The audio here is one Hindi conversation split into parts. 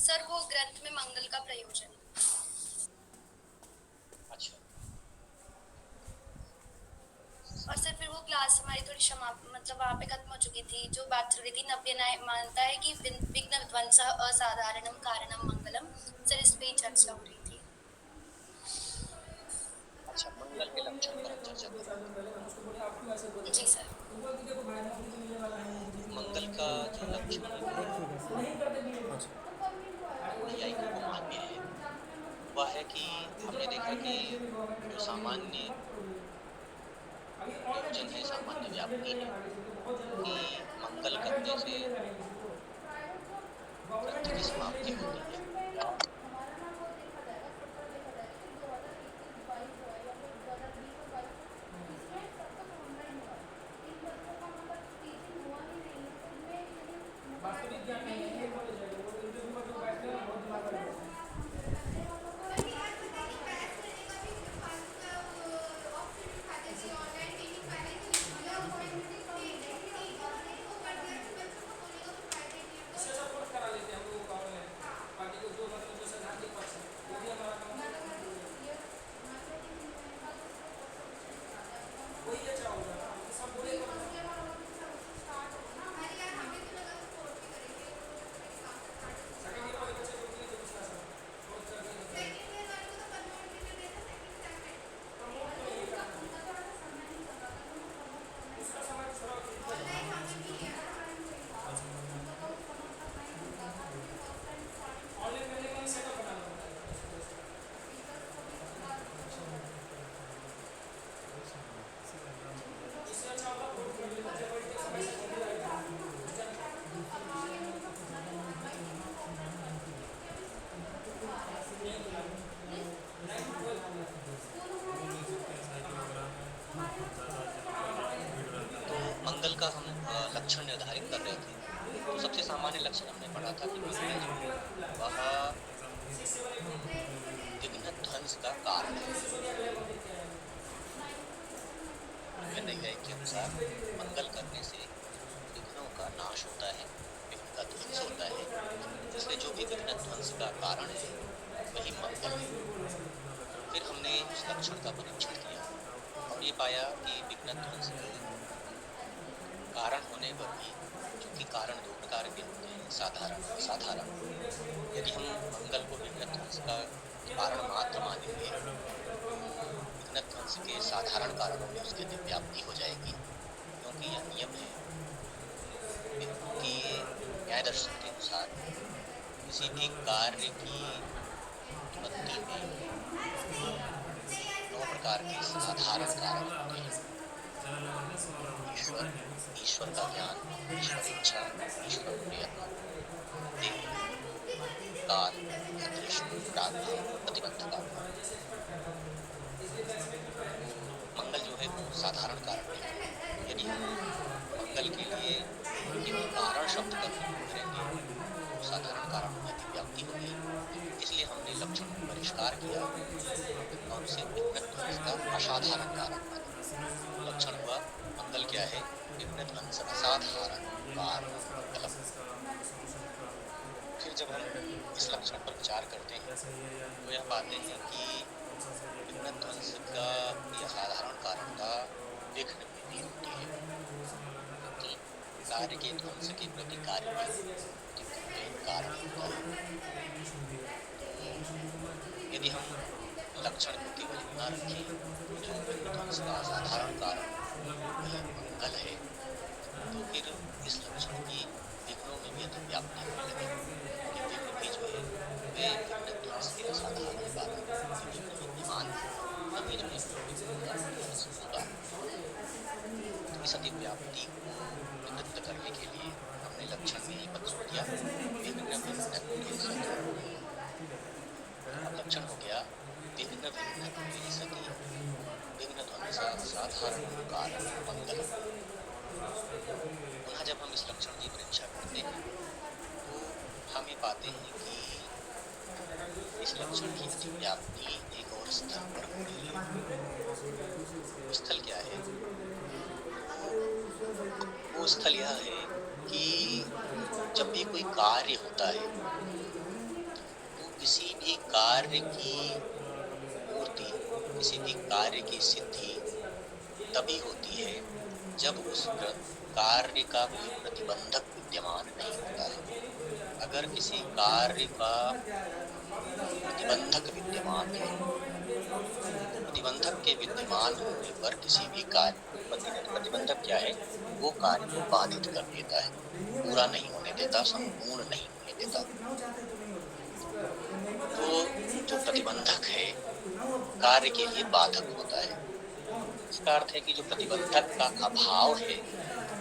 सर वो ग्रंथ में मंगल का प्रयोजन। अच्छा। और सर फिर वो क्लास हमारी थोड़ी मतलब वहाँ पे खत्म हो चुकी थी। जो बात चल रही थी, नव्य न्याय मानता है कि विघ्न विध्वंस असाधारणम कारणम मंगलम। सर इस पे ही चर्चा हो रही थी। अच्छा, मंगल के लक्षण पर हम चर्चा कर रहे थे। जी सर। मंगल का जो लक्षण है वो नैयायिकों को मान्य है। वह है कि हमने देखा कि जो सामान्य प्रयोजन है, सामान्य व्याप्ति है कि मंगल करने से ग्रंथ की समाप्ति होती है। तो मंगल का हम लक्षण निर्धारित कर रहे थे। तो सबसे सामान्य लक्षण हमने पढ़ा था कि मंगल जो है वह विघ्न ध्वंस का कारण है। नव्य नैयायिक के अनुसार मंगल करने से विघ्नों का नाश होता है, विघ्न का ध्वंस होता है। इसलिए जो भी विघ्न ध्वंस का कारण है वही मंगल है। फिर हमने उस लक्षण का परीक्षण किया और ये पाया कि विघ्न ध्वंस के कारण होने पर भी, चूंकि कारण दो प्रकार के होते हैं, साधारण असाधारण। यदि हम मंगल को विघ्न ध्वंस का कारण मात्र मानेंगे तो विघ्न ध्वंस के साधारण कारणों में उसकी व्याप्ति हो जाएगी, क्योंकि यह नियम है कि न्याय दर्शन के अनुसार किसी भी कार्य की उत्पत्ति में 9 प्रकार के साधारण कारण होते हैं। ईश्वर, ईश्वर का ज्ञान, ईश्वर इच्छा, ईश्वर प्रयत्न, देव, काल, अदृष्ट, प्रारब्ध, प्रतिबंधक। तो मंगल जो है वो साधारण कारण है। यदि हम मंगल के लिए केवल कारण शब्द का प्रयोग करेंगे तो साधारण कारणों में अतिव्याप्ति होगी। इसलिए हमने लक्षण को परिष्कार किया और उसे विघ्न ध्वंस का असाधारण कारण माना। तो लक्षण हुआ मंगल क्या है? विघ्न ध्वंस असाधारण कारण मंगलम। फिर जब हम इस लक्षण पर विचार करते हैं तो यह पाते हैं कि विघ्न ध्वंस का की असाधारण कारणता विघ्न में भी होती है, क्योंकि कार्य के ध्वंस के प्रति कार्य भी प्रतिबिंब कारण होता है। तो यदि हम लक्षण को केवल इतना रखें कि जो विघ्न ध्वंस का असाधारण कारण वही मंगल है, तो फिर इस लक्षण की विघ्नों में भी अतिव्याप्ति होने लगेगी, क्योंकि विघ्न भी जो है वे विघ्न ध्वंस के असाधारण कारण है। यदि विघ्न विद्यमान है तभी जो है विघ्नों का ध्वंस होगा। तो इस अतिव्याप्ति को निवृत्त करने के लिए हमने लक्षण में ही प्रस्तुत किया, विघ्न भिन्न सति। अब लक्षण हो गया विघ्न भिन्न सति, विघ्न ध्वंस असाधारण कारण मंगलम। पुनः जब हम इस लक्षण की परीक्षा करते हैं तो हम ये पाते हैं कि इस लक्षण की अतिव्याप्ति एक और स्थल पर हो रही है। वो स्थल क्या है? वो स्थल यह है कि जब भी कोई कार्य होता है किसी भी कार्य की पूर्ति, किसी भी कार्य की सिद्धि तभी होती है जब उस कार्य का कोई प्रतिबंधक विद्यमान नहीं होता है। अगर किसी कार्य का प्रतिबंधक विद्यमान है तो प्रतिबंधक के विद्यमान होने पर किसी भी कार्य प्रतिबंधक क्या है, वो कार्य को बाधित कर देता है, पूरा नहीं होने देता, संपूर्ण नहीं होने देता। तो जो प्रतिबंधक है कार्य के लिए बाधक होता है। इसका अर्थ है कि जो प्रतिबंधक का अभाव है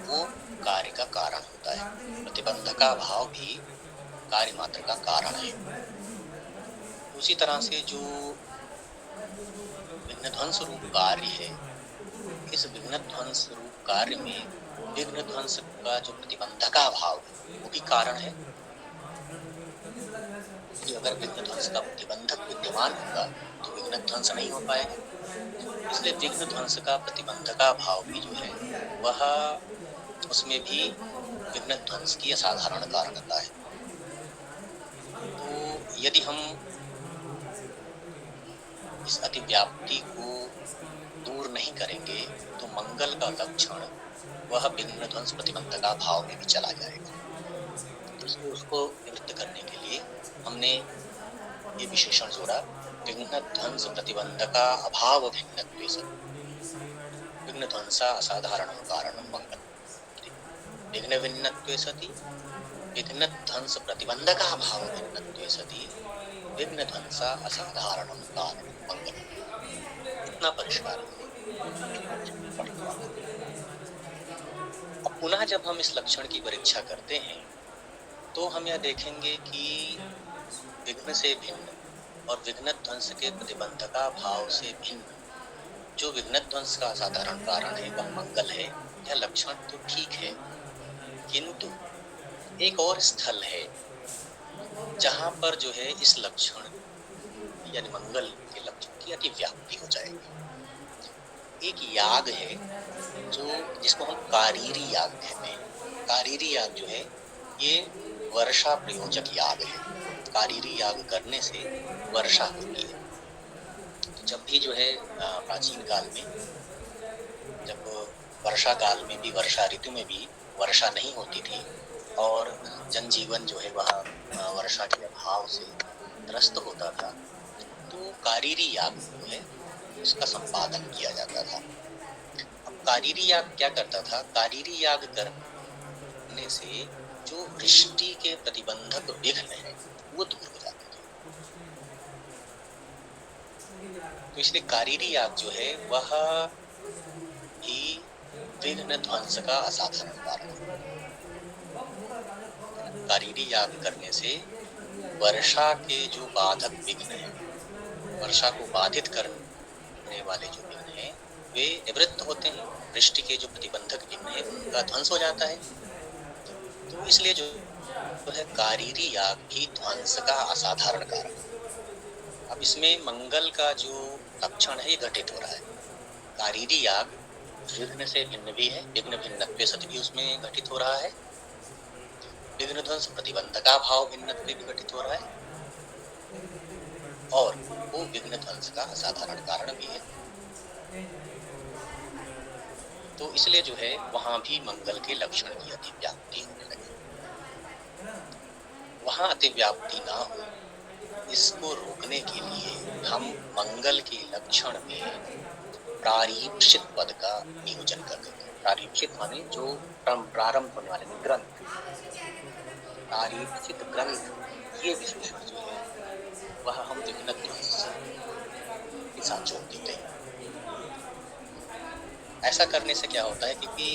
वो कार्य का कारण होता है। प्रतिबंधक का अभाव भी कार्य मात्र का कारण है। उसी तरह से जो विघ्न ध्वंस रूप कार्य है, इस विघ्न ध्वंस रूप कार्य में विघ्न ध्वंस का जो प्रतिबंधक का अभाव है वो भी कारण है। कि अगर विघ्न ध्वंस का प्रतिबंधक विद्यमान होगा तो विघ्न ध्वंस नहीं हो पाएगा। इसलिए विघ्न ध्वंस का प्रतिबंधक का भाव भी जो है वह उसमें भी विघ्न ध्वंस की असाधारण कारणता है। तो यदि हम इस अतिव्याप्ति को दूर नहीं करेंगे तो मंगल का लक्षण वह विघ्न ध्वंस प्रतिबंधक का भाव में भी चला जाएगा। तो उसको निवृत्त करने के लिए हमने ये विशेषण जोड़ा, विघ्न ध्वंस प्रतिबंधका अभाव भिन्नत्वे सति, विघ्न ध्वंसा असाधारणं कारणं मंगलम्। विघ्न भिन्नत्वे सति विघ्न ध्वंस प्रतिबंधका अभाव भिन्नत्वे सति विघ्न ध्वंसा असाधारणं कारणं मंगलम्। इतना परिष्कार अब पुनः जब हम इस लक्षण की परीक्षा करते हैं तो हम यह देखेंगे कि विघ्न से भिन्न और विघ्न ध्वंस के प्रतिबंधका भाव से भिन्न जो विघ्न ध्वंस का साधारण कारण है वह मंगल है। यह लक्षण तो ठीक है, किंतु एक और स्थल है जहां पर जो है इस लक्षण यानी मंगल के लक्षण की अतिव्याप्ति हो जाएगी। एक याग है जो जिसको हम कारीरी याग कहते हैं। कारीरी याग जो है ये वर्षा प्रयोजक याग है। कारीरी याग करने से वर्षा होती है। तो जब भी जो है प्राचीन काल में जब वर्षा काल में भी, वर्षा ऋतु में भी वर्षा नहीं होती थी और जनजीवन जो है वह वर्षा के अभाव से त्रस्त होता था, तो कारीरी याग जो है उसका संपादन किया जाता था। अब कारीरी याग क्या करता था? कारीरी याग करने से जो वृष्टि के प्रतिबंधक विघ्न है वो दूर हो जाते थे। तो इसलिए कारीरी याग जो है वह भी विघ्न ध्वंस का असाधारण कारण है। कारीरी याग करने से वर्षा के जो बाधक विघ्न है, वर्षा को बाधित करने वाले जो विघ्न है वे निवृत्त होते हैं। वृष्टि के जो प्रतिबंधक विघ्न है उनका ध्वंस हो जाता है। तो इसलिए जो है कारीरी याग भी ध्वंस का असाधारण कारण। अब इसमें मंगल का जो लक्षण है ये घटित हो रहा है। कारीरी याग विघ्न से भिन्न भी है, विघ्न भिन्नत्वे सति भी उसमें घटित हो रहा है। विघ्न ध्वंस प्रतिबंधका भाव भिन्नत्वे भी घटित हो रहा है और वो विघ्न ध्वंस का असाधारण कारण भी है। तो इसलिए जो है वहां भी मंगल के लक्षण की अतिव्याप्ति होने लगी। वहां अतिव्याप्ति ना हो इसको रोकने के लिए हम मंगल के लक्षण में प्रारीप्सित पद का नियोजन कर देते हैं। प्रारीप्सित माने जो प्रारंभ होने वाले ग्रंथ, प्रारीप्सित ग्रंथ, ये विशेषण जो है वह हम विघ्न ध्वंस के साथ जोड़ देते हैं। ऐसा करने से क्या होता है, क्योंकि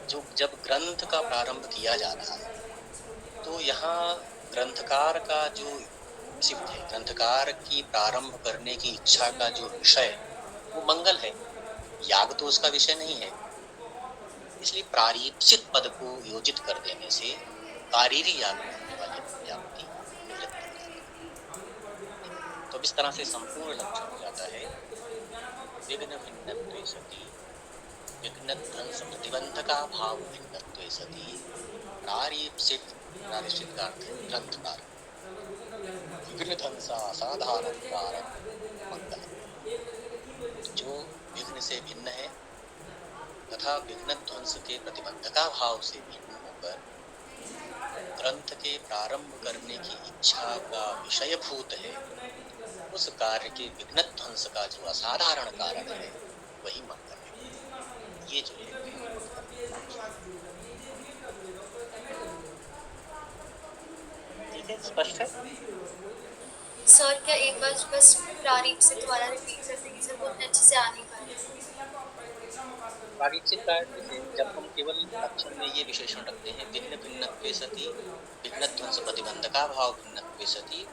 जो जब ग्रंथ का प्रारंभ किया जा रहा है तो यहाँ ग्रंथकार का जो चित्त है, ग्रंथकार की प्रारंभ करने की इच्छा का जो विषय वो मंगल है, याग तो उसका विषय नहीं है। इसलिए प्रारीप्सित पद को योजित कर देने से कारीरी याग में होने वाली व्याप्ति निवृत्त हो जाती है। तो इस तरह से संपूर्ण लक्षण हो जाता है विघ्न भिन्नत्वे सति विघ्न ध्वंस प्रतिबंधका भाव भिन्नत्वे सति प्रारीप्सित का अर्थ है ग्रंथकार। विघ्न ध्वंसा साधारण कारण मंगल, जो विघ्न से भिन्न है तथा विघ्न ध्वंस के प्रतिबंधका भाव से भिन्न होकर ग्रंथ के प्रारंभ करने की इच्छा का विषयभूत है, उस कार्य के विघ्न ध्वंस का जो असाधारण कारण है वही मंगल है। ये जो है ठीक है, स्पष्ट है। सर क्या एक बार बस प्रारीप से दोबारा रिपीट कर देंगे सर, वो उतने अच्छे से आ नहीं पा रहे। प्रारीचित कार्य जैसे जब हम केवल लक्षण में ये विशेषण रखते हैं, विघ्न भिन्नत्वे सति विघ्न ध्वंस प्रतिबंधका भाव भिन्नत्वे सति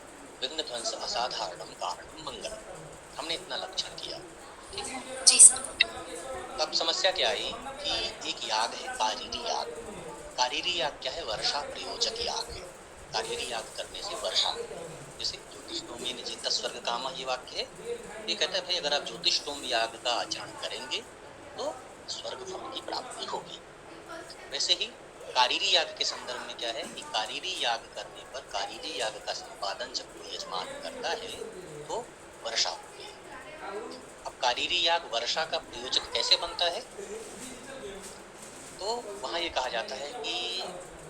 विघ्न ध्वंस असाधारणम कारणम मंगल, हमने इतना लक्षण किया, ठीक है। जी सर। अब समस्या क्या आई कि एक याग है कारीरी याग। कारीरी याग क्या है? वर्षा प्रयोजक याग है। कारीरी याग करने से वर्षा, जैसे ज्योतिषोमी निजित स्वर्ग कामा, ये वाक्य है। ये कहता है भाई अगर आप ज्योतिषोम याग का आचरण करेंगे तो स्वर्ग फल की प्राप्ति होगी। वैसे ही कारीरी याग के संदर्भ में क्या है कि कारीरी याग करने पर, कारीरी याग का संपादन जब कोई यजमान करता है तो वर्षा होती है। अब कारीरी याग वर्षा का प्रयोजक कैसे बनता है? तो वहां ये कहा जाता है कि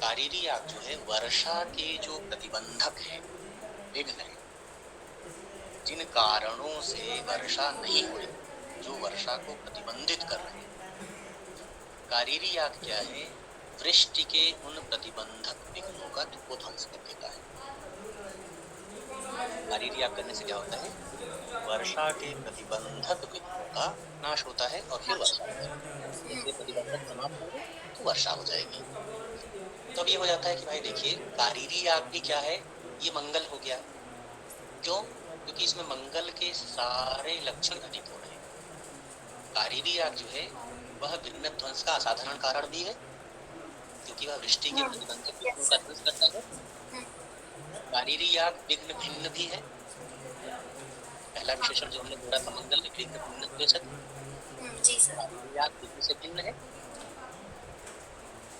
कारीरी याग जो है वर्षा के जो प्रतिबंधक है, विघ्न है, जिन कारणों से वर्षा नहीं हो रही, जो वर्षा को प्रतिबंधित कर रहे हैं, कारीरी याग क्या है? वृष्टि के उन प्रतिबंधक विघ्नों का को ध्वंस कर देता है। कारीरी याग करने से क्या होता है? वर्षा के प्रतिबंधक विघ्नों का नाश होता है और फिर वर्षा होती है। जैसे प्रतिबंधक समाप्त होंगे तो वर्षा हो जाएगी। तो अब ये हो जाता है कि भाई देखिए कारीरी याग भी क्या है? ये मंगल हो गया। क्यों? क्योंकि इसमें मंगल के सारे लक्षण घटित हो रहे हैं। कारीरी याग जो है वह विघ्न ध्वंस का असाधारण कारण भी है, क्योंकि वह वृष्टि के प्रतिबंधक विघ्नों का ध्वंस करता है। कारीरी याग विघ्न भिन्न भी है। पहला विशेषण जो हमने जोड़ा था मंगल में, विघ्न भिन्न जी सर। कारीरी याग विघ्न से भिन्न है।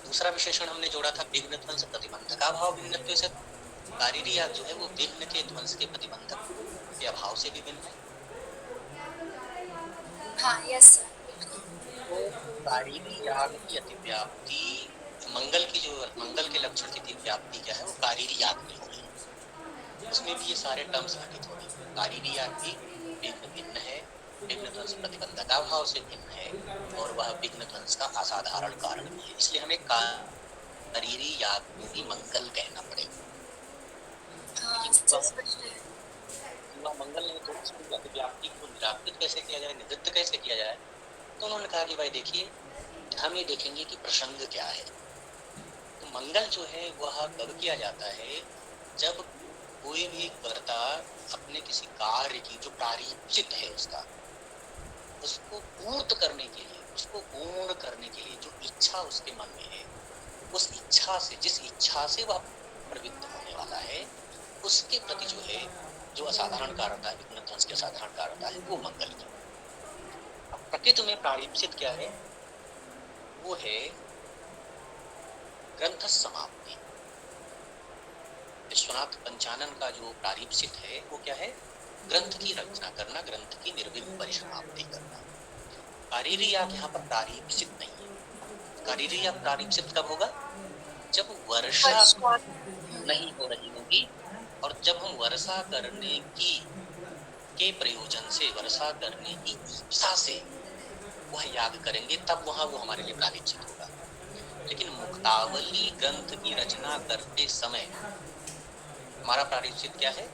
दूसरा विशेषण हमने जोड़ा था विघ्न ध्वंस प्रतिबंधका भाव भिन्न से। कारीरी याग जो है वो विघ्न के ध्वंस के प्रतिबंधक के अभाव से भी भिन्न है। हाँ यस सर। तो कारीरी याग की अतिव्याप्ति, मंगल की जो मंगल के लक्षण की अतिव्याप्ति क्या है, वो कारीरी याग में हो रही है। उसमें भी ये सारे टर्म्स घटित हो रही है। कारीरी याग भी विघ्न भिन्न है, विघ्न ध्वंस प्रतिबंधका भाव से भिन्न है, और वह विघ्न ध्वंस का असाधारण कारण भी है। इसलिए हमें कारीरी याग को भी मंगल कहना पड़ेगा। वह मंगल नहीं तो उसकी अतिव्याप्ति को निराकृत कैसे किया जाए, निवृत्त कैसे किया जाए? तो उन्होंने कहा कि भाई देखिए हम ये देखेंगे कि प्रसंग क्या है। तो मंगल जो है वह कब किया जाता है? जब कोई भी कर्ता अपने किसी कार्य की जो प्रारीप्सित है उसका, उसको पूर्त करने के लिए, उसको पूर्ण करने के लिए जो इच्छा उसके मन में है, उस इच्छा से, जिस इच्छा से वह प्रवृत्त होने वाला है, उसके प्रति जो है जो असाधारण कारणता है, विघ्न ध्वंस के असाधारण कारणता है, वो मंगल की। अब प्रकृति में प्रारीप्सित क्या है? वो है ग्रंथ समाप्ति। विश्वनाथ पंचानन का जो प्रारीप्सित है वो क्या है? ग्रंथ की रचना करना, ग्रंथ की निर्विघ्न परिसमाप्ति करना। कारीरी याग यहाँ पर प्रारीप्सित नहीं है। कारीरी याग प्रारीप्सित कब होगा? जब वर्षा नहीं हो रही होगी, और जब हम वर्षा करने की के प्रयोजन से, वर्षा करने की इच्छा से वह याग करेंगे, तब वहां वो हमारे लिए प्रारीप्सित होगा। लेकिन मुक्तावली ग्रंथ की रचना करते समय हमारा प्रारीप्सित क्या है?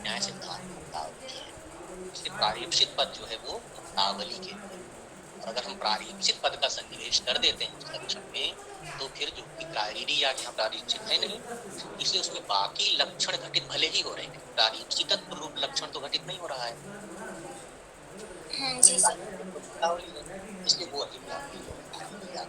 न्याय सिद्धांत मुक्तावली है। इसलिए प्रारीप्सित पद जो है वो मुक्तावली के लिए। और अगर हम प्रारीप्सित पद का सन्निवेश कर देते हैं उस लक्षण में, तो फिर जो कारीरी याग यहाँ प्रारीप्सित है नहीं, इसलिए उसमें बाकी लक्षण घटित भले ही हो रहे हैं, प्रारीप्सित रूप लक्षण तो घटित नहीं हो रहा है। जी सर। इसलिए वो अतिव्याप्ति है कारीरी याग।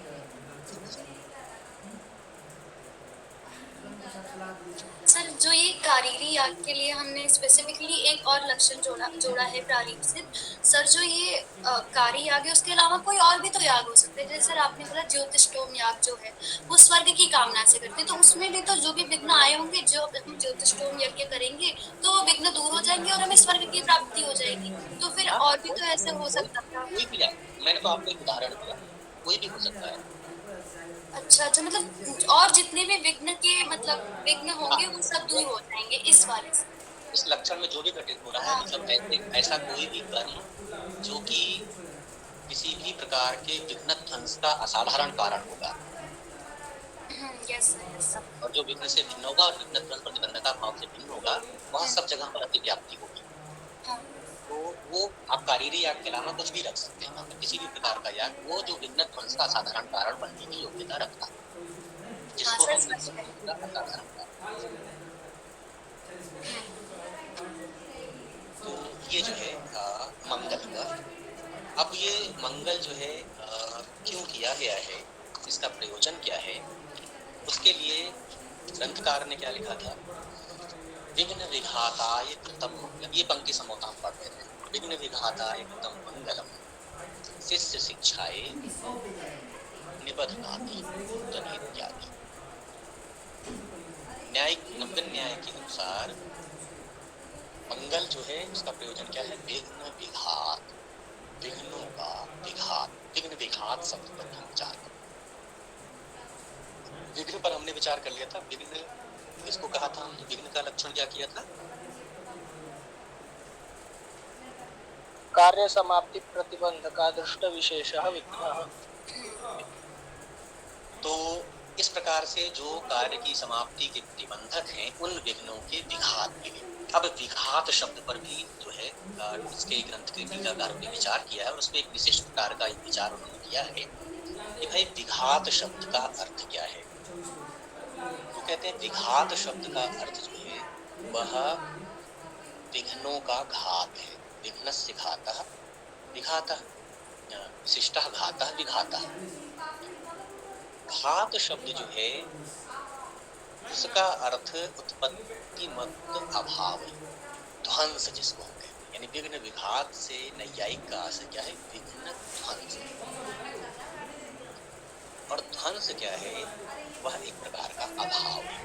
सर, जो ये कारीरी याग के लिए हमने स्पेसिफिकली एक और लक्षण जोड़ा जोड़ा है प्रारीत से। सर, जो ये कारी याग है उसके अलावा कोई और भी तो याग हो सकते हैं। जैसे सर आपने बोला ज्योतिष्टोम याग जो है, वो स्वर्ग की कामना से करते हैं, तो उसमें भी तो जो भी विघ्न आए होंगे, जो हम ज्योतिष्टोम यज्ञ करेंगे, तो वो विघ्न दूर हो जाएँगे और हमें स्वर्ग की प्राप्ति हो जाएगी। तो फिर हाँ, और भी कोई तो ऐसे हो कोई सकता था। कोई भी यार, मैंने तो आपको एक उदाहरण दिया, कोई भी हो सकता है। अच्छा, अच्छा, मतलब और जितने भी विघ्न के मतलब विघ्न हाँ, होंगे वो सब दूर हो जाएँगे इस वाले से। इस लक्षण में जो भी घटित हो रहा है, हाँ। मतलब ऐसे ऐसा कोई भी कर्म जो कि किसी भी प्रकार के विघ्न ध्वंस का असाधारण कारण होगा, यस सर, यस सर। और जो विघ्न से भिन्न होगा और विघ्न ध्वंस प्रतिबंधकता भाव से भिन्न होगा, वह हुँ, सब जगह पर अतिव्याप्ति होगी। हाँ। तो वो आप कारीरी याग के अलावा कुछ भी रख सकते हैं वहाँ पे, किसी भी प्रकार का याग, वो जो विघ्न ध्वंस का असाधारण कारण बनने की योग्यता रखता है, हाँ जिसको सर, हम समझ विघ्न गए। ध्वंस का असाधारण कारण। तो ये जो है मंगल का, अब ये मंगल जो है क्यों किया गया है, इसका प्रयोजन क्या है, उसके लिए ग्रंथकार ने क्या लिखा था। विघ्न विघाताय कृतम मंगलम, ये पंक्ति समोता हम पढ़ रहे हैं। विघ्न विघाताय कृतम मंगलम शिष्य शिक्षाए निबधनाति नूतन इत्यादि। न्यायिक नव्य न्याय के अनुसार मंगल जो है उसका प्रयोजन क्या है, विघ्न विघात, विघ्नों का विघात, विघ्न विघात शब्द पर हम विचार करें। विघ्न पर हमने विचार कर लिया था, विघ्न इसको कहा था हमने, विघ्न का लक्षण क्या किया था, कार्य समाप्ति प्रतिबंध का दृष्ट विशेष विघ्नः। तो इस प्रकार से जो कार्य की समाप्ति के प्रतिबंधक हैं, उन विघ्नों के विघात के लिए। अब विघात शब्द पर भी जो है इसके ग्रंथ के टीकाकारों ने विचार किया है, और उसमें एक विशिष्ट प्रकार का एक विचार उन्होंने किया है कि भाई विघात शब्द का अर्थ क्या है। वो कहते हैं विघात शब्द का अर्थ जो है वह विघ्नों का घात है। विघ्नस्य घातः विघातः, विशिष्टः घातः विघातः। घात शब्द जो है उसका अर्थ उत्पत्ति मत अभाव है, ध्वंस जिसको हम कहते हैं। यानी विघ्न विघात से नैयायिक का अर्थ क्या है, विघ्न ध्वंस। और ध्वंस क्या है, वह एक प्रकार का अभाव है,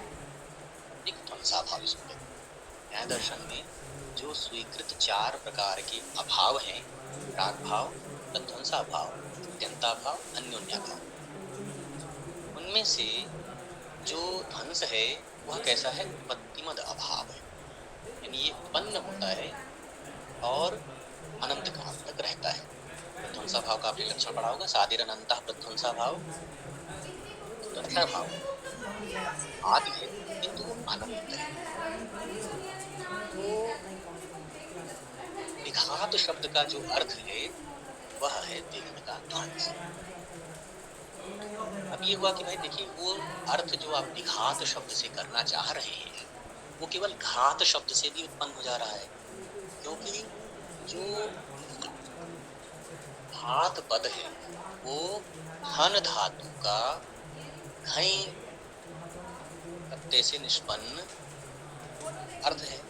एक ध्वंसाभाव इसको कहते हैं। न्याय दर्शन में जो स्वीकृत 4 प्रकार के अभाव हैं, राग भाव, तद्ध्वंसा भाव, अत्यंता भाव, अन्योन्या भाव, उनमें से जो ध्वंस है वह कैसा है, उत्पत्तिमद अभाव है। यानी ये उत्पन्न होता है और अनंत काल तक रहता है। प्रध्वंसा भाव का आपने लक्षण पढ़ा होगा, सादिर अनंत प्रध्वंसा भाव, निरंतर भाव आदि है किंतु वो अनंत है। तो विघात शब्द का जो अर्थ है वह है विघ्न का ध्वंस। अब ये हुआ कि भाई देखिए, वो अर्थ जो आप विघात शब्द से करना चाह रहे हैं वो केवल घात शब्द से भी उत्पन्न हो जा रहा है, क्योंकि जो घात पद है वो हन धातु का घई प्रत्यय से निष्पन्न अर्थ है,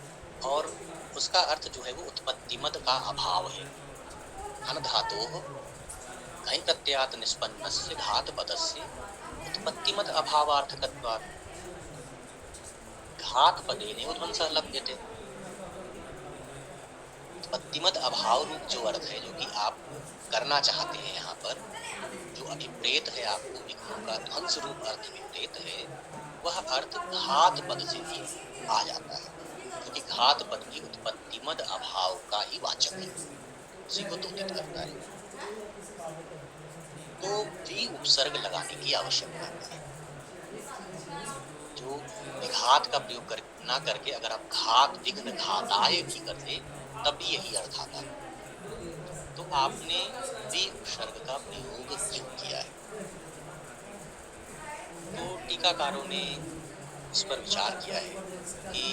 और उसका अर्थ जो है वो उत्पत्तिमद का अभाव है। हन धातु घई प्रत्ययात निष्पन्नस्य घात पदस्य उत्पत्तिमद अभावार्थकत्वात् घात पदेन ध्वंसः लभ्यते। उत्पत्तिमद अभाव रूप जो अर्थ है, जो कि आप करना चाहते हैं यहाँ पर, जो अभिप्रेत है आपको विघ्नों का ध्वंस रूप अर्थ अभिप्रेत है, वह अर्थ घात पद से भी आ जाता है, क्योंकि घात पद भी उत्पत्तिमद अभाव का ही वाचक है, उसी को द्योतित करता है। तो वी उपसर्ग लगाने की आवश्यकता है। जो विघात का प्रयोग कर ना करके अगर आप घात विघ्न घाताय भी करते तब भी यही अर्थ आता। तो आपने वी उपसर्ग का प्रयोग क्यों किया है? तो टीकाकारों ने इस पर विचार किया है कि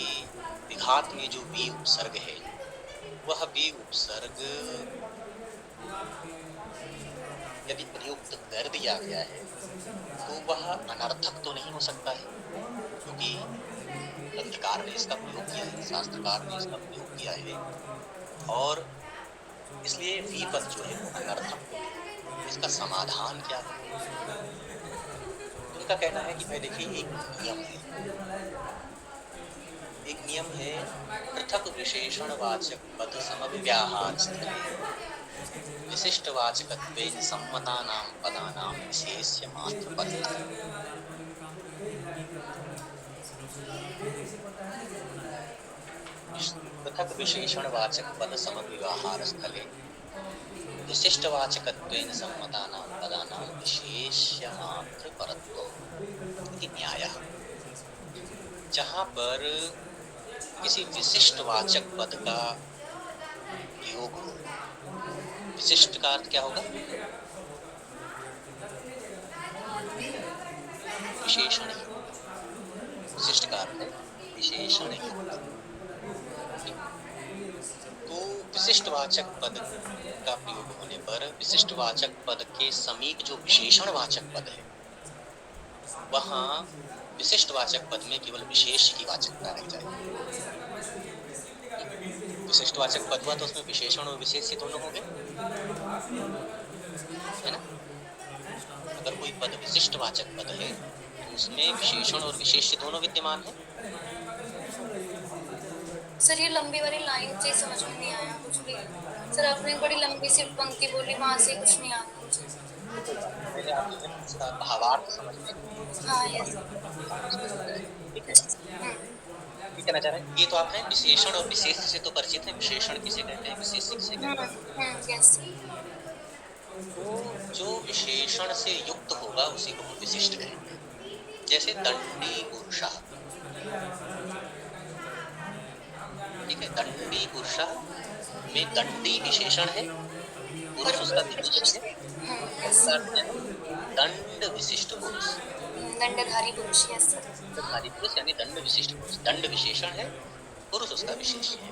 विघात में जो वी उपसर्ग है वह वी उपसर्ग यदि प्रयुक्त कर दिया गया है तो वह अनर्थक तो नहीं हो सकता है। क्योंकि ग्रंथकार ने इसका प्रयोग किया है, शास्त्रकार ने इसका प्रयोग किया है, और इसलिए विपद जो है वो अनर्थक हो गया। इसका समाधान क्या है? उनका कहना है कि भाई देखिए, एक नियम है पृथक विशेषण वाचक पद समव्याहार स्थले विशिष्ट वाचकत्वेन सम्मतानां पदानां विशेष्य मात्र पद। पृथक विशेषण वाचक पद समव्याहार स्थले विशिष्ट वाचकत्वेन सम्मतानां पदानां विशेष्य मात्र परत्वम् इति न्यायः। जहाँ पर किसी विशिष्ट वाचक पद का प्रयोग हो, विशिष्ट का अर्थ क्या होगा? विशेषण युक्त। विशिष्ट का अर्थ है विशेषण युक्त। तो विशिष्ट वाचक पद का प्रयोग होने पर विशिष्ट वाचक पद के समीप जो विशेषण वाचक पद है, वहाँ विशिष्ट वाचक पद में केवल विशेष की वाचकता रह जाएगी। विशिष्ट वाचक पद हुआ तो उसमें विशेषण और विशेष दोनों होंगे, है ना? अगर कोई पद विशिष्ट वाचक पद है तो उसमें विशेषण और विशेष दोनों विद्यमान है। सर ये लंबी वाली लाइन से समझ में नहीं आया कुछ भी। सर आपने बड़ी लंबी सी पंक्ति बोली, वहाँ से कुछ नहीं आता मुझे। पहले आप इसका भावार्थ समझ लें। हाँ यस। ठीक है, ये कहना चाह रहे हैं। ये तो आप हैं विशेषण और विशेष से तो परिचित हैं। विशेषण किसे कहते हैं, विशेष किसे कहते हैं? यस। तो जो विशेषण से युक्त होगा उसी को हम विशिष्ट कहेंगे। जैसे दंडी पुरुषा, ठीक है, दंडी पुरुषा में दंडी विशेषण है, पुरुष उसका विशेष है। दंड विशिष्ट पुरुष, दंडधारी पुरुष। Yes sir. दंडधारी पुरुष यानी दंड विशिष्ट पुरुष। दंड विशेषण है, पुरुष उसका विशेष है।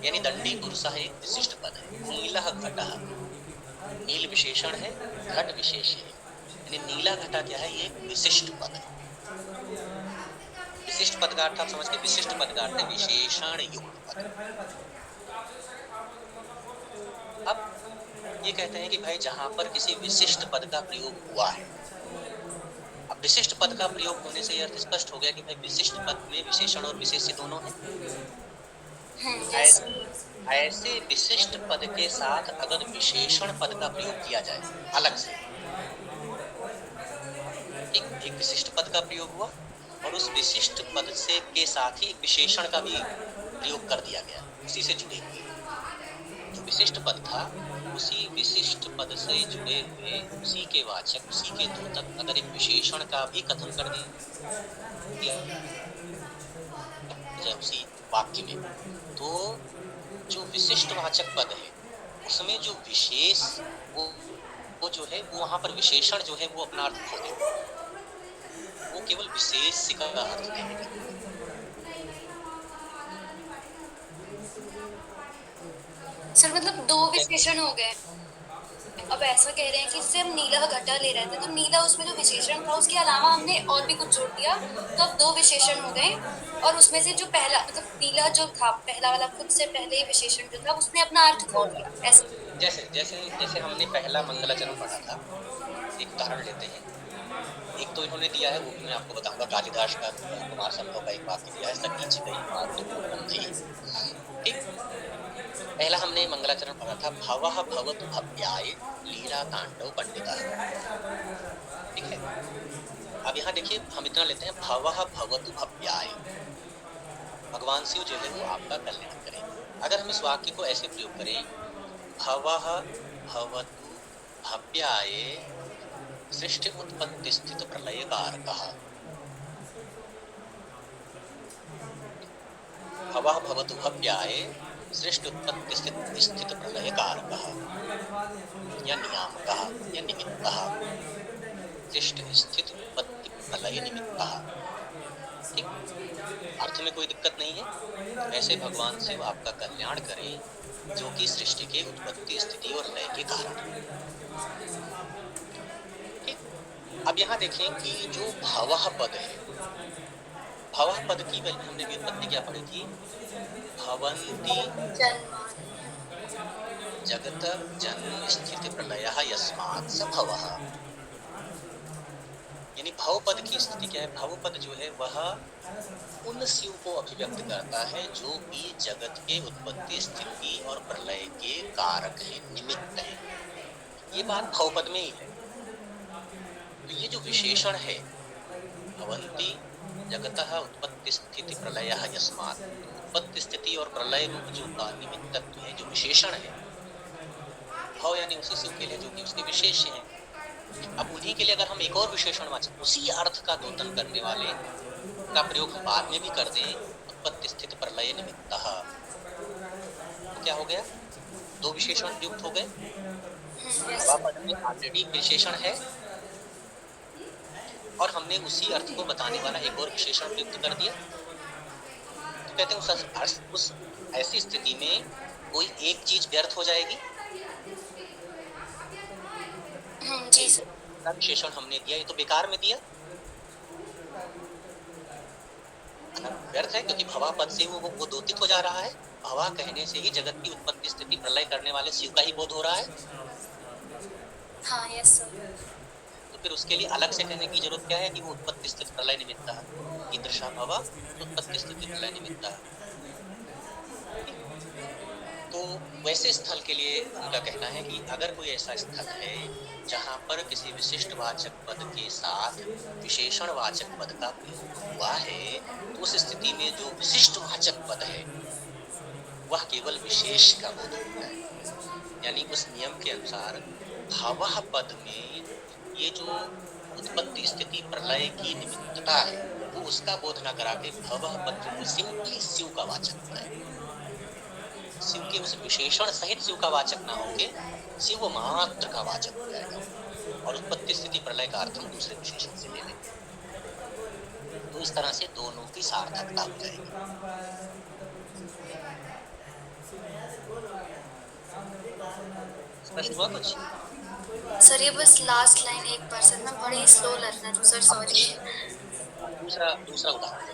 यानी दंडी पुरुषा है, एक विशिष्ट पद है। नीलः घटः, नील विशेषण है, घट विशेष है। यानी नीला घटा क्या है, ये विशिष्ट पद है। विशिष्ट पद का अर्थ आप समझ के, विशिष्ट पद का अर्थ है विशेषण युक्त पद। अब ये कहते हैं कि भाई जहां पर किसी विशिष्ट पद का प्रयोग हुआ है, अब विशिष्ट पद का प्रयोग होने से यह अर्थ स्पष्ट हो गया कि भाई विशिष्ट पद में विशेषण और विशेष्य दोनों हैं। ऐसे विशिष्ट पद के साथ अगर विशेषण पद का प्रयोग किया जाए अलग से, एक विशिष्ट पद का प्रयोग हुआ और उस विशिष्ट पद से के साथ ही विशेषण का भी प्रयोग कर दिया गया, उसी से जुड़े हुए जो विशिष्ट पद था उसी विशिष्ट पद से जुड़े हुए उसी के वाचक, उसी के द्योतक अगर एक विशेषण का भी कथन कर दिया उसी वाक्य में, तो जो विशिष्ट वाचक पद है उसमें जो विशेष वो जो है वो वहां पर विशेषण जो है वो अपना अर्थ खो देगा, वो केवल विशेष का अर्थ लेगा। सर मतलब दो विशेषण हो गए। अब ऐसा कह रहे हैं कि जैसे हम नीला घटा ले रहे थे तो नीला उसमें जो विशेषण था उसके अलावा हमने और भी कुछ जोड़ दिया, तो अब दो विशेषण हो गए। और उसमें से जो पहला मतलब नीला जो था पहला वाला, खुद से पहले विशेषण जो था उसने अपना अर्थ खो दिया। ऐसा जैसे जैसे जैसे हमने पहला मंगलाचरण पढ़ा था, एक उदाहरण लेते हैं। एक तो इन्होंने दिया है, वो भी मैं आपको बताऊंगा। कालिदास का कुमार संभव का एक वाक्य दिया है, सकीच गई मातु बंधी। ठीक, पहला हमने मंगलाचरण पढ़ा था, भवः भवतु भव्याय लीला तांडव पंडिता। ठीक है, अब यहाँ देखिए हम इतना लेते हैं, भवः भवतु भव्याय, भगवान शिव जो है वो आपका कल्याण करें। अगर हम इस वाक्य को ऐसे प्रयोग करें, भवः भवतु भव्याय सृष्टि उत्पत्ति स्थित प्रलय कारकः, भवः भवतु भव्याय सृष्टि उत्पत्ति स्थित प्रलय कारकः या नियामकः या निमित्तः, सृष्टि स्थित उत्पत्ति प्रलय निमित्तः। ठीक, अर्थ में कोई दिक्कत नहीं है। ऐसे भगवान शिव आपका कल्याण करें जो कि सृष्टि के उत्पत्ति स्थिति और लय के कारण है। ठीक, अब यहाँ देखें कि जो भवः पद है, भवः पद की हमने व्युत्पत्ति क्या पढ़ी थी? भवन्ति जन्मानि। जगत जन्म स्थिति प्रलयः यस्मात् स भवः। यानी भव पद की स्थिति क्या है? भव पद जो है वह उन शिव को अभिव्यक्त करता है जो कि जगत के उत्पत्ति स्थिति और प्रलय के कारक है, निमित्त है। ये बात भव पद में ही है। तो ये जो विशेषण है भवन्ति जगतः उत्पत्ति स्थिति प्रलयः यस्मात्, उत्पत्ति स्थिति और प्रलय रूप जो का निमित्तत्व है, जो विशेषण है भव यानी उसी शिव के लिए जो कि उसके विशेष हैं। अब उन्हीं के लिए अगर हम एक और विशेषण वाचक उसी अर्थ का द्योतन करने वाले का प्रयोग हम बाद में भी कर दें, उत्पत्ति स्थिति प्रलय निमित्तः, तो क्या हो गया? दो विशेषण युक्त हो गए। यस। पद में ऑलरेडी विशेषण है और हमने उसी अर्थ को बताने वाला एक और विशेषण प्रयुक्त कर दिया। तो कहते हैं उस ऐसी स्थिति में कोई एक चीज व्यर्थ हो जाएगी। जी सर। विशेषण हमने दिया, ये तो बेकार में दिया, व्यर्थ है, क्योंकि भवा पद से वो द्योतित हो जा रहा है। भवा कहने से ही जगत की उत्पत्ति स्थिति प्रलय करने वाले शिव का ही बोध हो रहा है। हाँ यस सर। तो फिर उसके लिए अलग से कहने की जरूरत क्या है कि वो उत्पत्ति स्थिति प्रलय निमित्त है, ईदृशा भवा उत्पत्ति स्थिति प्रलय निमित्त है। तो वैसे स्थल के लिए उनका कहना है कि अगर कोई ऐसा स्थल है जहाँ पर किसी विशिष्ट वाचक पद के साथ विशेषण वाचक पद का प्रयोग हुआ है, तो उस स्थिति में जो विशिष्ट वाचक पद है वह केवल विशेष का बोध होता है। यानी उस नियम के अनुसार भवः पद में ये जो उत्पत्ति स्थिति प्रलय की निमित्तता है वो उसका बोध न करा के भवः पद जो सिंपली शिव का वाचक है, शिव के उस विशेषण सहित शिव का वाचक ना होके शिव मात्र का वाचक हो जाएगा और उत्पत्ति स्थिति प्रलय का अर्थ हम दूसरे विशेषण से ले लेंगे। तो इस तरह से दोनों की सार्थकता हो जाएगी। स्पष्ट हुआ कुछ? सर ये बस लास्ट लाइन 1%, मैं बड़ी स्लो लर्नर हूँ सर, सॉरी। दूसरा उदाहरण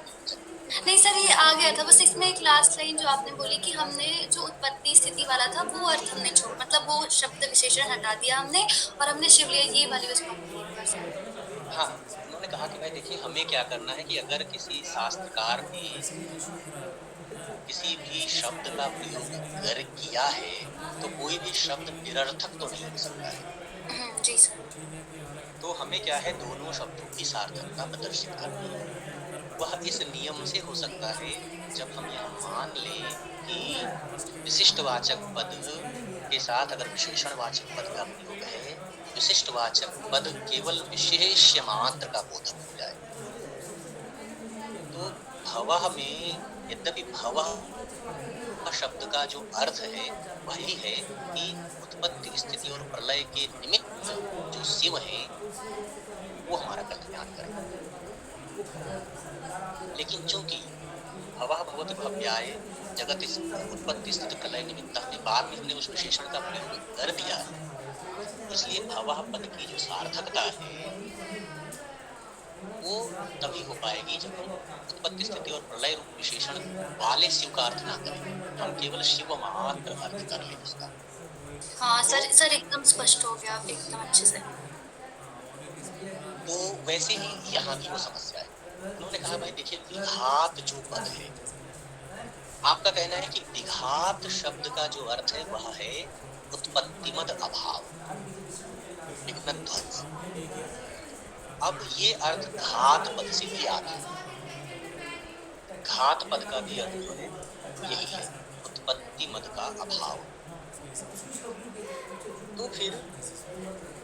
नहीं सर ये आ गया था, बस इसमें एक लास्ट लाइन जो आपने बोली कि हमने जो उत्पत्ति स्थिति वाला था वो अर्थ हमने छोड़, मतलब वो शब्द विशेषण हटा दिया हमने और हमने शिवलिंग ये वाली उसको कंप्लीट कर सकते। हाँ, उन्होंने कहा कि भाई देखिए हमें क्या करना है कि अगर किसी शास्त्रकार ने किसी भी शब्द का प्रयोग कर किया है तो कोई भी शब्द निरर्थक तो नहीं हो सकता है। जी सर। तो हमें क्या है दोनों शब्दों की सार्थकता प्रदर्शित करनी है। वह इस नियम से हो सकता है जब हम यह मान लें कि विशिष्ट वाचक पद के साथ अगर विशेषण वाचक पद का प्रयोग है, विशिष्ट वाचक पद केवल विशेष्य मात्र का बोधक हो जाए। तो भवः में यद्यपि भवः शब्द का जो अर्थ है वही है कि उत्पत्ति स्थिति और प्रलय के निमित्त जो शिव है वो हमारा कर्त ध्यान करें। लेकिन चूंकि भवः भवति भव्याय जगत उत्पत्ति स्थिति प्रलय निमित्त हमने बाद में हमने उस विशेषण का प्रयोग कर दिया, इसलिए भवः पद की जो सार्थकता है वो तभी हो पाएगी जब हम उत्पत्ति स्थिति और प्रलय रूप विशेषण वाले शिव का अर्थ ना करें, हम केवल शिव मात्र अर्थ कर लें उसका। हाँ सर एकदम स्पष्ट हो गया एकदम अच्छे से। तो वैसे ही यहाँ की वो समस्या है। उन्होंने कहा भाई देखिए विघात जो पद है, आपका कहना है कि विघात शब्द का जो अर्थ है वह है उत्पत्तिमद अभाव, विघ्न ध्वंस। अब ये अर्थ घात पद से भी आता है। घात पद का भी अर्थ जो है यही है, उत्पत्ति मद का अभाव। तो फिर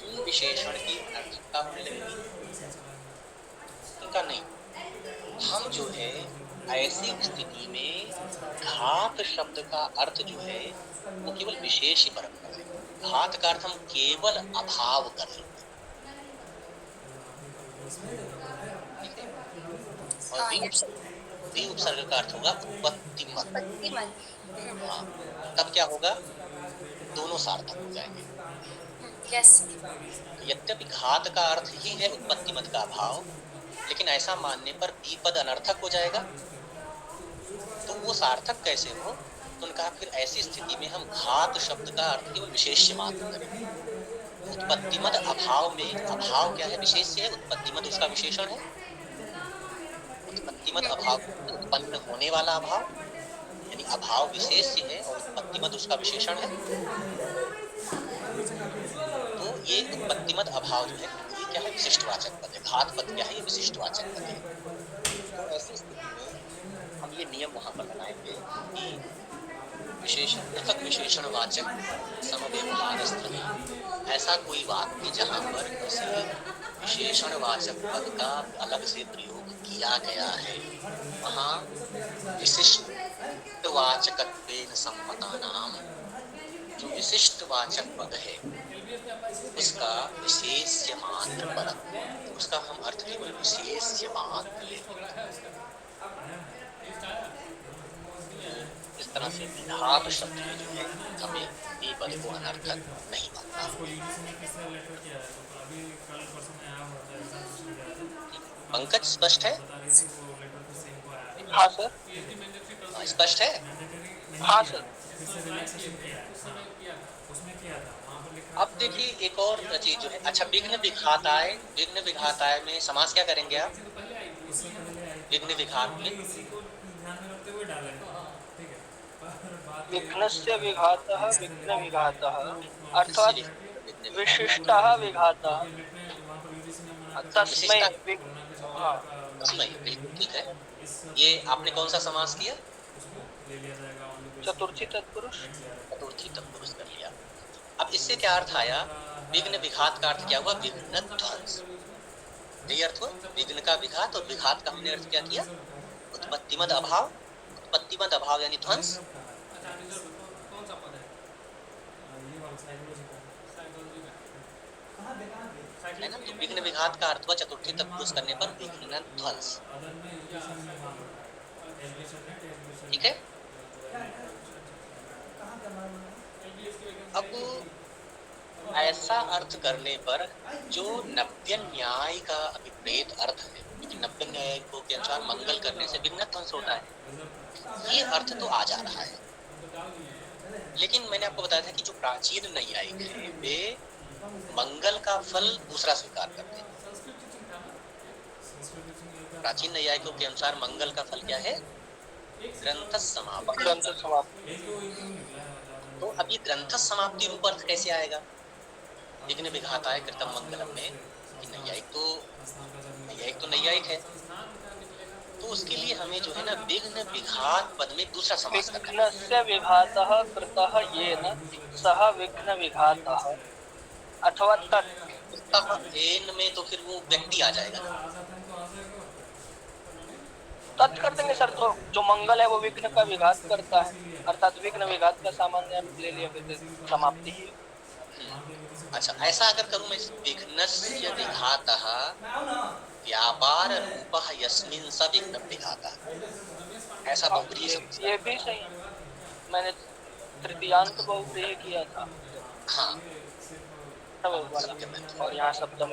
इन विशेषण की अर्थता मिलेगी इनका नहीं। हम जो है ऐसी स्थिति में घात शब्द का अर्थ जो है वो केवल विशेष ही परम है। घात का अर्थ हम केवल अभाव कर लेंगे और वी उपसर्ग का अर्थ होगा उत्पत्ति मद। हाँ, तब क्या होगा दोनों सार्थक हो जाएंगे। यस। यद्यपि घात का अर्थ ही है उत्पत्ति मद का अभाव, लेकिन ऐसा मानने पर बी पद अनर्थक हो जाएगा, तो वो सार्थक कैसे हो? तो उन्होंने कहा फिर ऐसी स्थिति में हम घात शब्द का अर्थ केवल विशेष्य मात्र करेंगे। उत्पत्ति मद अभाव में, अभाव क्या है? विशेष्य है। उत्पत्ति मद उसका विशेषण है। उत्पत्ति मद अभाव, उत्पन्न होने वाला अभाव, यानी अभाव विशेष्य है और उत्पत्ति मद उसका विशेषण है। तो ये उत्पत्ति मद अभाव जो है ये क्या है? विशिष्टवाचक पद है। घात पद क्या है? ये विशिष्टवाचक पद है। तो ऐसी स्थिति में हम ये नियम वहां पर बनाएंगे कि विशेषण पृथक विशेषणवाचक समव्यवहारस्थ है। ऐसा कोई वाक्य जहां पर किसी विशेषणवाचक पद का अलग से प्रयोग किया गया है, वहां विशिष्टवाचकत्वेन सम्मतानाम, जो विशिष्टवाचक पद है उसका विशेष्य मात्र पद, उसका हम अर्थ केवल विशेष्य मात्र लेंगे। इस तरह से विघात शब्द में जो है हमें बी पद को अनर्थक नहीं मानना। पंकज स्पष्ट है? हाँ सर। स्पष्ट है? हाँ सर। अब देखिए एक और चीज जो है, अच्छा विघ्न विघाताय, विघ्न विघाताय में समास क्या करेंगे आप? विघ्न विघात में विघ्नस्य विघातः विघ्न विघातः अर्थात विशिष्टः विघातः तस्मै तस्मै, बिल्कुल ठीक है। ये आपने कौन सा समास किया? चतुर्थी तत्पुरुष। चतुर्थी तत्पुरुष कर लिया। अब इससे क्या अर्थ आया? विघ्न विघात का अर्थ क्या हुआ? विघ्न ध्वंस। यही अर्थ हुआ विघ्न का विघात, और विघात का हमने अर्थ क्या किया? उत्पत्तिमद अभाव। उत्पत्तिमद अभाव यानी ध्वंस है ना। तो विघ्न विघात का अर्थ हुआ चतुर्थी तत्पुरुष करने पर विघ्न ध्वंस। ठीक है। अब ऐसा अर्थ करने पर जो नव्य न्याय का अभिप्रेत अर्थ है, क्योंकि नव्य न्याय को के अनुसार मंगल करने से विघ्न ध्वंस होता है, ये अर्थ तो आ जा रहा है। लेकिन मैंने आपको बताया था कि जो प्राचीन नैयायिक है वे मंगल का फल दूसरा स्वीकार करते हैं। प्राचीन नैयायिकों के अनुसार मंगल का फल क्या है? ग्रंथ समाप्ति। ग्रंथ समाप्ति। तो अब ये ग्रंथ समाप्ति रूप अर्थ कैसे आएगा? विघ्न विघाताय कृतम मंगलम में नैयायिक तो नैयायिक है, तो उसके लिए हमें जो है ना विघ्न विघात पद में दूसरा समास करना है। विघ्नस्य विघातः कृतः येन सः विघ्न विघातः अथवा एन में तो फिर वो व्यक्ति आ जाएगा ना। तत् कर देंगे सर। तो जो मंगल है वो विघ्न का विघात करता है, अर्थात विघ्न विघात का सामान्य ले लिया, फिर समाप्ति ही। अच्छा, ऐसा अगर करूं मैं, विघ्नस्य विघातः व्यापार रूपः यस्मिन् स विघ्न विघातः, ऐसा बहुब्रीहि शब्द। ये भी सही, मैंने तृतीयांत बहुब्रीहि किया था। हाँ, और यहाँ सप्तम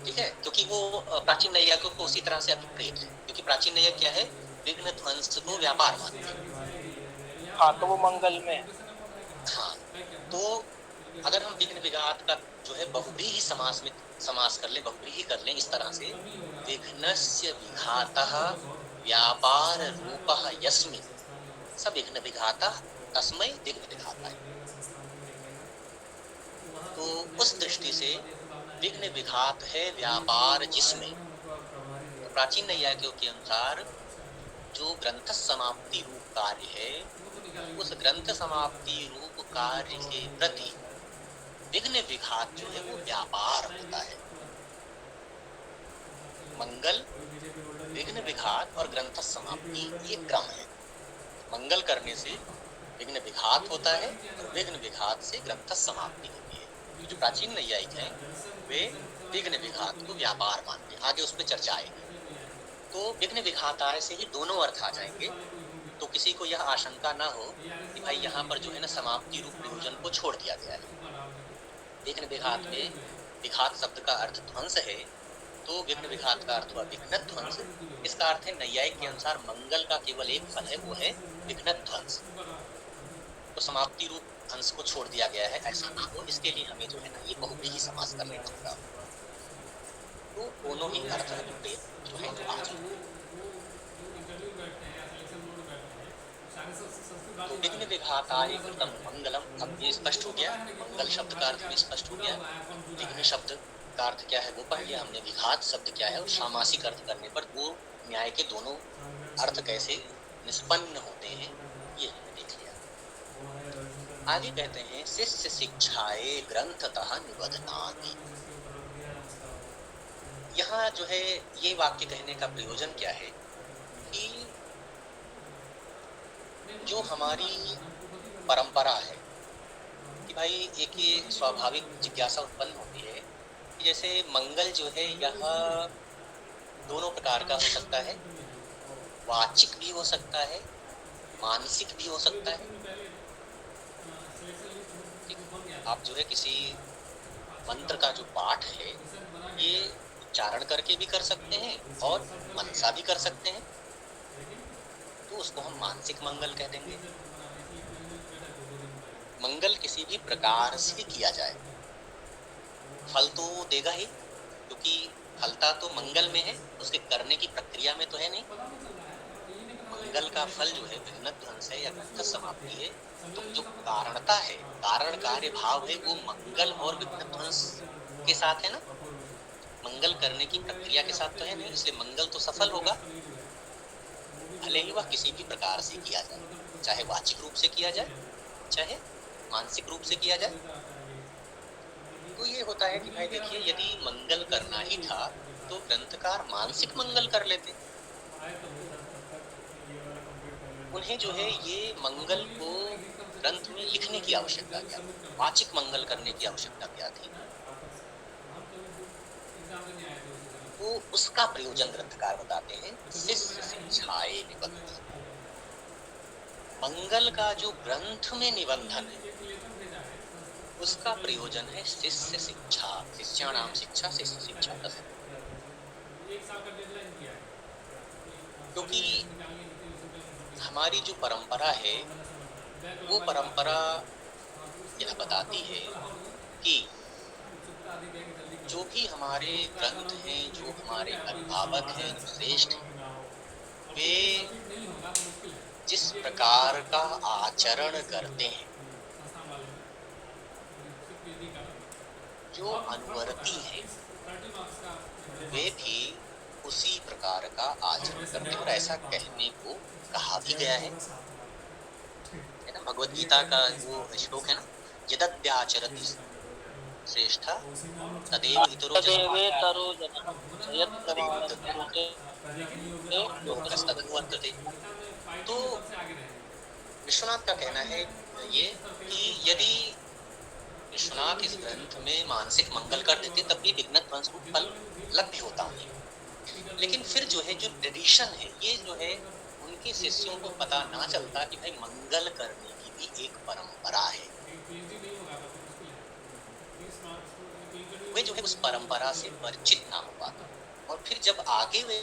ठीक है, क्योंकि वो प्राचीन नैयायिकों को उसी तरह से अभिप्रेत है, क्योंकि प्राचीन नैयायिक क्या है? विघ्न ध्वंस को व्यापार मानते हैं। हाँ, तो वो मंगल में। हाँ, तो अगर हम विघ्न विघात का जो है बहुब्रीहि समास में समास कर ले, बहुब्रीहि कर ले इस तरह से, विघ्नस्य विघातः व्यापार रूपः यस्मिन् स विघ्न विघातः तस्मै विघ्न विघाताय। तो उस दृष्टि से विघ्न विघात है व्यापार जिसमें। तो प्राचीन नैयायिकों के अनुसार जो ग्रंथ समाप्ति रूप कार्य है, उस ग्रंथ समाप्ति रूप कार्य के प्रति विघ्न विघात जो है वो व्यापार होता है। मंगल, विघ्न विघात और ग्रंथ समाप्ति ये क्रम है। मंगल करने से विघ्न विघात होता है और विघ्न विघात से ग्रंथ समाप्ति होती है। जो प्राचीन नैयायिक हैं वे विघ्न विघात को व्यापार मानते हैं। आगे उस पर चर्चा आएगी। तो विघ्न विघाताय से ही दोनों अर्थ आ जाएंगे। तो किसी को यह आशंका ना हो कि भाई यहाँ पर जो है ना समाप्ति रूप प्रयोजन को छोड़ दिया गया है। विघ्न विघात में विघात शब्द का अर्थ ध्वंस है, तो विघ्न विघात का अर्थ हुआ विघ्न ध्वंस। इसका अर्थ है नैयायिक के अनुसार मंगल का केवल एक फल है, वो है विघ्न ध्वंस। तो समाप्ति रूप अंश को छोड़ दिया गया है, ऐसा ना हो इसके लिए हमें जो है ना ये बहुव्रीहि समास कर लेना होगा। तो दोनों ही अर्थ जो है तो आ जाए। तो विघ्न विघाताय कृतम मंगलम, अब ये स्पष्ट हो गया, मंगल शब्द का अर्थ भी स्पष्ट हो गया। विघ्न शब्द का अर्थ क्या है वो पढ़ लिया हमने, विघात शब्द क्या है और सामासिक अर्थ करने पर वो न्याय के दोनों अर्थ कैसे निष्पन्न होते हैं ये हमने देख लिया। आगे कहते हैं शिष्य शिक्षाए ग्रंथतः निबध्नाति। यहाँ जो है ये वाक्य कहने का प्रयोजन क्या है कि जो हमारी परंपरा है कि भाई एक ये स्वाभाविक जिज्ञासा उत्पन्न होती है कि जैसे मंगल जो है यह दोनों प्रकार का हो सकता है, वाचिक भी हो सकता है, मानसिक भी हो सकता है। आप जो है किसी मंत्र का जो पाठ है ये उच्चारण करके भी कर सकते हैं और मनसा भी कर सकते हैं, तो उसको हम मानसिक मंगल कह देंगे। मंगल किसी भी प्रकार से किया जाए, फल तो देगा ही, क्योंकि फलता तो मंगल में है, उसके करने की प्रक्रिया में तो है नहीं। मंगल का फल जो है विघ्न ध्वंस है या ग्रंथ समाप्ति है, तो जो कारणता है, कारण कार्य भाव है, वो मंगल और विघ्न ध्वंस के साथ है ना, मंगल करने की प्रक्रिया के साथ तो है नहीं, इसलिए मंगल तो सफल होगा भले ही वह किसी भी प्रकार से किया जाए, चाहे वाचिक रूप से किया जाए चाहे मानसिक रूप से किया जाए। तो ये होता है कि भाई देखिए यदि मंगल करना ही था तो ग्रंथकार मानसिक मंगल कर लेते, उन्हें जो है ये मंगल को ग्रंथ में लिखने की आवश्यकता क्या, वाचिक मंगल करने की आवश्यकता क्या थी, तो उसका प्रयोजन ग्रंथकार बताते हैं शिष्य शिक्षाए निबंधन। मंगल का जो ग्रंथ में निबंधन है उसका प्रयोजन है शिष्य शिक्षा, शिष्याणाम शिक्षा, शिष्य शिक्षा। क्योंकि हमारी जो परंपरा है वो परंपरा यह बताती है कि जो भी हमारे ग्रंथ हैं, जो हमारे अभिभावक हैं, जो श्रेष्ठ हैं, वे जिस प्रकार का आचरण करते हैं, जो अनुवर्ती हैं, वे भी उसी प्रकार का आचरण करते हैं। और ऐसा कहने को कहा भी गया है ना, भगवत गीता का वो श्लोक है ना, यदद्याचरति श्रेष्ठा तदेव इतरो जनते। तो विश्वनाथ का कहना है ये कि यदि विश्वनाथ इस ग्रंथ में मानसिक मंगल कर देते तब भी विघ्न ध्वंस को फल लभ्य होता है, लेकिन फिर जो है जो ट्रेडिशन है ये जो है उनके शिष्यों को पता ना चलता कि भाई मंगल करने की भी एक परंपरा है, वे जो है उस परंपरा से परिचित ना हो पाता। और फिर जब आगे वे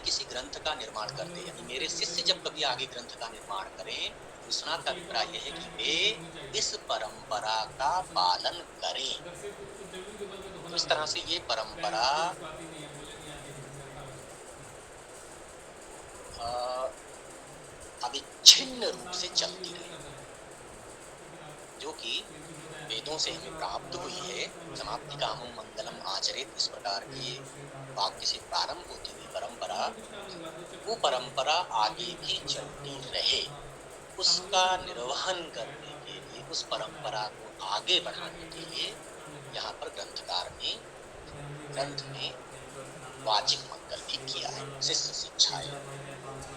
किसी ग्रंथ का निर्माण करते, यानी मेरे शिष्य जब कभी आगे ग्रंथ का निर्माण करें, विश्वनाथ का अभिप्राय यह है कि वे इस परंपरा का पालन करें। तो इस तरह से ये परंपरा अविच्छिन्न रूप से चलती रहे, जो कि वेदों से हमें प्राप्त हुई है। समाप्ति कामं मंगलम आचरेत, इस प्रकार की वाक्य से प्रारंभ होती हुई परंपरा, वो परंपरा आगे भी चलती रहे, उसका निर्वहन करने के लिए, उस परंपरा को आगे बढ़ाने के लिए यहाँ पर ग्रंथकार ने ग्रंथ में वाचिक मंगल भी किया है, शिष्य शिक्षाएं।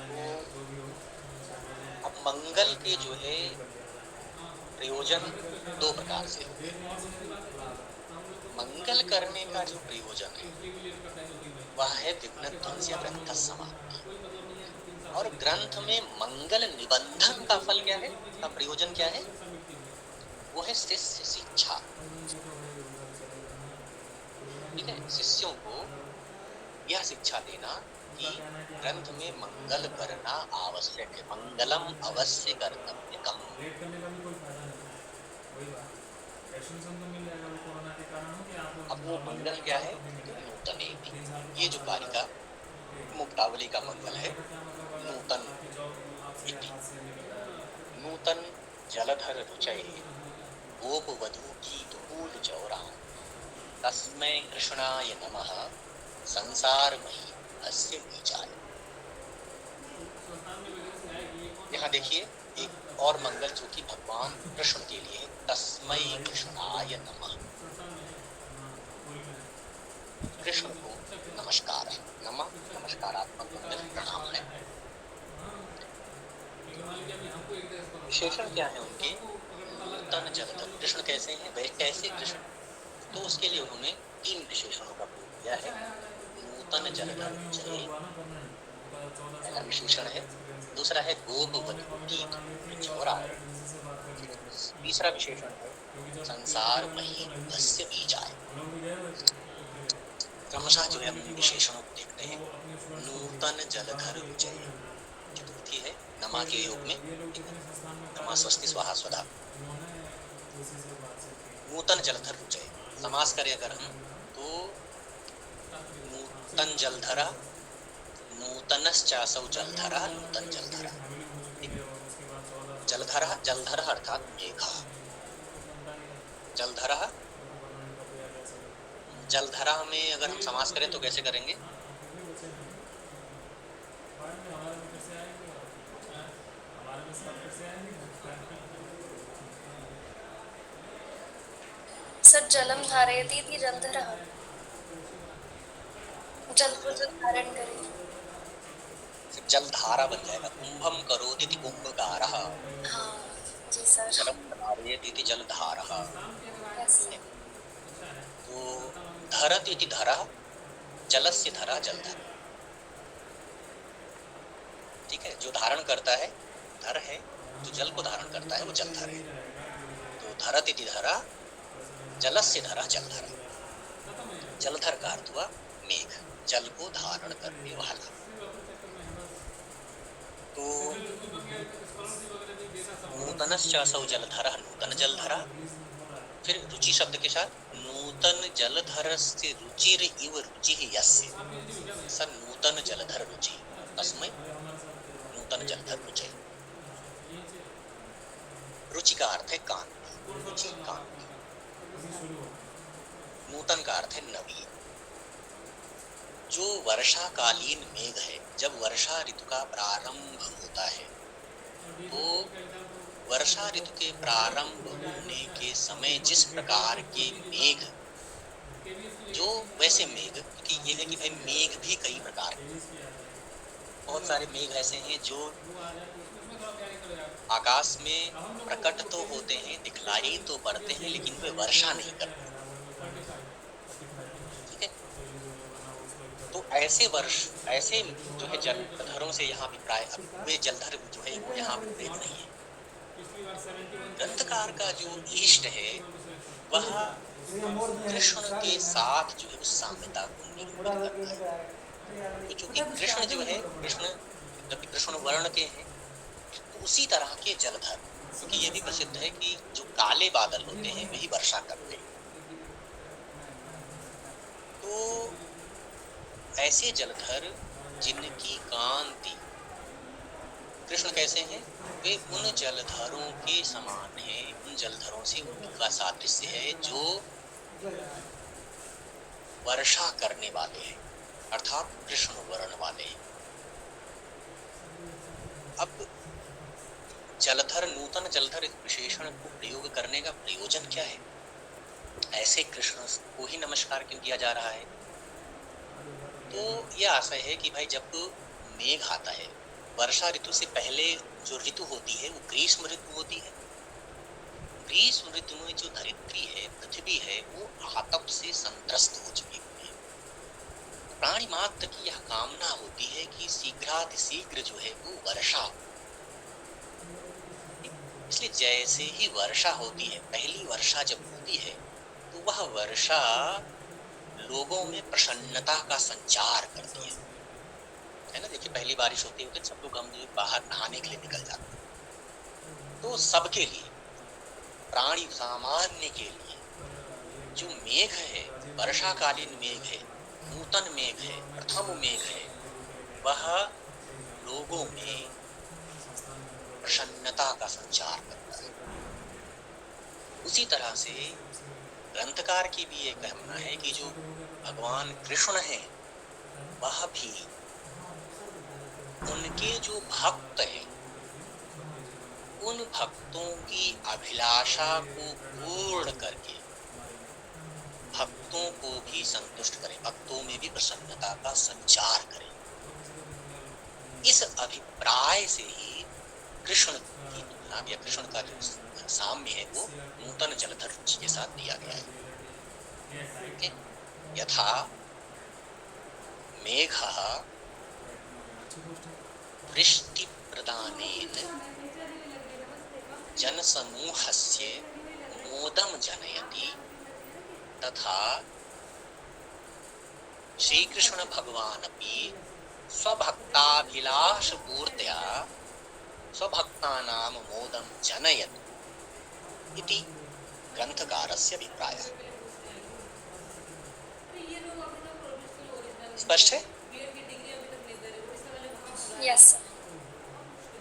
तो अब मंगल के जो है प्रयोजन दो प्रकार से होते हैं। मंगल करने का जो प्रयोजन है वह है विघ्न ध्वंस या ग्रंथ समाप्ति, और ग्रंथ में मंगल निबंधन का फल क्या है, का प्रयोजन क्या है, वो है शिष्य शिक्षा। ठीक है, शिष्यों को यह शिक्षा देना कि ग्रंथ में मंगल करना आवश्यक है, मंगलम अवश्य कर्तव्य कम। अब वो मंगल क्या है? नूतन। ये जो कारिका मुक्तावली का मंगल है, नूतन इति। नूतन जलधर रुचय गोप वधू की दुकूल चौरा तस्मै कृष्णाय नमः संसारमयी अस्य बीजाय। यहाँ देखिए एक और मंगल जो कि भगवान कृष्ण के लिए है, तस्मै कृष्णाय नमः। कृष्ण को नमस्कार है, नमः नमस्कारात्मक मंगल, प्रणाम है। विशेषण क्या है उनके? नूतन जलधर। कृष्ण कैसे हैं, वे कैसे कृष्ण? तो उसके लिए उन्होंने 3 विशेषणों का प्रयोग किया है। नूतन जलधर जय पहला विशेषण है, दूसरा है गोप वधू की चौरा, तीसरा विशेषण है संसार मही अस्य बीजाय। क्रमशः जो है हम विशेषणों को देखते हैं। नूतन जलधर जय, चतुर्थी है नमा के योग में, नमा स्वस्ति स्वाहा स्वधा। नूतन जलधर रुचय, समास करें अगर हम तो नूतन जलधरा, नूतनश्चासौ जलधरा, नूतन जलधरा। जलधरा, जलधर अर्थात मेघ। जलधरा, जलधरा में अगर हम समास करें तो कैसे करेंगे? सर जलम धारयति इति रंध्रः, जल को जो धारण करे। जलधारा बन जाएगा। कुंभम करोति इति कुंभकारः, हाँ जी सर। जलम धारयति इति जलधारः। यस। तो धरति इति धरः, जलस्य धरा जलधर। ठीक है, जो धारण करता है धर है, जो जल को धारण करता है वो जलधर है। तो धरति इति धरा, जलस्य धरा जलधर। जलधर का अर्थ हुआ मेघ, जल को धारण करने वाला। तो नूतनश्चासौ जलधरः, नूतन जलधरा। फिर रुचि शब्द के साथ नूतन जलधरस्य रुचिर इव रुचिः यस्य स नूतन जलधर रुचि तस्मै नूतन जलधर रुचि। रुचि का अर्थ है कांति, रुचि कांति। नूतन का अर्थ है नवीन। जो वर्षाकालीन मेघ है, जब वर्षा ऋतु का प्रारंभ होता है तो वर्षा ऋतु के प्रारंभ होने के समय जिस प्रकार के मेघ, जो वैसे मेघ, क्योंकि ये है कि भाई मेघ भी कई प्रकार के, बहुत सारे मेघ ऐसे हैं जो आकाश में प्रकट तो होते हैं, दिखलाई तो पड़ते हैं, लेकिन वे वर्षा नहीं करते। ठीक है, तो ऐसे जो है जलधरों से यहाँ अभिप्राय, वे जलधर जो है वो यहाँ अभिप्रेत नहीं है। ग्रंथकार का जो इष्ट है वह कृष्ण के साथ जो है उस साम्यता को निरूपित करता है। तो चूंकि कृष्ण जो है, कृष्ण वर्ण के हैं, तो उसी तरह के जलधर, क्योंकि ये भी प्रसिद्ध है कि जो काले बादल होते हैं वही वर्षा करते हैं। तो ऐसे जलधर जिनकी कांति, कृष्ण कैसे हैं? वे उन जलधरों के समान हैं, उन जलधरों से उनका सादृश्य है जो वर्षा करने वाले हैं, अर्थात कृष्ण वर्ण वाले हैं। अब जलधर, नूतन जलधर इस विशेषण को प्रयोग करने का प्रयोजन क्या है? ऐसे कृष्ण को ही नमस्कार क्यों किया जा रहा है? तो यह आशय है कि भाई जब मेघ आता है, वर्षा ऋतु से पहले जो ऋतु होती है वो ग्रीष्म ऋतु होती है। ग्रीष्म ऋतु में जो धरित्री है, पृथ्वी है, वो आतप से संत्रस्त हो चुकी है। प्राणी मात्र की यह कामना होती है कि शीघ्रातिशीघ्र जो है वो वर्षा। इसलिए जैसे ही वर्षा होती है, पहली वर्षा जब होती है तो वह वर्षा लोगों में प्रसन्नता का संचार करती है ना। देखिए पहली बारिश होती है तो सब लोग हम बाहर नहाने के लिए निकल जाते हैं। तो सबके लिए, प्राणी सामान्य के लिए जो मेघ है, वर्षाकालीन मेघ है, नूतन मेघ है, प्रथम मेघ है, वह लोगों में प्रसन्नता का संचार करता है। उसी तरह से ग्रंथकार की भी ये कहना है कि जो भगवान कृष्ण हैं वह भी उनके जो भक्त हैं उन भक्तों की अभिलाषा को पूर्ण करके भक्तों को भी संतुष्ट करें, भक्तों में भी प्रसन्नता का संचार करें। इस अभिप्राय से ही कृष्ण की तुलना या कृष्ण का जो साम्य है वो नूतन जलधर रुचि के साथ दिया गया है। यथा मेघः वृष्टि प्रदानेन जनसमूहस्य मोदं जनयति, तथा श्रीकृष्ण भगवान अपि स्वभक्ताभिलाष पूर्त्या स्वभक्तानां मोदं जनयति इति ग्रंथकारस्य अभिप्रायः। स्पष्ट है? Yes sir.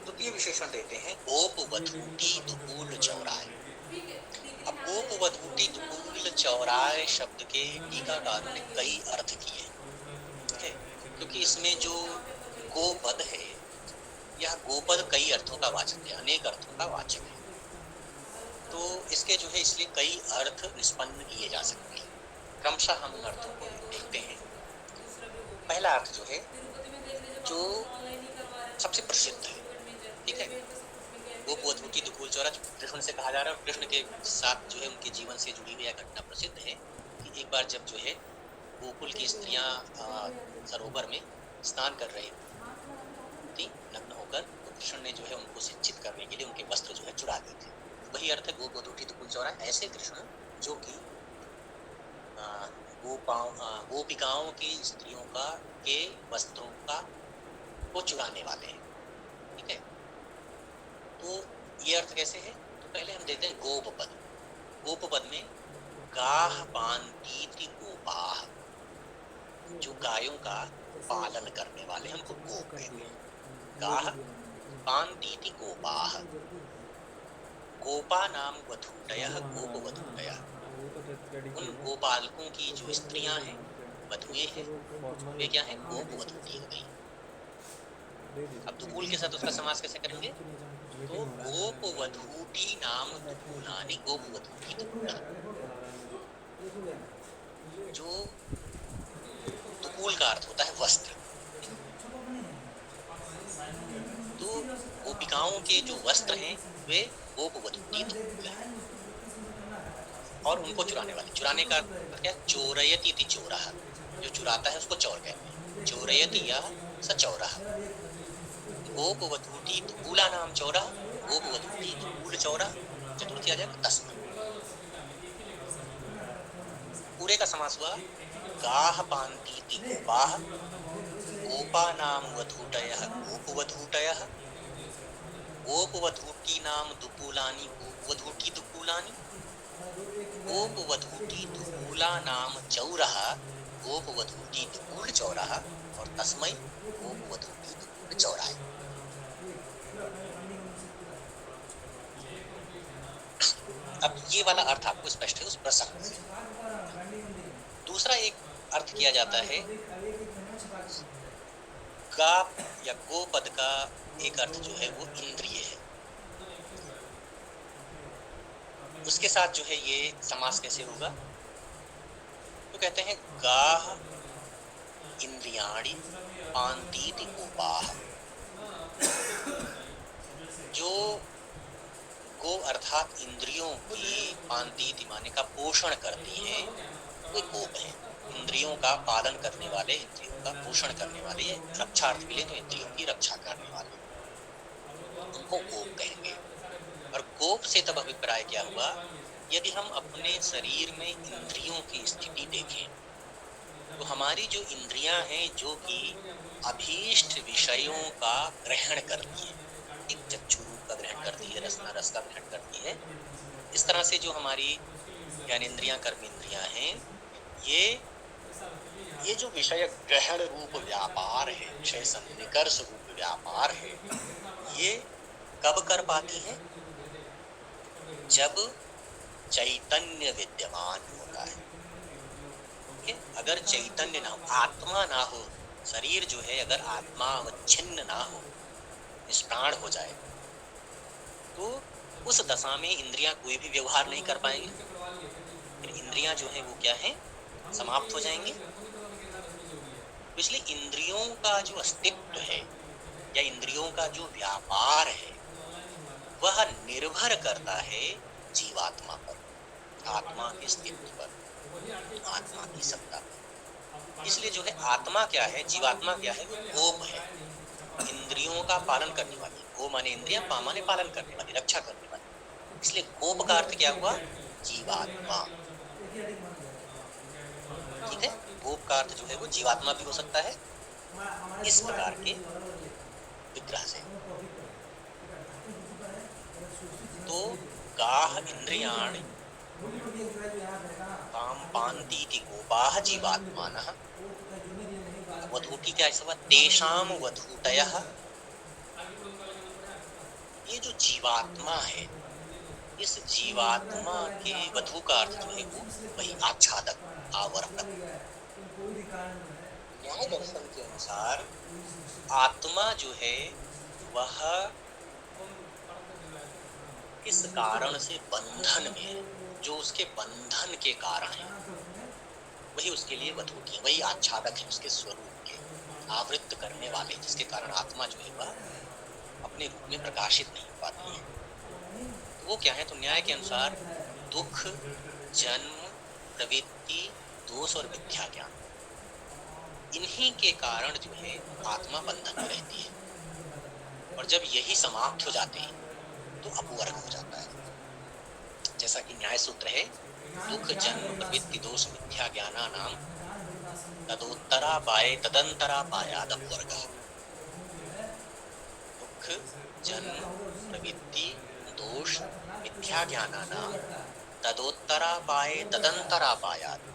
द्वितीय विशेषण देते हैं गोपवधूटी दुकूल चौराहे। अब गोपवधूटी दुकूल चौराहे शब्द के टीकाकारों ने कई अर्थ किए, ठीक है, क्योंकि इसमें जो गोपद है यह गोपद कई अर्थों का वाचक है, अनेक अर्थों का वाचक है। तो इसके जो है इसलिए कई अर्थ निष्पन्न किए जा सकते हैं। क्रमशः हम उन अर्थों को देखते हैं। पहला अर्थ जो है जो सबसे प्रसिद्ध है, ठीक है, गोपवधूटी दुकूल चौरा कृष्ण से कहा जा रहा है। कृष्ण के साथ जो है उनके जीवन से जुड़ी हुई यह घटना प्रसिद्ध है कि एक बार जब जो है गोकुल की स्त्रियां सरोवर में स्नान कर रही थी नग्न होकर, तो कृष्ण ने जो है उनको सिंचित करने के लिए उनके वस्त्र जो है चुरा दिए थे। वही अर्थ है गोपवधूटी दुकूल चौरा। ऐसे कृष्ण जो कि गोपिकाओं की स्त्रियों का के वस्त्रों का को चुराने वाले हैं, ठीक है। तो ये अर्थ कैसे है? तो पहले हम देते हैं गोपपद। गोपपद में गाह पान्तीति गोपाह, जो गायों का पालन करने वाले हमको गोप कहते हैं। गाह पान्तीति गोपाह, गोपा नाम वधूटयः गोपवधूटयः, उन गोपालकों की जो स्त्रियां हैं, वधुएं हैं, वे क्या हैं? गोपवधूटी हो गई। अब दुकूल के साथ उसका समास कैसे करेंगे? तो गोपवधूटी नाम दुकूलानि, गोपवधूटी दुकूला। जो दुकूल का अर्थ होता है वस्त्र, तो गोपिकाओं के जो वस्त्र हैं वे गोपवधूटी दुकूल हैं। और उनको चुराने वाले, चुराने का अर्थ क्या? चोरयति इति चोरः, जो चुराता है उसको चोर कहते हैं। चोरयति या स चोरः। गोपवधूटी दुकूला नाम चौरा, गोपवधूटी दुकूल चौरा। चतुर्थी आ जाएगा तस्मै। पूरे का समास हुआ गाह पान्तीति गोपाः, गोपा नाम वधूटयः गोपवधूटयः, गोपवधूटी नाम दुकूलानि गोपवधूटी दुकूलानि, गोपवधूटी दुकूला नाम चौरः गोपवधूटी दुकूल चौरः, और तस्मै गोपवधूटी दुकूल चौराय। अब ये वाला अर्थ आपको स्पष्ट है उस प्रसंग से। दूसरा एक अर्थ किया जाता है गा या गो पद का एक अर्थ जो है वो इंद्रिय है। उसके साथ जो है ये समास कैसे होगा? तो कहते हैं गाह इंद्रियाणि पान्तीति गोपाः, जो गो अर्थात इंद्रियों की पान्तीति माने का पोषण करती हैं, वे गोप हैं। इंद्रियों का पालन करने वाले, इंद्रियों का पोषण करने वाले, रक्षार्थ के लिए तो इंद्रियों की रक्षा करने वाले, उनको गोप कहेंगे। और गोप से तब अभिप्राय क्या हुआ? यदि हम अपने शरीर में इंद्रियों की स्थिति देखें तो हमारी जो इंद्रियां हैं जो कि अभीष्ट विषयों का ग्रहण करती है, ठीक, चक्षु रूप का ग्रहण करती है, रसना रस का ग्रहण करती है, इस तरह से जो हमारी ज्ञानेंद्रियां कर्मेंद्रियां हैं, ये जो विषय ग्रहण रूप व्यापार है, विषय सन्निकर्ष रूप व्यापार है, ये कब कर पाती है? जब चैतन्य विद्यमान होता है। ठीक? अगर चैतन्य ना हो, आत्मा ना हो, शरीर जो है अगर आत्मा अवच्छिन्न ना हो, निष्प्राण हो जाए, तो उस दशा में इंद्रियां कोई भी व्यवहार नहीं कर पाएंगे। फिर इंद्रियां जो है वो क्या है? समाप्त हो जाएंगी। इसलिए इंद्रियों का जो अस्तित्व है या इंद्रियों का जो व्यापार है वह निर्भर करता है जीवात्मा पर, आत्मा के अस्तित्व पर, आत्मा की सत्ता पर। इसलिए जो है आत्मा क्या है, जीवात्मा क्या है, वो गोप है, इंद्रियों का पालन करने वाली। गो माने इंद्रियां, पा माने पालन करने वाली, रक्षा करने वाली। इसलिए गोप का अर्थ क्या हुआ? जीवात्मा। ठीक है, गोप का अर्थ जो है वो जीवात्मा भी हो सकता है इस प्रकार के विग्रह से। तो गाह इंद्रियाणि काम पान्ति इति गोपाः जीवात्मानः। वधूटी क्या है? तेषाम वधूटयः। ये जो जीवात्मा है, इस जीवात्मा के वधू का अर्थ जो है वो वही आच्छादक, आवर्तक। न्याय दर्शन के अनुसार आत्मा जो है वह किस कारण से बंधन में है, जो उसके बंधन के कारण है, वही उसके लिए वधूटी है, वही आच्छादक है, उसके स्वरूप के आवृत्त करने वाले, जिसके कारण आत्मा जो है वह अपने रूप में प्रकाशित नहीं हो पाती है। तो वो क्या है? तो न्याय के अनुसार दुख, जन्म, प्रवृत्ति, दोष और मिथ्या ज्ञान, इन्हीं के कारण जो है आत्मा बंधन में रहती है। और जब यही समाप्त हो जाते हैं तो अपवर्ग हो जाता है। जैसा कि न्याय सूत्र है, दुख, जन्म, प्रवृत्ति, दोष, मिथ्या ज्ञाना नाम तदोत्तरा पाए तदंतरा पायाद अपवर्ग। दुख, जन्म, प्रवृत्ति, दोष, मिथ्या ज्ञाना नाम तदोत्तरा पाए तदंतरा पायाद।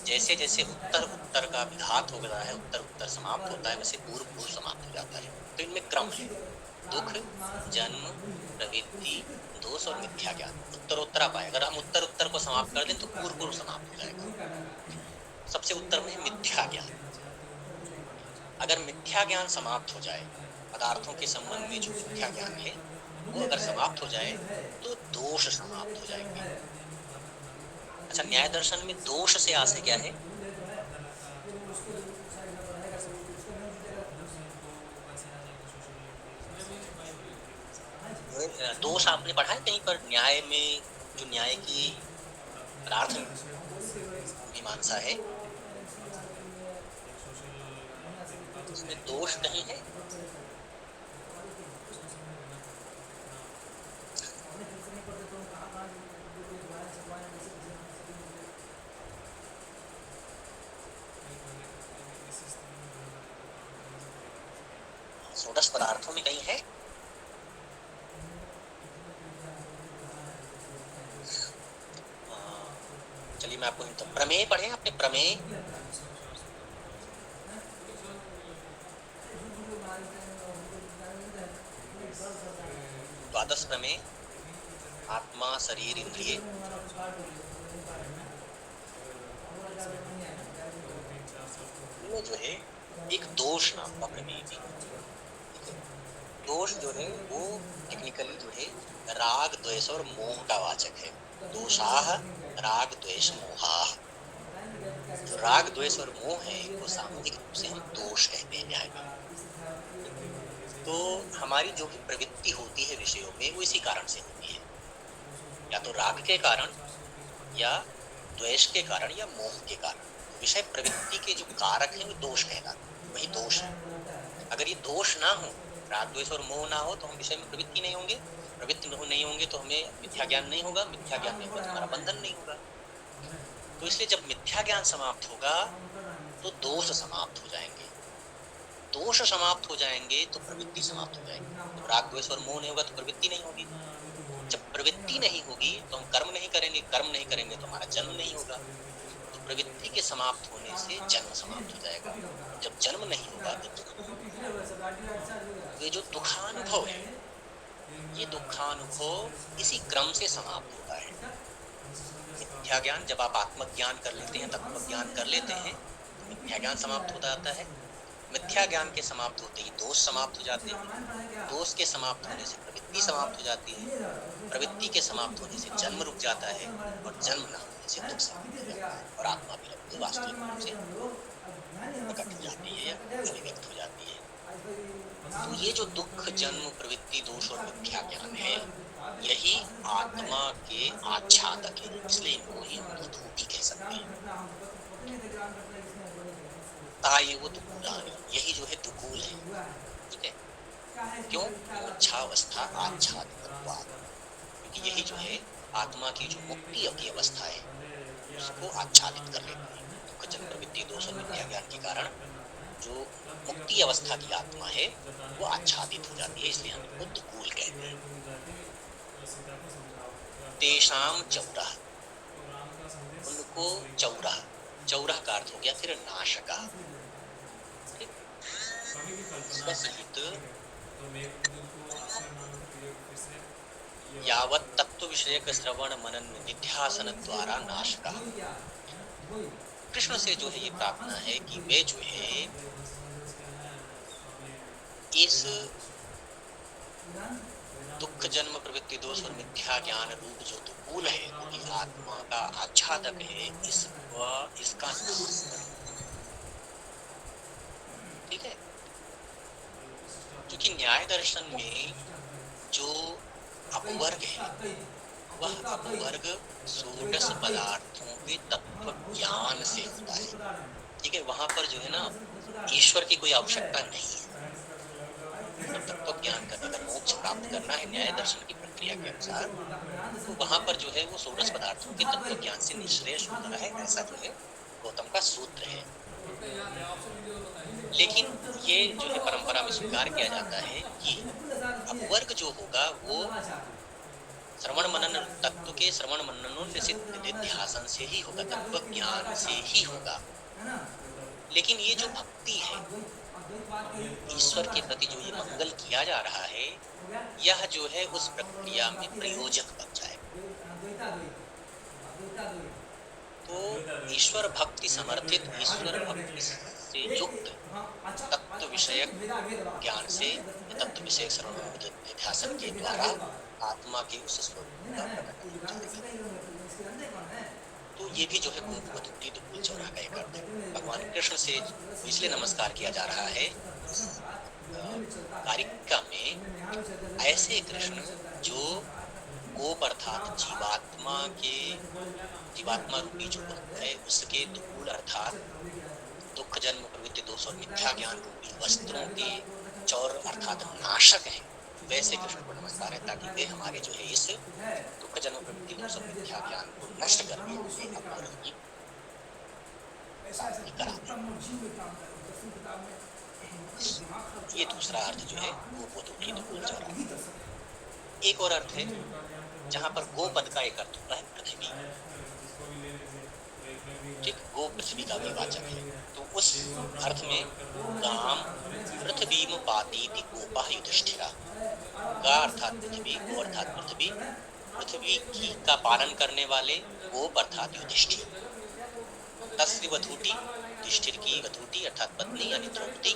जैसे जैसे उत्तर उत्तर का विघात हो गया है, उत्तर उत्तर समाप्त होता है, वैसे पूर्व पूर्व समाप्त हो जाता है। तो इनमें क्रम है, दुख, जन्म, प्रवृत्ति, दोष और मिथ्या ज्ञान, उत्तरोत्तर पाए। अगर हम उत्तर उत्तर को समाप्त कर दें तो पूर्व पूर्व समाप्त हो जाएगा। सबसे उत्तर में है मिथ्या ज्ञान। अगर मिथ्या ज्ञान समाप्त हो जाए, पदार्थों के संबंध में जो मिथ्या ज्ञान है वो अगर समाप्त हो जाए तो दोष समाप्त हो जाएंगे। अच्छा, न्याय दर्शन में दोष से आशय क्या है? दोष आपने पढ़ा है कहीं पर न्याय में? जो न्याय की पदार्थ मीमांसा है उसमें दोष नहीं है। षोडश पदार्थों में कहीं है? चलिए मैं आपको हिंट, प्रमेय पढ़े आपने? प्रमेय द्वादश प्रमेय, आत्मा, शरीर, इंद्रिय। इनमें जो है एक दोष नाम का प्रमेय भी। दोष जो है वो टेक्निकली जो है राग, द्वेष और मोह का वाचक है। दोषाः राग, द्वेष, मोहाः। जो राग, द्वेष और मोह है वो सामाजिक रूप से हम दोष कहते हैं न्याय में। तो हमारी जो भी प्रवृत्ति होती है विषयों में वो इसी कारण से होती है, या तो राग के कारण या द्वेष के कारण या मोह के कारण। विषय प्रवृत्ति के जो कारक है वो दोष कहलाते, वही दोष है। अगर ये दोष ना हो, राग, द्वेष और मोह ना हो, तो हम विषय में प्रवृत्ति नहीं होंगे, प्रवृत्ति नहीं होंगे तो हमें मिथ्या ज्ञान नहीं होगा, मिथ्या ज्ञान नहीं होगा तो हमारा बंधन नहीं होगा। तो इसलिए जब मिथ्या ज्ञान समाप्त होगा तो दोष समाप्त हो जाएंगे। दोष समाप्त हो जाएंगे तो प्रवृत्ति समाप्त हो जाएगी। जब राग द्वेष और मोह नहीं होगा तो प्रवृत्ति नहीं होगी। जब प्रवृत्ति नहीं होगी तो हम कर्म नहीं करेंगे, कर्म नहीं करेंगे तो हमारा जन्म नहीं होगा। तो प्रवृत्ति के समाप्त होने से जन्म समाप्त हो जाएगा। जब जन्म नहीं होगा तो दुख नहीं होगा। ये जो दुखानुभव है, ये दुखानुभव इसी क्रम से समाप्त होता है। मिथ्या ज्ञान, जब आप आत्मज्ञान कर लेते हैं, तत्व ज्ञान कर लेते हैं, तो मिथ्या ज्ञान समाप्त हो जाता है। मिथ्या ज्ञान के समाप्त होते ही दोष समाप्त हो जाते हैं। दोष के समाप्त होने से प्रवृत्ति समाप्त हो जाती है। प्रवृत्ति के समाप्त होने से जन्म रुक जाता है, और जन्म न होने से दुख समाप्त हो जाता है, और आत्मा भी वास्तविक रूप से प्रकट हो जाती है या अभिव्यक्त हो जाती है। तो ये जो दुख, जन्म, प्रवृत्ति, दोष और मिथ्या ज्ञान है, यही आत्मा के आच्छादक है। इसलिए इनको ही हम दुधूटी कह सकते हैं। ताये वो दुकूलानी, यही जो है दुकूल है। ठीक है, क्यों? मोक्षावस्था आच्छादितत्वात्, क्योंकि यही जो है आत्मा की जो मुक्ति की अवस्था है उसको आच्छादित कर लेती है। दुख, जन्म, प्रवृत्ति, दोष और मिथ्या ज्ञान के कारण जो मुक्ति अवस्था की आत्मा है वो आच्छादित हो जाती है, इसलिए हम इनको दुकूल कहते हैं। तेषाम चौरः, उनको चौरः, चौरः का अर्थ हो गया फिर नाशका। सहित यावत तत्व विषयक श्रवण मनन निध्यासन द्वारा नाशका। कृष्ण से जो है ये प्रार्थना है कि वे जो है इस दुख, जन्म, प्रवृत्ति, दोष और मिथ्या ज्ञान रूप जो दुकूल है, जो आत्मा का आच्छादक है, इसका नाश करें। ठीक है, क्योंकि न्याय दर्शन में जो अपवर्ग है वह अपवर्ग षोडश पदार्थों के तत्व ज्ञान से होता है। ठीक है, वहां पर जो है ना ईश्वर की कोई आवश्यकता नहीं है। तत्व ज्ञान का अगर मोक्ष प्राप्त करना है न्याय दर्शन की प्रक्रिया के अनुसार, तो वहां पर जो है वो षोडश पदार्थों के तत्व ज्ञान से निश्रेयस होता है। ऐसा जो है गौतम का सूत्र है। लेकिन ये जो है परंपरा में स्वीकार किया जाता है कि अपवर्ग जो होगा वो श्रवण मनन, तत्व के श्रवण मनन निध्यासन से ही होगा, तत्व ज्ञान से ही होगा। लेकिन ये जो भक्ति है, ईश्वर के प्रति जो ये मंगल किया जा रहा है, यह जो है उस प्रक्रिया में प्रयोजक बन जाए। तो ईश्वर भक्ति समर्थित, ईश्वर भक्ति से युक्त तत्व विषयक ज्ञान से, तत्व विषयक श्रवण निध्यासन के द्वारा आत्मा के उस स्वरूप का प्रकट हो जाएगा। तो ये भी जो है गोपवधूटी दुकूल चौराह का एक अर्थ है। भगवान कृष्ण से इसलिए नमस्कार किया जा रहा है कारिका में, ऐसे कृष्ण जो गोप अर्थात जीवात्मा रूपी जो है उसके दुकूल अर्थात दुख, जन्म, प्रवृत्ति, दोष और मिथ्या ज्ञान रूपी वस्त्रों के चौर अर्थात नाशक हैं, वैसे कृष्ण को नमस्कार है, ताकि वे हमारे जो है इस दुख, जन्म, प्रवृत्ति, दोष और मिथ्या ज्ञान को नष्ट करके उसे अपवर्ग की प्राप्ति करा दें। ये दूसरा अर्थ जो है गोपवधूटी दुकूल चौराहा। एक और अर्थ है जहाँ पर गोपद का एक अर्थ होता है पृथ्वी, गो पृथ्वी का भी वाचक है। तो उस अर्थ में गाम पृथ्वीम पातीति गोपः युधिष्ठिरा, गा अर्थात पृथ्वी, गो अर्थात पृथ्वी, पृथ्वी की का पालन करने वाले गोप अर्थात युधिष्ठिर, तस्य वधूटी, युधिष्ठिर की वधूटी अर्थात पत्नी यानी द्रौपदी,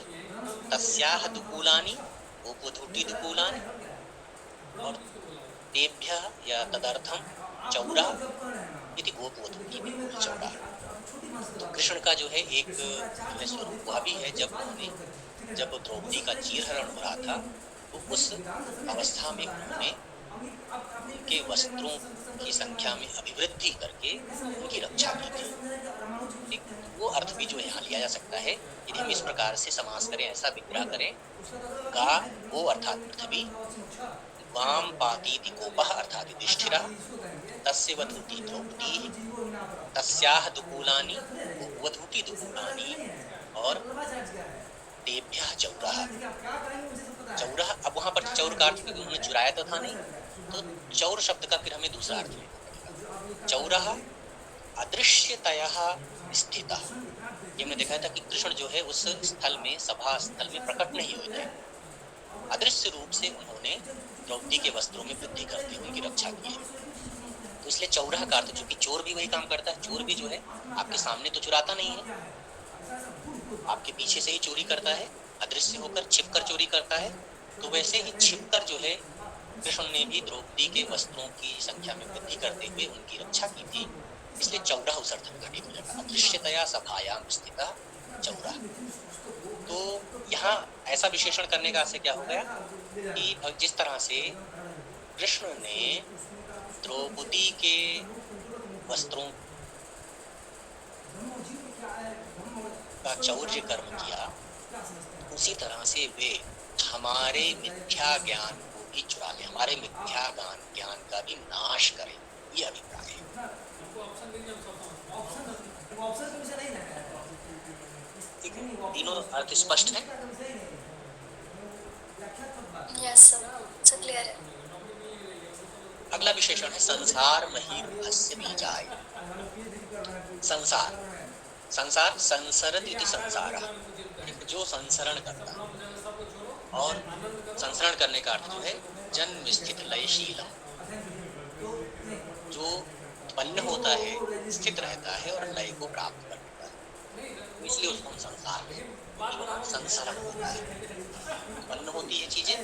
तस्याह दुकूलानि, गोपवधूटी दुकूलानि, और तेभ्यः या तदर्थम चौरा इति गोपवधूटी दुकूल चौरा। तो कृष्ण का जो है एक स्वरूप वह भी है, जब द्रौपदी का चीरहरण हो रहा था तो उस अवस्था में उन्होंने उनके वस्त्रों की संख्या में अभिवृद्धि करके उनकी रक्षा की थी। वो अर्थ भी जो यहाँ लिया जा सकता है। यदि हम इस प्रकार से समास करें, ऐसा विग्रह करें, गा गो अर्थात पृथ्वी, वाम पातीति कोपः अर्थात युधिष्ठिरः तस्य वधूति द्रौपदी तस्याह दुकूलानि वधूति दुकूलानि और तेभ्यः चौरः। चौरः, अब वहां पर चौर का अर्थ क्योंकि उन्होंने चुराया तो था नहीं, तो चौर शब्द का फिर हमें दूसरा अर्थ लेना पड़ेगा। चौरः अदृश्यतयः स्थितः। ये हमने देखा था कि कृष्ण जो है उस स्थल में, सभा स्थल में प्रकट नहीं हुए थे, अदृश्य रूप से उन्होंने द्रौपदी के वस्त्रों में वृद्धि करके उनकी रक्षा की है। तो इसलिए चौरह का अर्थ, जो कि चोर भी वही काम करता है, चोर भी जो है आपके सामने तो चुराता नहीं है, आपके पीछे से ही चोरी करता है, अदृश्य होकर छिपकर चोरी करता है। तो वैसे ही छिपकर जो है कृष्ण ने भी द्रौपदी के वस्त्रों की संख्या में वृद्धि करते हुए उनकी रक्षा की थी, इसलिए चौरह उस अर्थ में घटित हो जाता है, अदृश्यतया सभायाम स्थितः चौरह। तो यहाँ ऐसा विशेषण करने का से क्या हो गया कि जिस तरह से कृष्ण ने द्रौपदी के वस्त्रों का चौर्य कर्म किया, उसी तरह से वे हमारे मिथ्या ज्ञान को भी चुरा ले, हमारे मिथ्या ज्ञान का भी नाश करें, ये अभिप्राय है। तीनों अर्थ स्पष्ट है? यस सर, क्लियर है। अगला विशेषण है संसार महीरुहस्य बीजाय। संसार, संसार संसरत इति संसारः, जो संसरण करता, और संसरण करने का अर्थ जो है जन्म स्थित लयशीलम, जो उत्पन्न होता है, स्थित रहता है और लय को प्राप्त कर लेता है, इसलिए उसको हम संसार में संसरण होता है। उत्पन्न होती है चीजें,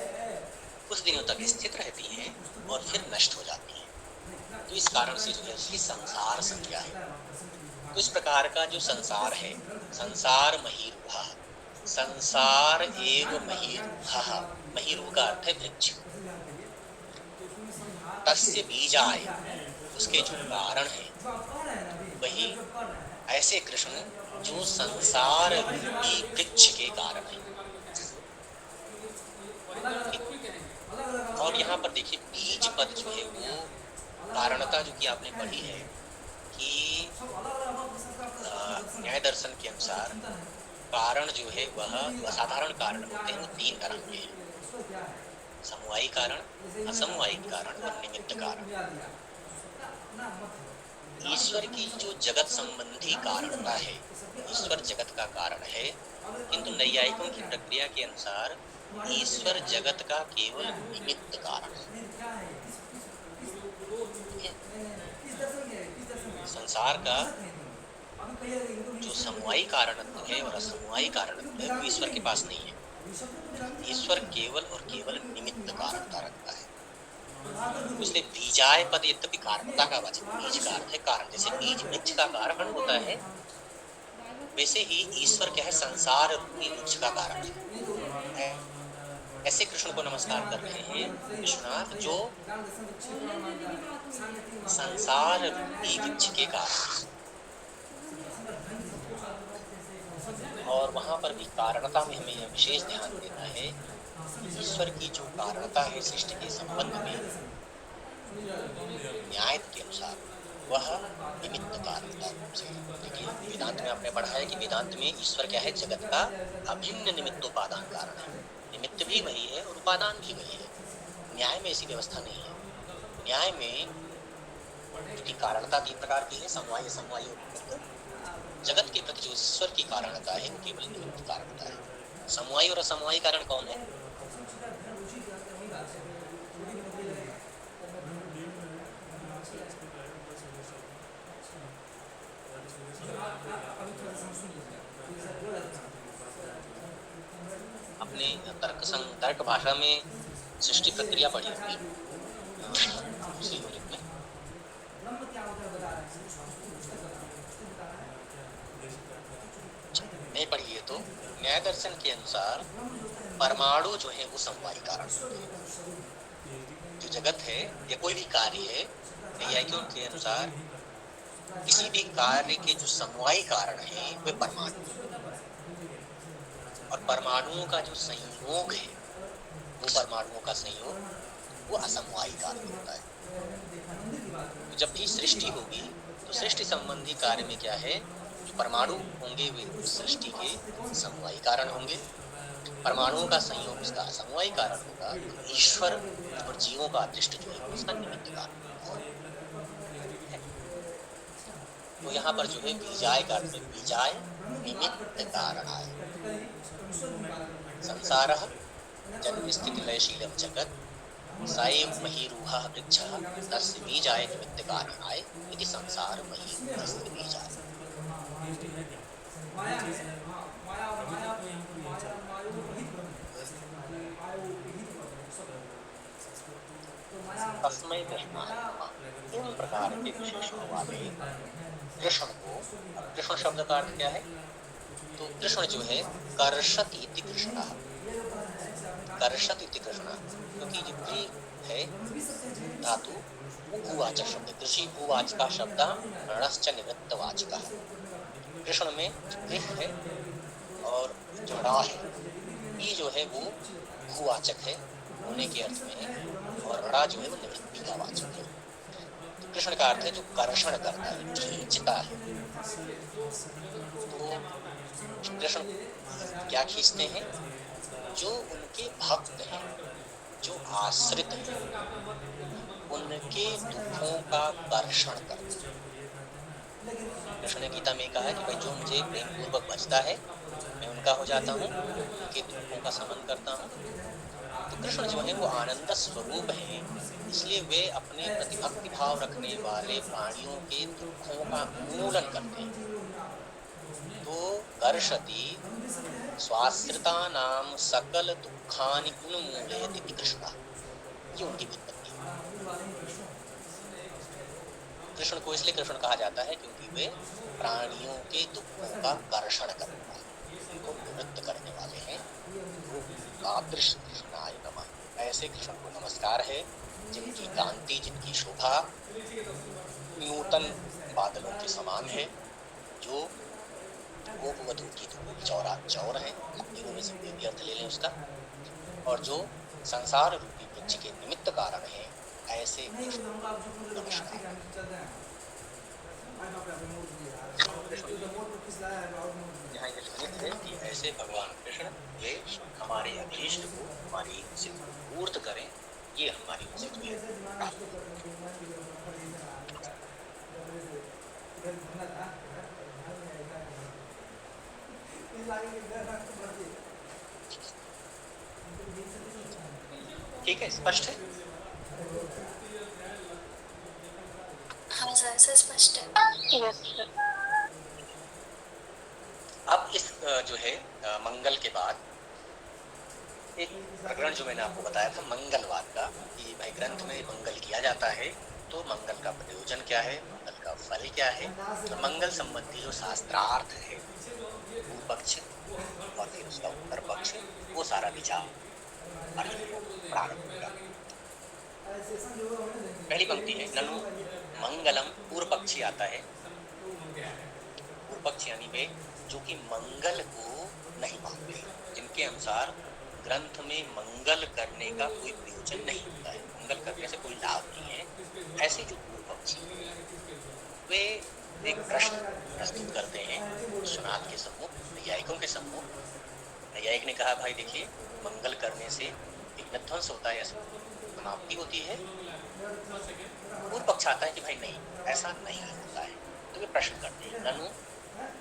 कुछ दिनों तक स्थित रहती हैं और फिर नष्ट हो जाती हैं, तो इस कारण से जो है उसकी संसार संज्ञा है। तो इस प्रकार का जो संसार है, संसार महीरुह, संसार एव महीरुह, महीरुह का अर्थ है वृक्ष, तस्य बीजाय, उसके जो कारण है वही ऐसे कृष्ण जो संसार रूपी वृक्ष के कारण है। और यहाँ पर देखिए बीज पद जो है वो कारणता जो कि आपने पढ़ी है कि न्याय दर्शन के अनुसार कारण जो है वह असाधारण कारण होते हैं, वो तीन तरह के हैं, समवायी कारण, असमवायी कारण और निमित्त कारण। ईश्वर की जो जगत संबंधी कारणता है, ईश्वर जगत का कारण है, किंतु नैयायिकों की प्रक्रिया के अनुसार ईश्वर जगत का केवल निमित्त कारण है। संसार का जो समवायी कारणत्व है और असमवायी कारणत्व है वो ईश्वर के पास नहीं है। ईश्वर केवल और केवल निमित्त कारणता रखता है। उसने बीजाय पद यद्यपि कारणता का वचन, बीज का अर्थ है कारण, जैसे बीज वृक्ष का कारण होता है, वैसे ही ईश्वर क्या है, संसार रूपी वृक्ष का कारण है। ऐसे कृष्ण को नमस्कार कर रहे हैं विश्वनाथ, जो संसार रूपी वृक्ष के कारण। और वहां पर भी कारणता में हमें यह विशेष ध्यान देना है, ईश्वर की जो कारणता है सृष्टि के संबंध में न्याय के अनुसार वह निमित्त कारणता रूप से। देखिए वेदांत में आपने पढ़ा है कि वेदांत में ईश्वर क्या है, जगत का अभिन्न निमित्तोपादान कारण है। निमित्त भी वही है और उपादान भी वही है। न्याय में ऐसी व्यवस्था नहीं है। न्याय में क्योंकि कारणता तीन प्रकार की है, समवाय, असमवाय और निमित्त। जगत के प्रति जो ईश्वर की कारणता है वो केवल निमित्त कारणता है। समवाय और असमवाय कारण कौन है? अपने तर्क भाषा में सृष्टि प्रक्रिया पढ़ी होगी उसी यूनिट में। नहीं पढ़ी है तो न्याय दर्शन के अनुसार परमाणु जो है वो समवायी कारण होते हैं। जो जगत है या कोई भी कार्य है, नैयायिकों के अनुसार किसी भी कार्य के जो समवायी कारण है वे परमाणु, और परमाणुओं का जो संयोग है वो परमाणुओं का संयोग वो असमवायी कार्य होता है। तो जब भी सृष्टि होगी तो सृष्टि संबंधी कार्य में क्या है, जो परमाणु होंगे वे उस सृष्टि के समवायी कारण होंगे, परमाणुओं का संयोग उसका असमवायी कारण होगा, तो ईश्वर और जीवों का दृष्ट जो है उसका निमित्त कारण है। तो यहाँ पर जो है बीजाय का अर्थ है बीजाय निमित्त कारणाय, संसारः जन्म स्थिति लयशीलम जगत साएव महीरूहः वृक्षः तस्य बीजाय निमित्त कारणाय इति संसार महीरूहस्य बीजाय। तस्मै कृष्णाय नमः। इन प्रकार के विशेषणों वाले कृष्ण को, अब कृष्ण शब्द का अर्थ क्या है, तो कृष्ण जो है कर्षति इति कृष्ण, कर्षति इति कृष्ण, क्योंकि जो कृ है धातु वो भूवाचक शब्द, कृषि भूवाच का शब्द रणश्च निवृत्तवाचक है। कृष्ण में कृ है और जो रा है ये जो है वो भूवाचक है होने के अर्थ में है, और रा जो है वो निवृत्ति का वाचक है। तो कृष्ण का अर्थ है जो कर्षण करता है, खींचता है। तो कृष्ण क्या खींचते हैं, जो उनके भक्त हैं, जो आश्रित हैं, उनके दुखों का कर्षण करते हैं। कृष्ण ने गीता में कहा है कि भाई जो मुझे प्रेम पूर्वक भजता है मैं उनका हो जाता हूँ, उनके दुखों का शमन करता हूँ। तो कृष्ण जो है वो आनंद स्वरूप है, इसलिए वे अपने प्रतिभक्ति भाव रखने वाले प्राणियों के दुखों का उन्मूलन करते हैं। तो कर्षति स्वाश्रिता नाम सकल दुखानि उन्मूलयति कृष्ण, ये उनकी विपत्ति है। कृष्ण को इसलिए कृष्ण कहा जाता है क्योंकि वे प्राणियों के दुखों का कर्षण करने वाले, उनको निवृत्त करने वाले हैं। तादृश कृष्णाय नमः, ऐसे कृष्ण को नमस्कार है जिनकी कांति, जिनकी शोभा नूतन बादलों के समान है, जो गोपवधू की चौरा चौर है, तीनों में से कोई भी अर्थ ले लें उसका, और जो संसार रूपी वृक्ष के निमित्त कारण है, ऐसे नमस्कार। यहाँ ये लिखित है कि ऐसे भगवान कृष्ण वे हमारे अभीष्ट को, हमारी सिद्ध को पूर्त करें, ये हमारी उनसे जो है ठीक है, स्पष्ट है। हाँ सर स्पष्ट है। अब इस जो है मंगल के बाद एक प्रकरण जो मैंने आपको बताया था मंगलवाद का, कि भाई ग्रंथ में मंगल किया जाता है तो मंगल का प्रयोजन क्या है, मंगल का फल क्या है। तो मंगल संबंधी जो शास्त्रार्थ है, पूर्व पक्ष और फिर उसका उत्तर पक्ष, वो सारा विचार प्रारंभ होगा। पहली पंक्ति है ननु मंगलम, पूर्व पक्षी आता है। पूर्व पक्ष यानी वे जो कि मंगल को नहीं मानते, जिनके अनुसार ग्रंथ में मंगल करने का कोई प्रयोजन नहीं होता है, मंगल करने से कोई लाभ नहीं है। ऐसे जो पूर्व पक्षी वे एक प्रश्न प्रस्तुत करते हैं सुनाद के सम्मुख, नैयायिकों के सम्मुख। नैयायिक ने कहा भाई देखिए मंगल करने से विघ्न ध्वंस होता है, समाप्ति होती है। पूर्व पक्ष आता है कि भाई नहीं, ऐसा नहीं होता है। तो वे प्रश्न करते हैं ननु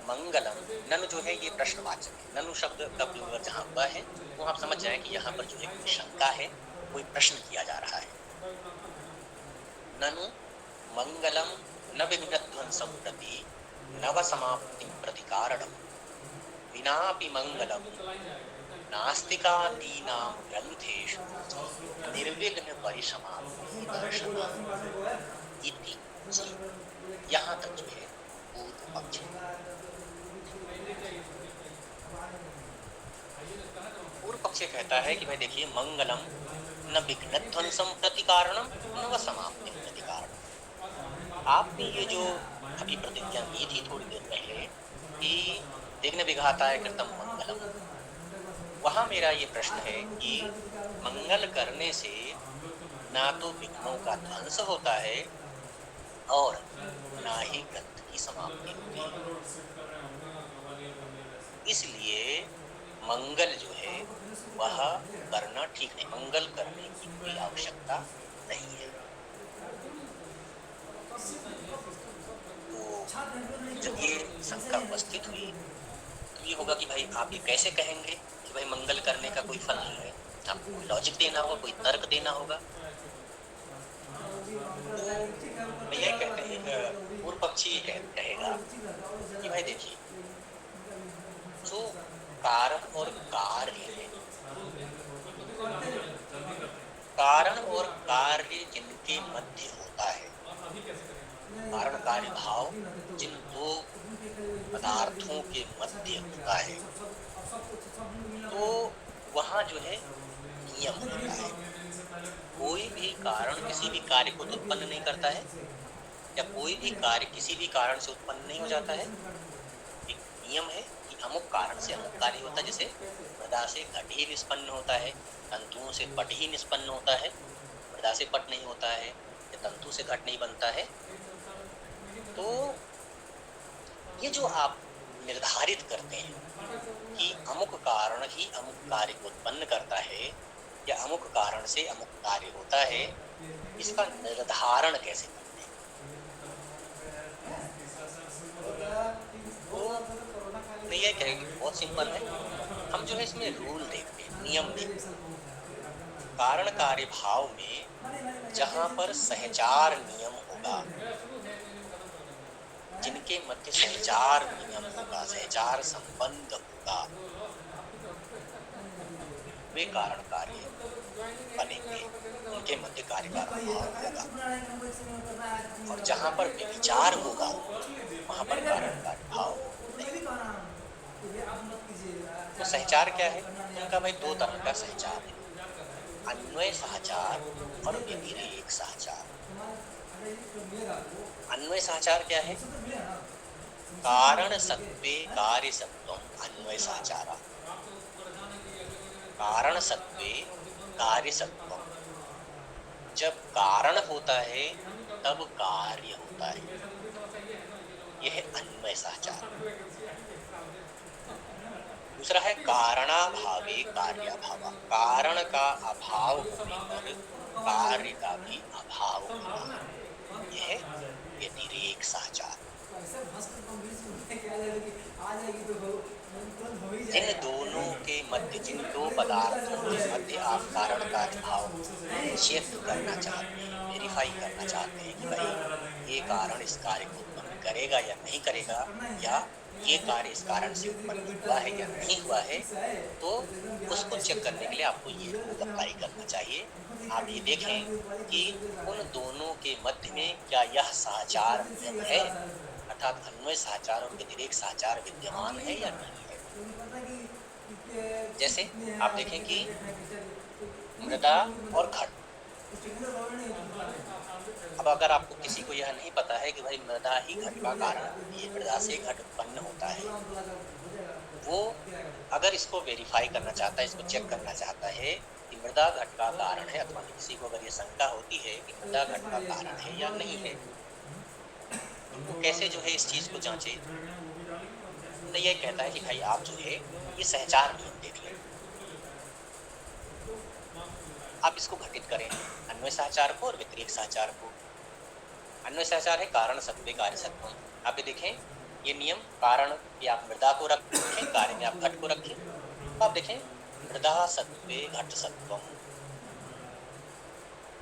मंगलम, ननु जो है ये प्रश्नवाचक है। ननु शब्द का प्रयोग जहाँ हुआ है तो आप समझ जाए कि यहाँ पर जो है कोई शंका है, कोई प्रश्न किया जा रहा है। ननु मंगलम न विघ्न ध्वंसम प्रति नव समाप्ति प्रति कारणम विनापि मंगलम नास्तिकादीनां ग्रंथेषु निर्विघ्न परिसमाप्ति दर्शनम् इति। यहाँ तक जो है पूर्व पक्ष। पूर्व पक्ष कहता है कि भाई देखिए मंगलम न विघ्न ध्वंसम प्रति कारणम न समाप्ति प्रति कारणम। आपने ये जो अभी प्रतिज्ञा की थी थोड़ी देर पहले कि विघ्न विघाताय कृतम मंगलम, वहाँ मेरा ये प्रश्न है कि मंगल करने से ना तो विघ्नों का ध्वंस होता है और ना ही ग्रंथ की समाप्ति होती है। इसलिए मंगल जो है वह करना ठीक नहीं, मंगल करने की कोई आवश्यकता नहीं है। तो जब ये शंका उपस्थित हुई तो ये होगा कि भाई आप ये कैसे कहेंगे कि भाई मंगल करने का कोई फल नहीं है। आपको कोई लॉजिक देना होगा, कोई तर्क देना होगा। तो भैया कहते हैं, पूर्व पक्षी कहेगा कि भाई देखिए, जो कारण और कार्य है, कारण और कार्य जिनके मध्य होता है, कारण कार्य भाव जिन दो पदार्थों के मध्य होता है, तो वहाँ जो है नियम होता है। कोई भी कारण किसी भी कार्य को तो उत्पन्न नहीं करता है, या कोई भी कार्य किसी भी कारण से उत्पन्न नहीं हो जाता है। एक नियम है कि अमुक कारण से अमुक कार्य होता है। जैसे मृदा से घट ही निष्पन्न होता है, तंतुओं से पट ही निष्पन्न होता है। मृदा से पट नहीं होता है, या तंतु से घट नहीं बनता है। तो ये जो आप निर्धारित करते हैं कि अमुक कारण ही अमुक कार्य को उत्पन्न करता है, या अमुक कारण से अमुक कार्य होता है, इसका निर्धारण कैसे करते हैं? तो नहीं, ये कहेंगे बहुत सिंपल है। हम जो है इसमें रूल देखते हैं, नियम देखते हैं। कारण कार्य भाव में जहां पर सहचार नियम होगा, जिनके मध्य सहचार नियम होगा, सहचार संबंध होगा, वे कारण कार्य बनेंगे, उनके मध्य कार्य का भाव होगा। और जहां पर विचार होगा वहां पर कारण कार्य भाव नहीं। तो सहचार क्या है? उनका भाई दो तरह का सहचार है, अन्वय सहचार और व्यतिरेक सहचार। अन्वय सहचार क्या है? कारण सत्वे कार्य सत्वम अन्वय सहचारा। कारण सत्वे कार्य सत्वम, जब कारण होता है तब कार्य होता है, यह है अन्वय सहचार। दूसरा है कारणाभावे कार्याभावा, कारण का अभाव होने पर कार्य का भी अभाव होगा, यह है व्यतिरेक सहचार। जिन दोनों के मध्य, जिन दो पदार्थों के मध्य आप कारण कार्य भाव चेक करना चाहते हैं, वेरीफाई करना चाहते हैं कि भाई ये कारण इस कार्य को उत्पन्न करेगा या नहीं करेगा, या ये कार्य इस कारण से उत्पन्न हुआ है या नहीं हुआ है, तो उसको चेक करने के लिए आपको ये रूल अप्लाई करना चाहिए। आप ये देखें कि उन दोनों के मध्य में क्या यह सहचार नियम है, अर्थात अन्वय सहचार और व्यतिरेक सहचार विद्यमान है या नहीं है। जैसे आप देखें कि मृदा और घट, अब अगर आपको किसी को यह नहीं पता है कि भाई मृदा ही घट का कारण होती है, मृदा से घट उत्पन्न होता है, वो अगर इसको वेरीफाई करना चाहता है, इसको चेक करना चाहता है कि मृदा घट का कारण है, अथवा किसी को अगर ये शंका होती है कि मृदा घट का कारण है या नहीं है, तो कैसे जो है इस चीज को जांचे? तो ये कहता है कि भाई आप जो है ये सहचार नियम देख लें, आप इसको घटित करें, अन्वय सहचार को और व्यतिरेक सहचार को। अन्वय सहचार है कारण सत्वे कार्य सत्वम। आप ये देखें, ये नियम कारण में आप मृदा को रखें, कार्य में आप घट को रखें। तो आप देखें मृदा सत्वे घट सत्वम,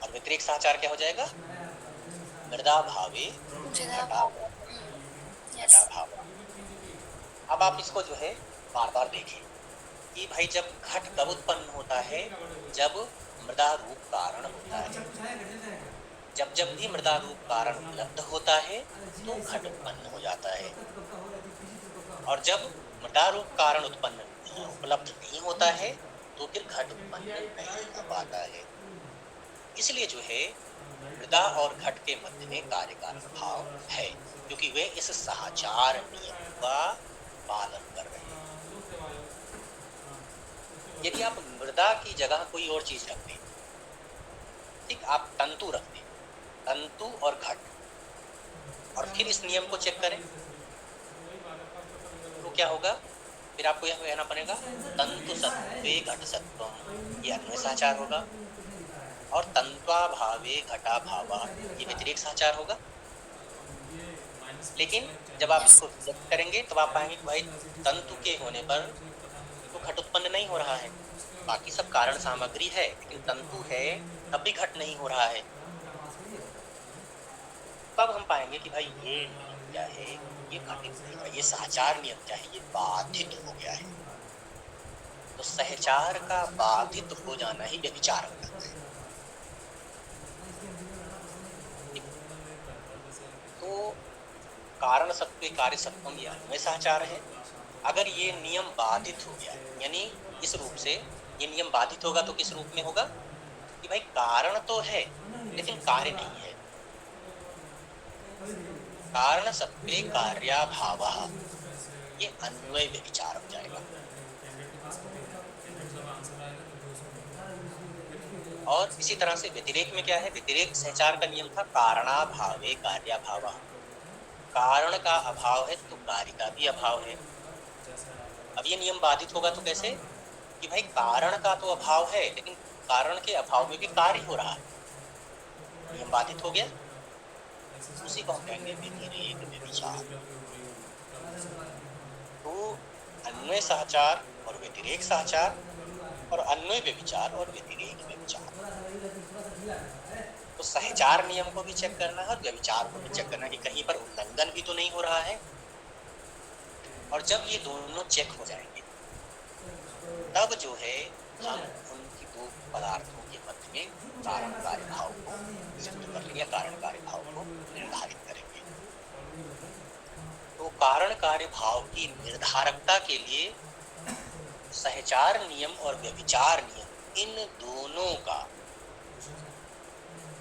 और व्यतिरेक सहचार क्या हो जाएगा? मृदा भावे घटा भाव। अब आप इसको जो है बार बार देखें कि भाई जब घट कब उत्पन्न होता है? जब मृदा रूप कारण होता है। जब भी मृदा रूप कारण उपलब्ध होता है तो घट उत्पन्न हो जाता है, और जब मृदा रूप कारण उपलब्ध नहीं होता है तो फिर घट उत्पन्न नहीं हो पाता है। इसलिए जो है मृदा और घट के मध्य में कार्य का भाव है, क्योंकि वे इस सहचार नियम का पालन कर रहे हैं। यदि आप मृदा की जगह कोई और चीज रख दें, ठीक, आप तंतु रख दें, तंतु और घट, और फिर इस नियम को चेक करें तो क्या होगा। फिर आपको यह कहना पड़ेगा तंतु सत्वे घट सत्वम, ये अन्वय साचार होगा, और तंत्वा भावे घटा भावा, ये व्यतिरेक साचार होगा। लेकिन जब आप यस। इसको व्यक्त करेंगे तब आप पाएंगे कि भाई तंतु के होने पर तो घट उत्पन्न नहीं हो रहा है, बाकी सब कारण सामग्री है, लेकिन तंतु है तब भी घट नहीं हो रहा है। तब हम पाएंगे कि भाई ये नियम क्या है, ये घटित नहीं हो रहा, ये साचार नियम क्या है, ये बाधित हो गया है। तो सहचार का बाधित हो जाना ही व्यभिचार हो जाता है। तो कारण सत्व कार्य सत्वम, ये अन्वय साचार है। अगर ये नियम बाधित हो गया, यानी इस रूप से ये नियम बाधित होगा तो किस रूप में होगा कि भाई कारण तो है लेकिन कार्य नहीं है। कारण सत्वे कार्याभावः, ये अन्वय व्यभिचार हो जाएगा। और इसी तरह से व्यतिरेक में क्या है, व्यतिरेक सहचार का नियम था कारणाभावे कार्याभावः, कारण का अभाव है तो कार्य का भी अभाव है। अब ये नियम बाधित होगा तो कैसे कि भाई कारण का तो अभाव है लेकिन कारण के अभाव में भी कार्य हो रहा है, नियम बाधित हो गया। उसी को हम कहेंगे व्यतिरेक व्यभिचार। तो अन्वय सहचार और व्यतिरेक सहचार, और अन्वय व्यभिचार और व्यतिरेक व्यभिचार। तो सहचार नियम को भी चेक करना है और व्यभिचार को भी चेक करना है कि कहीं पर उल्लंघन भी तो नहीं हो रहा है। और जब ये दोनों चेक हो जाएंगे तब जो है हम उनकी दो पदार्थों के मध्य में कारण कार्य भाव को सिद्ध कर लेंगे, कारण कार्य भाव को निर्धारित करेंगे। तो कारण कार्य भाव की निर्धारकता के लिए सहचार नियम और व्यभिचार नियम, इन दोनों का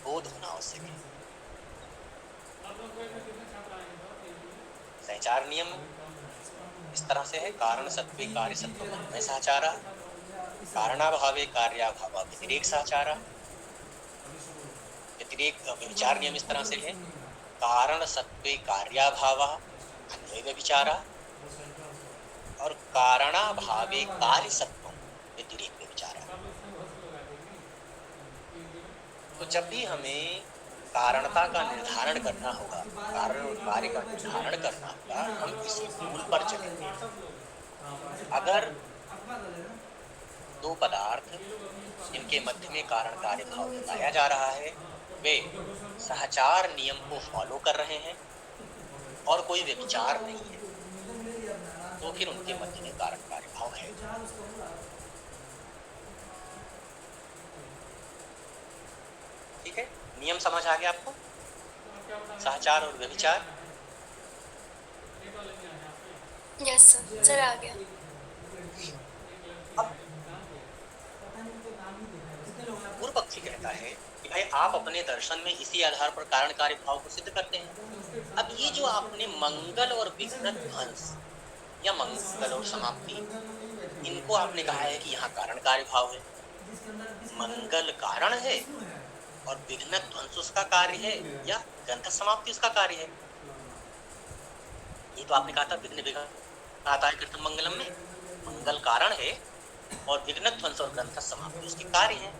बोध होना आवश्यक है। सहचार नियम इस तरह से है, कारण सत्वे कार्य सत्वम अन्वय साचारा, कारणाभावे कार्याभावः व्यतिरेक साचारा। व्यतिरेक व्यभिचार नियम इस तरह से है, कारण सत्वे कार्याभावः अन्वय व्यभिचारा, और कारणाभावे कार्य सत्वम व्यतिरेक व्यभिचारा। तो जब भी हमें कारणता का निर्धारण करना होगा, कारण और कार्य का निर्धारण करना होगा, हम इसी मूल पर चलेंगे। अगर दो पदार्थ जिनके मध्य में कारण कार्य भाव बताया जा रहा है वे सहचार नियम को फॉलो कर रहे हैं और कोई व्यभिचार नहीं है, तो फिर उनके मध्य में कारण कार्य भाव है। ठीक है, नियम समझ आ गया आपको, सहचार और व्यभिचार। यस सर, सर आ गया। अब पूर्व पक्षी कहता है कि भाई आप अपने दर्शन में इसी आधार पर कारण कार्य भाव को सिद्ध करते हैं। अब ये जो आपने मंगल और विघ्न ध्वंस या मंगल और समाप्ति, इनको आपने कहा है कि यहाँ कारण कार्य भाव है, मंगल कारण है और विघ्न ध्वंस उसका कार्य है या ग्रंथ समाप्ति उसका कार्य है। ये तो आपने कहा था विघ्न विघ्नाताय कृतं मंगलम में मंगल कारण है और विघ्न ध्वंस और ग्रंथ समाप्ति उसके कार्य है।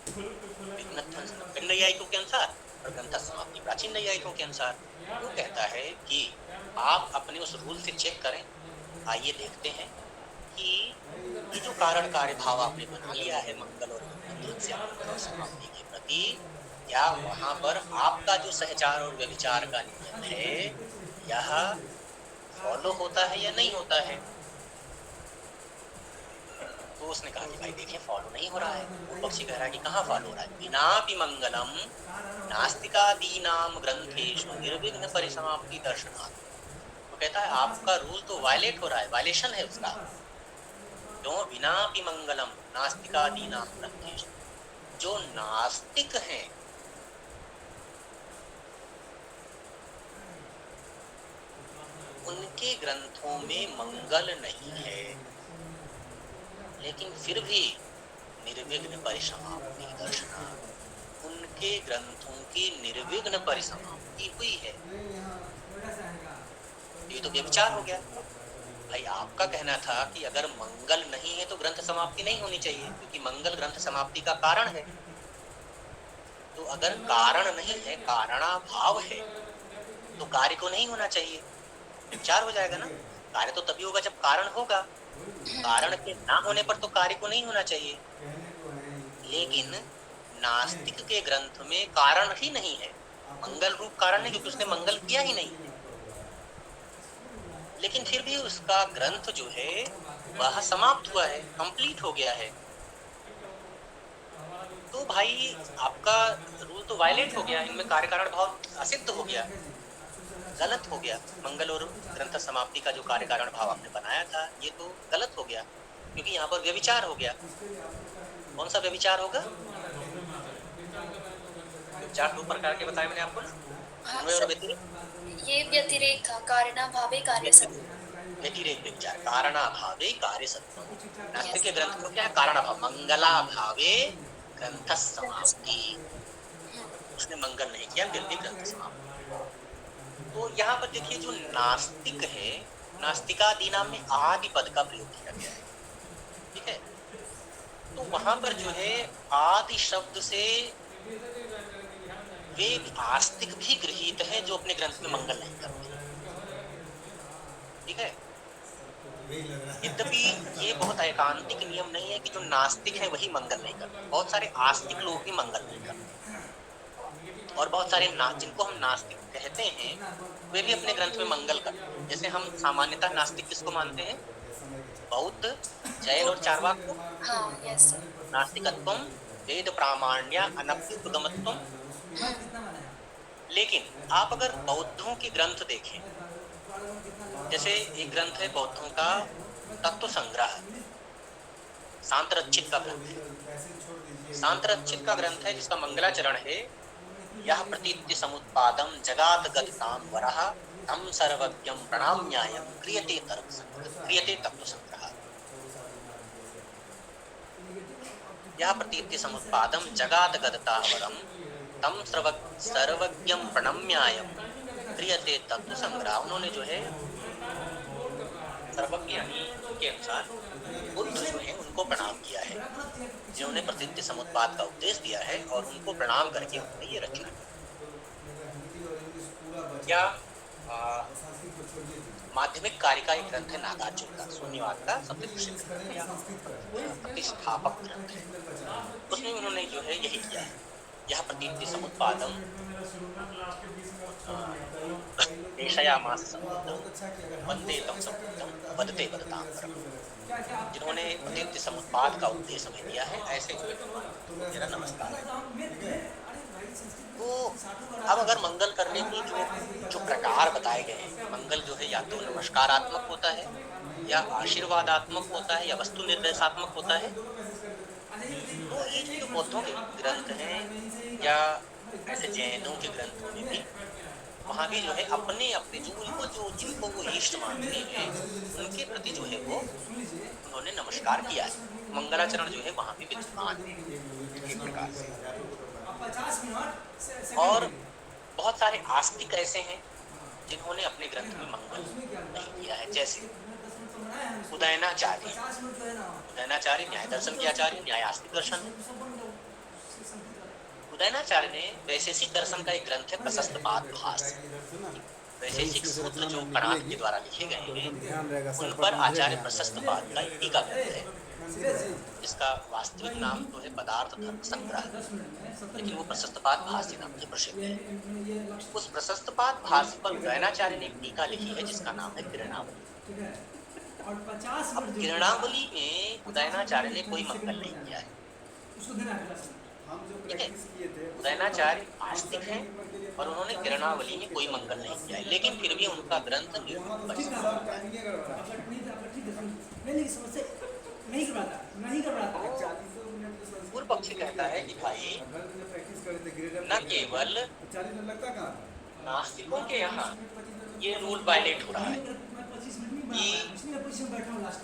विघ्न ध्वंस नवीन नैयायिकों के अनुसार और ग्रंथ समाप्ति प्राचीन नैयायिकों के अनुसार। वो कहता है कि आप अपने उस रूल से चेक करें। आइए देखते हैं कि ये जो कारण कार्य भाव आपने बना लिया है मंगल और विघ्न ध्वंस या ग्रंथ और समाप्ति के प्रति, क्या वहां पर आपका जो सहचार और व्यभिचार का नियम है यह फॉलो होता है या नहीं होता है। तो उसने कहा कि भाई देखिए फॉलो नहीं हो रहा है। वो पक्षी कह रहा है कि कहाँ फॉलो हो रहा है, विनापि मंगलम नास्तिकादीनाम ग्रंथेषु निर्विघ्न परिसमाप्ति दर्शनात्। तो कहता है आपका रूल तो वायलेट हो रहा है, वायलेशन है उसका। क्यों? विनापि मंगलम नास्तिकादीनाम ग्रंथेषु, जो नास्तिक हैं उनके ग्रंथों में मंगल नहीं है, लेकिन फिर भी निर्विघ्न परिसमाप्ति दर्शनात्, उनके ग्रंथों की निर्विघ्न परिसमाप्ति हुई है। ये तो व्यभिचार हो गया। भाई आपका कहना था कि अगर मंगल नहीं है तो ग्रंथ समाप्ति नहीं होनी चाहिए, क्योंकि मंगल ग्रंथ समाप्ति का कारण है। तो अगर कारण नहीं है, कारणाभाव है, तो कार्य को नहीं होना चाहिए, व्यभिचार हो जाएगा ना। कार्य तो तभी होगा जब कारण होगा, कारण के ना होने पर तो कार्य को नहीं होना चाहिए। लेकिन नास्तिक के ग्रंथ में कारण ही नहीं है, मंगल रूप कारण नहीं, क्योंकि उसने मंगल किया ही नहीं है। लेकिन फिर भी उसका ग्रंथ जो है वह समाप्त हुआ है, कंप्लीट हो गया है। तो भाई आपका रूल तो वायलेट हो गया, इनमें कार्य कारण भाव असिद्ध हो गया, गलत हो गया। मंगल और ग्रंथ समाप्ति का जो कार्य कारण भाव आपने बनाया था ये तो गलत हो गया, क्योंकि यहाँ पर व्यभिचार हो गया। कौन सा व्यभिचार होगा? व्यभिचार दो प्रकार के बताए मैंने आपको ना, हाँ अन्वय और सर, व्यतिरेक। ये व्यतिरेक था, कारणाभावे कार्य सत्य। व्यतिरेक व्यभिचार, कारणाभावे कार्य सत्वम। नास्तिक के ग्रंथ को क्या है? कारणाभाव, मंगलाभावे ग्रंथ समाप्ति। उसने मंगल नहीं किया फिर भी ग्रंथ समाप्त। तो यहाँ पर देखिए जो नास्तिक है, नास्तिकादि नाम में आदि पद का प्रयोग किया गया है, ठीक है। तो वहां पर जो है आदि शब्द से वे आस्तिक भी गृहीत है जो अपने ग्रंथ में मंगल नहीं करते, ठीक है। यद्यपि ये बहुत एकांतिक नियम नहीं है कि जो नास्तिक है वही मंगल नहीं करते, बहुत सारे आस्तिक लोग भी मंगल नहीं करते, और बहुत सारे जिनको हम नास्तिक कहते हैं वे भी अपने ग्रंथ में मंगल करते हैं। जैसे हम सामान्यतः नास्तिक किसको मानते हैं? बौद्ध, जैन और चार्वाक को। हाँ यस सर। नास्तिकत्वम वेद प्रामाण्य अनभ्युपगमत्वम। लेकिन आप अगर बौद्धों के ग्रंथ देखें, जैसे एक ग्रंथ है बौद्धों का तत्व संग्रह, सांतरक्षित का ग्रंथ है। सांतरक्षित का ग्रंथ है जिसका मंगलाचरण है, यह प्रतीत्य समुत्पादम जगात गताम वरः तम सर्वज्ञम प्रणाम्यायम क्रियते तत्व संग्रह। यह प्रतीत्य समुत्पादम जगात गता वरम तम सर्वज्ञम प्रणम्यायम क्रियते तत्व संग्रह। उन्होंने जो है सर्वज्ञ के अनुसार बुद्ध जो है उनको प्रणाम किया है, जिन्होंने प्रतीत्य समुत्पाद का उपदेश दिया है, और उनको प्रणाम करके उन्होंने ये रचना की। या माध्यमिक कार्य का एक ग्रंथ है नागार्जुन का, शून्यवाद का सबसे प्रसिद्ध ग्रंथ है, प्रतिष्ठापक ग्रंथ है। उसमें उन्होंने जो है यही किया है, यह प्रतीत्य समुत्पादम देशयामास समुद्रम वंदे तम समुद्रम वदते वदताम परम। जिन्होंने प्रतीत्य समुत्पाद का उपदेश हमें दिया है, ऐसे जो मेरा नमस्कार है। तो अब अगर मंगल करने की जो प्रकार बताए गए हैं, मंगल जो है या तो नमस्कारात्मक होता है, या आशीर्वादात्मक होता है, या वस्तु निर्देशात्मक होता है। तो ये जो बौद्धों के ग्रंथ हैं या ऐसे जैनों के ग्रंथों में भी, वहाँ भी जो है अपने अपने जिनको वो इष्ट मानते हैं उनके प्रति जो है वो उन्होंने नमस्कार किया है। मंगलाचरण जो है वहाँ भी विद्यमान है एक प्रकार से। और बहुत सारे आस्तिक ऐसे हैं जिन्होंने अपने ग्रंथ में मंगल नहीं किया है, जैसे उदयनाचार्य। उदयनाचार्य न्याय दर्शन के आचार्य, न्याय आस्तिक दर्शन। उदयनाचार्य ने वैशेषिक दर्शन का एक ग्रंथ है प्रशस्त पाद भाष्य। वैशेषिक सूत्र जो कणाद के द्वारा लिखे गए हैं उन पर आचार्य प्रशस्त पाद का एक टीका ग्रंथ है, जिसका वास्तविक नाम तो है पदार्थ धर्म संग्रह, लेकिन वो प्रशस्त पाद भाष्य नाम से प्रसिद्ध है। उस प्रशस्त पाद भाष्य पर उदयनाचार्य ने एक टीका लिखी है जिसका नाम है किरणावली। अब किरणावली में उदयनाचार्य ने कोई मंगल नहीं किया है, ठीक है। उदयनाचार्य आस्तिक हैं और उन्होंने किरणावली में कोई मंगल नहीं किया है, लेकिन फिर भी उनका ग्रंथ पूर्व पक्षी कहता है कि भाई न केवल नास्तिकों के यहाँ ये रूल वायलेट हो रहा है कि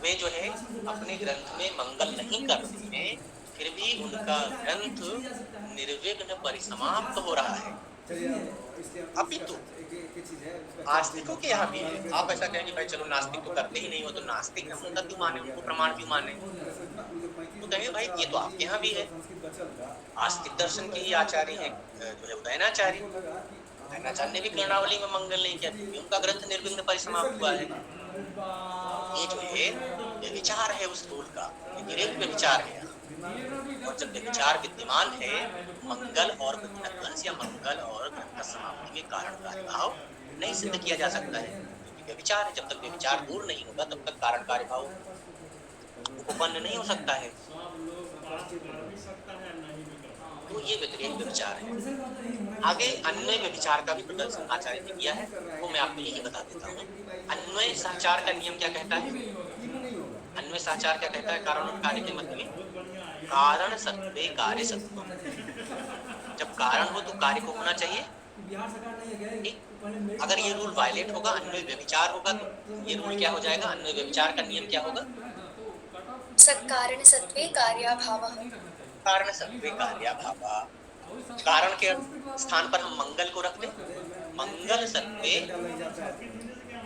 वे जो है अपने ग्रंथ में मंगल नहीं करते हैं, फिर भी उनका ग्रंथ निर्विघ्न परिसमाप्त हो रहा है। अपितु आस्तिकों के यहाँ भी है। आप ऐसा कहें कि भाई चलो नास्तिक तो करते ही नहीं हो, तो नास्तिक हम उनका क्यों माने, उनको प्रमाण क्यों माने? तो कहेंगे भाई ये तो आपके यहाँ भी है। आस्तिक दर्शन के ही आचार्य हैं जो है उदयनाचार्य। उदयनाचार्य ने भी कर्णावली में मंगल नहीं किया, क्योंकि उनका ग्रंथ निर्विघ्न परिसमाप्त हुआ है। ये जो है व्यभिचार है उस रूल का, निर्विघ्न व्यभिचार है। और जब व्यभिचार विद्यमान है, मंगल और विघ्नध्वंस या मंगल और ग्रंथ समाप्ति में कारण कार्यभाव नहीं सिद्ध किया जा सकता है, क्योंकि व्यभिचार है। जब तक व्यभिचार दूर नहीं होगा तब तक कारण कार्यभाव उपपन्न नहीं हो सकता है। तो ये व्यतिरेक व्यभिचार है। आगे अन्वय व्यभिचार का भी प्रदर्शन आचार्य ने किया है, वो मैं आपको यही बता देता हूँ। अन्वय सहचार का नियम क्या कहता है? अन्वय सहचार क्या कहता है? कारण और कार्य के मध्य में कारण सत्वे कार्य सत्व। जब कारण हो तो कार्य को होना चाहिए। अगर ये रूल वायलेट होगा, अन्वय व्यभिचार होगा, तो ये रूल क्या हो जाएगा? अन्वय व्यभिचार का नियम क्या होगा? कारण सत्वे कार्याभावः। कारण सत्वे कार्याभावः। कारण के स्थान पर हम मंगल को रख दें, मंगल सत्वे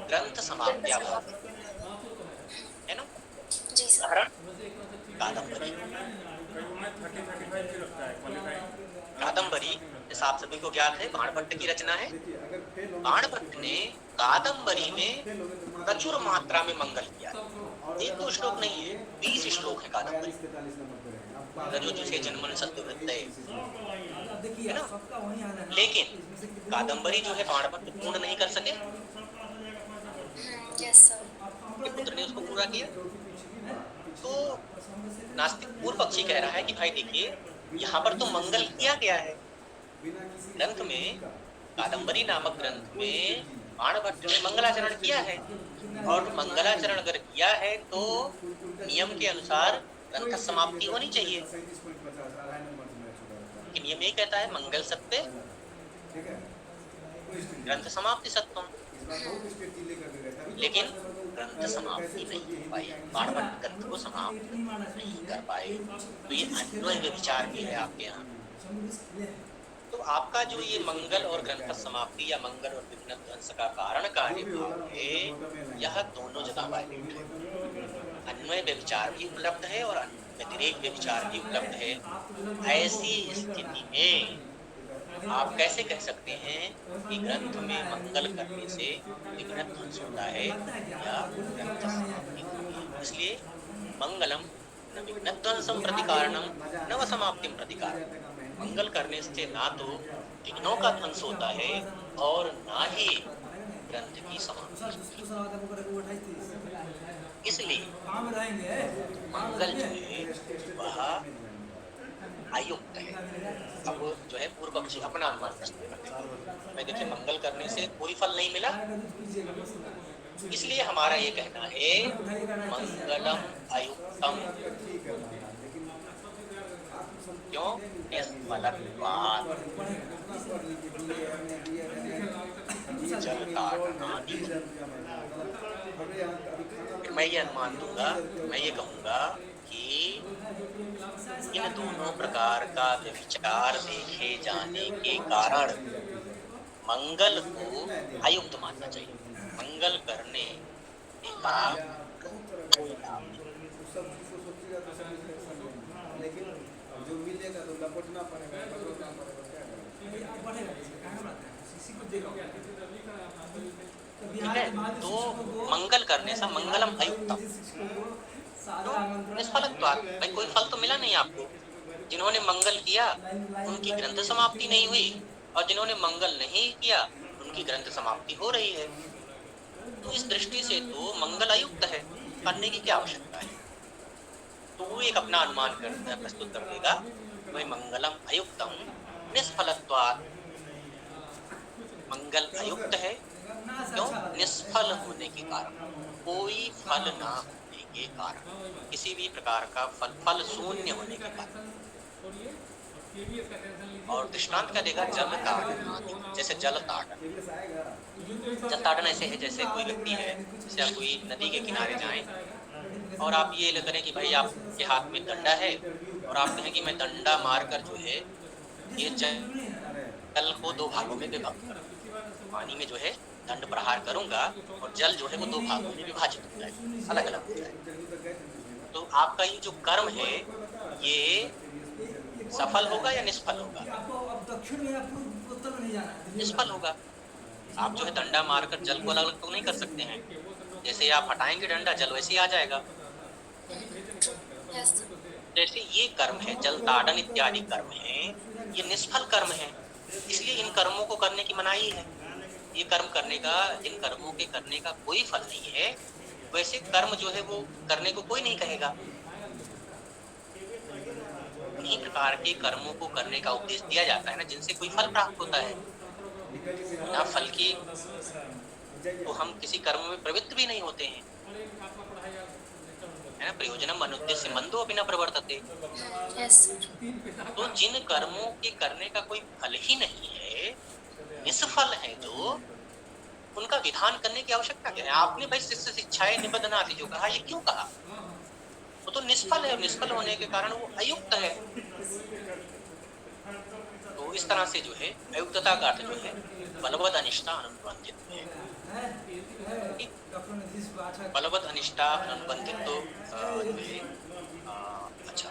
ग्रंथ समाप्त्याभावः, है ना? जी सर। उदाहरण कादम्बरी। कादम्बरी जैसा आप सभी को ज्ञात है बाणभट्ट की रचना है। बाणभट्ट ने कादम्बरी में प्रचुर मात्रा में मंगल किया। एक दो श्लोक नहीं है, 20 श्लोक है कादम्बरी। रजोजुषे जन्मन सत्ववृत्तये, है ना? लेकिन कादम्बरी जो है बाणभट्ट पूर्ण नहीं कर सके। Yes sir. उनके पुत्र ने उसको पूरा किया। तो नास्तिक पूर्व पक्षी कह रहा है कि भाई देखिए, यहाँ पर तो मंगल किया गया है ग्रंथ में, कादम्बरी नामक ग्रंथ में बाणभट्ट ने मंगलाचरण किया है, और मंगलाचरण अगर किया है तो नियम के अनुसार ग्रंथ समाप्ति होनी चाहिए। कि नियम यही कहता है मंगल सत्य ग्रंथ समाप्ति सत्वम, लेकिन ग्रंथ समाप्ति नहीं हो पाई, बाणभट्ट ग्रंथ को समाप्त नहीं कर पाए। तो ये अन्वय व्यभिचार भी है आपके यहाँ। तो आपका जो ये मंगल और ग्रंथ समाप्ति या मंगल और विघ्न ध्वंस का कारण कार्यभाव है, यह दोनों जगह वायलेट है। अन्वय व्यभिचार भी उपलब्ध है और व्यतिरेक व्यभिचार भी उपलब्ध है। ऐसी स्थिति में आप कैसे कह सकते हैं कि ग्रंथ में मंगल करने से विघ्न ध्वंस होता है या ग्रंथ समाप्ति होती है? इसलिए मंगलम न विघ्न ध्वंसम प्रति कारणम न व समाप्तिम प्रति कारणम। मंगल करने से ना तो विघ्नों का ध्वंस होता है और ना ही ग्रंथ की समाप्ति। इसलिए मंगल जो है वह अयुक्त है। अब जो है पूर्व पक्षी अपना अनुमान प्रस्तुत करते हैं, मैं देखिए मंगल करने से कोई फल नहीं मिला, इसलिए हमारा ये कहना है मंगलम अयुक्तम। क्यों? निष्फलत्वात्। फिर मैं ये अनुमान दूंगा, मैं ये कहूंगा कि इन दोनों प्रकार का व्यभिचार देखे जाने के कारण मंगल को अयुक्त मानना चाहिए। मंगल करने का कोई लाभ नहीं। ठीक है, तो मंगल करने से मंगलम अयुक्तम, तो निष्फलत्वात्, भाई कोई फल तो मिला नहीं आपको। जिन्होंने मंगल किया उनकी ग्रंथ समाप्ति नहीं हुई, और जिन्होंने मंगल नहीं किया उनकी ग्रंथ समाप्ति हो रही है। तो इस दृष्टि से तो मंगल अयुक्त है, करने की क्या आवश्यकता है? तो वो एक अपना अनुमान प्रस्तुत कर देगा, वही मंगलम अयुक्तम निष्फलत्वात्। मंगल अयुक्त है क्यों? निष्फल होने के कारण, कोई फल ना होने के कारण, किसी भी प्रकार का फल शून्य होने के कारण। और दृष्टांत क्या देगा? जल ताड़न, जैसे जल ताड़न। जल ताड़न ऐसे है जैसे कोई व्यक्ति है, जैसे आप कोई नदी के किनारे जाएं और आप ये करें कि भाई आपके हाथ में डंडा है और आप कहें कि मैं डंडा मारकर जो है ये जल को दो भागों में विभक्त करूंगा, पानी में जो है दंड प्रहार करूंगा और जल जो है वो दो भागों में विभाजित हो जाएगा, अलग अलग हो जाएगा। तो आपका ये जो कर्म है ये सफल होगा या निष्फल होगा? निष्फल होगा। आप जो है डंडा मारकर जल को अलग अलग तो नहीं कर सकते हैं, जैसे आप हटाएंगे डंडा जल वैसे ही आ जाएगा। यस जैसे ये कर्म है, जल ताड़न इत्यादि कर्म है, ये निष्फल कर्म है, इसलिए इन कर्मों को करने की मनाही है। ये कर्म करने का, जिन कर्मों के करने का कोई फल नहीं है, वैसे कर्म जो है वो करने को कोई नहीं कहेगा। उन्हीं प्रकार के कर्मों को करने का उपदेश दिया जाता है ना, जिनसे कोई फल प्राप्त होता है। बिना फल की तो हम किसी कर्म में प्रवृत्त भी नहीं होते हैं, है ना। प्रयोजनम अनुद्देश्य मंदो अपि न प्रवर्तते। यस तो जिन कर्मों के करने का कोई फल ही नहीं है, निष्फल है, जो उनका विधान करने की आवश्यकता क्या है? आपने भाई शिष्य शिक्षाएं निबद्धनाति जो कहा, ये क्यों कहा? वो तो निष्फल है, निष्फल होने के कारण वो अयुक्त है। तो इस तरह से जो है अयुक्तता का अर्थ जो है बलवद अनिष्टा अनुबंधित है। बलवद अनिष्टा अनुबंधित तो जो है अच्छा,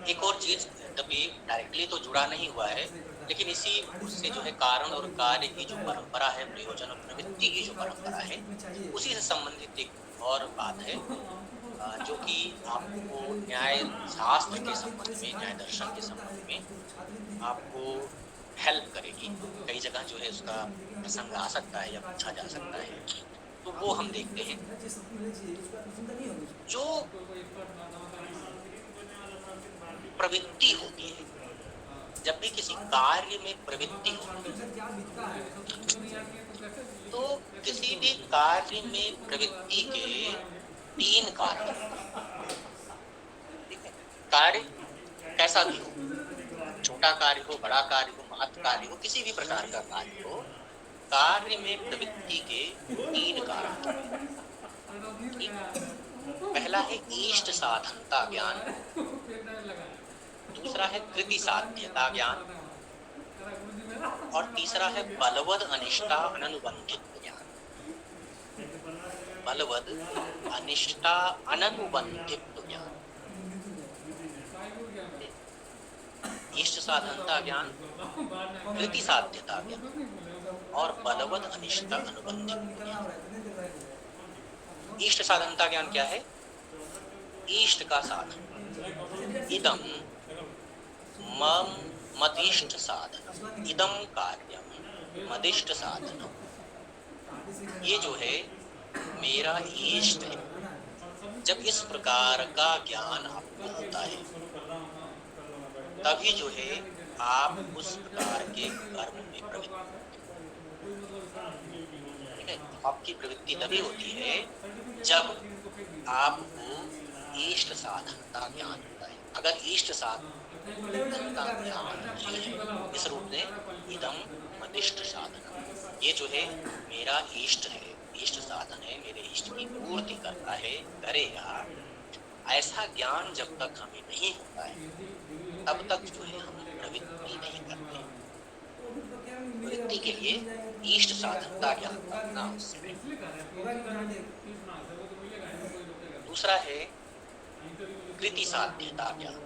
एक और चीज, तभी डायरेक्टली तो जुड़ा नहीं हुआ है, लेकिन इसी उससे जो है कारण और कार्य की जो परंपरा है, प्रयोजन और प्रवृत्ति की जो परंपरा है, उसी से संबंधित एक और बात है जो कि आपको न्याय शास्त्र के संबंध में, न्याय दर्शन के संबंध में आपको हेल्प करेगी। कई जगह जो है उसका प्रसंग आ सकता है या पूछा जा सकता है, तो वो हम देखते हैं। जो प्रवृत्ति होती है, जब भी किसी कार्य में प्रवृत्ति होती है, तो किसी भी कार्य में प्रवृत्ति के तीन कारण, ठीक है। कार्य कैसा भी हो, छोटा कार्य हो, बड़ा कार्य हो, महत् कार्य हो, किसी भी प्रकार का कार्य हो, कार्य में प्रवृत्ति के तीन कारण। पहला है इष्ट साधनता ज्ञान, दूसरा है कृति साध्यता ज्ञान, और तीसरा है बलवद अनिष्टा अननुबंधित ज्ञान। बलवद अनिष्टा अननुबंधित ज्ञान, इष्ट साधनता ज्ञान, कृति साध्यता ज्ञान और बलवद अनिष्टा अनुबंधित ज्ञान। इष्ट साधनता ज्ञान क्या है? इष्ट का साधन, इदम मम मदिष्ट साधन, इदम कार्यम मदिष्ट साधनम, ये जो है मेरा इष्ट है। जब इस प्रकार का ज्ञान आपको होता है, तभी जो है आप उस प्रकार के कर्म में प्रवृत्त, ठीक है। आपकी प्रवृत्ति तभी होती है जब आपको इष्ट साधनता ज्ञान होता है। अगर इष्ट साधनता ज्ञान ही है, इस रूप में इदम मदिष्ट साधन, ये जो है मेरा इष्ट है, इष्ट साधन है, मेरे इष्ट की पूर्ति करता है, करेगा, ऐसा ज्ञान जब तक हमें नहीं होता है, तब तक जो है हम प्रवृत्ति नहीं करते। प्रवृत्ति के लिए इष्ट साधनता ज्ञान करना आवश्यक है। दूसरा है कृति साध्यता ज्ञान,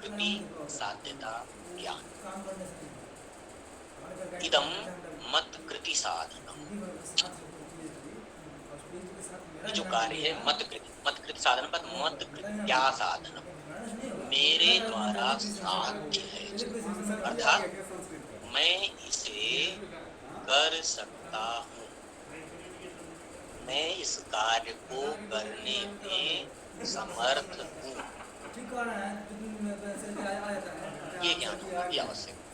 कृति साध्यता ज्ञान, इदम मत कृति साधनम, ये जो कार्य है मत कृति साधन पर मत कृत्या साधनम, मेरे द्वारा साध्य है, अर्थात मैं इसे कर सकता हूँ, मैं इस कार्य को करने में समर्थ हूँ। ये ज्ञान होना भी आवश्यक है।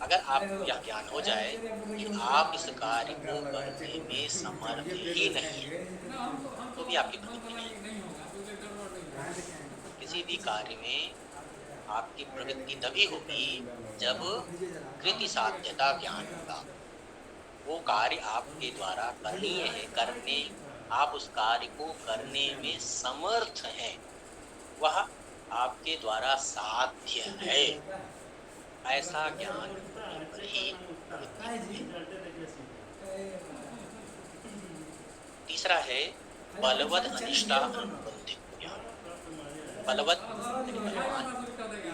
अगर आपको यह ज्ञान हो जाए कि आप इस कार्य को करने में समर्थ ही नहीं है, तो भी आपकी प्रवृत्ति नहीं है। किसी भी कार्य में आपकी प्रवृत्ति तभी होगी जब कृति साध्यता ज्ञान होगा। वो कार्य आपके द्वारा करणीय है, करने, आप उस कार्य को करने में समर्थ हैं, वह आपके द्वारा साध्य है ऐसा ज्ञान होने पर ही प्रवृत्ति होती है। तीसरा है बलवद अनिष्टा अनुबंधित ज्ञान। बलवद यानी बलवान,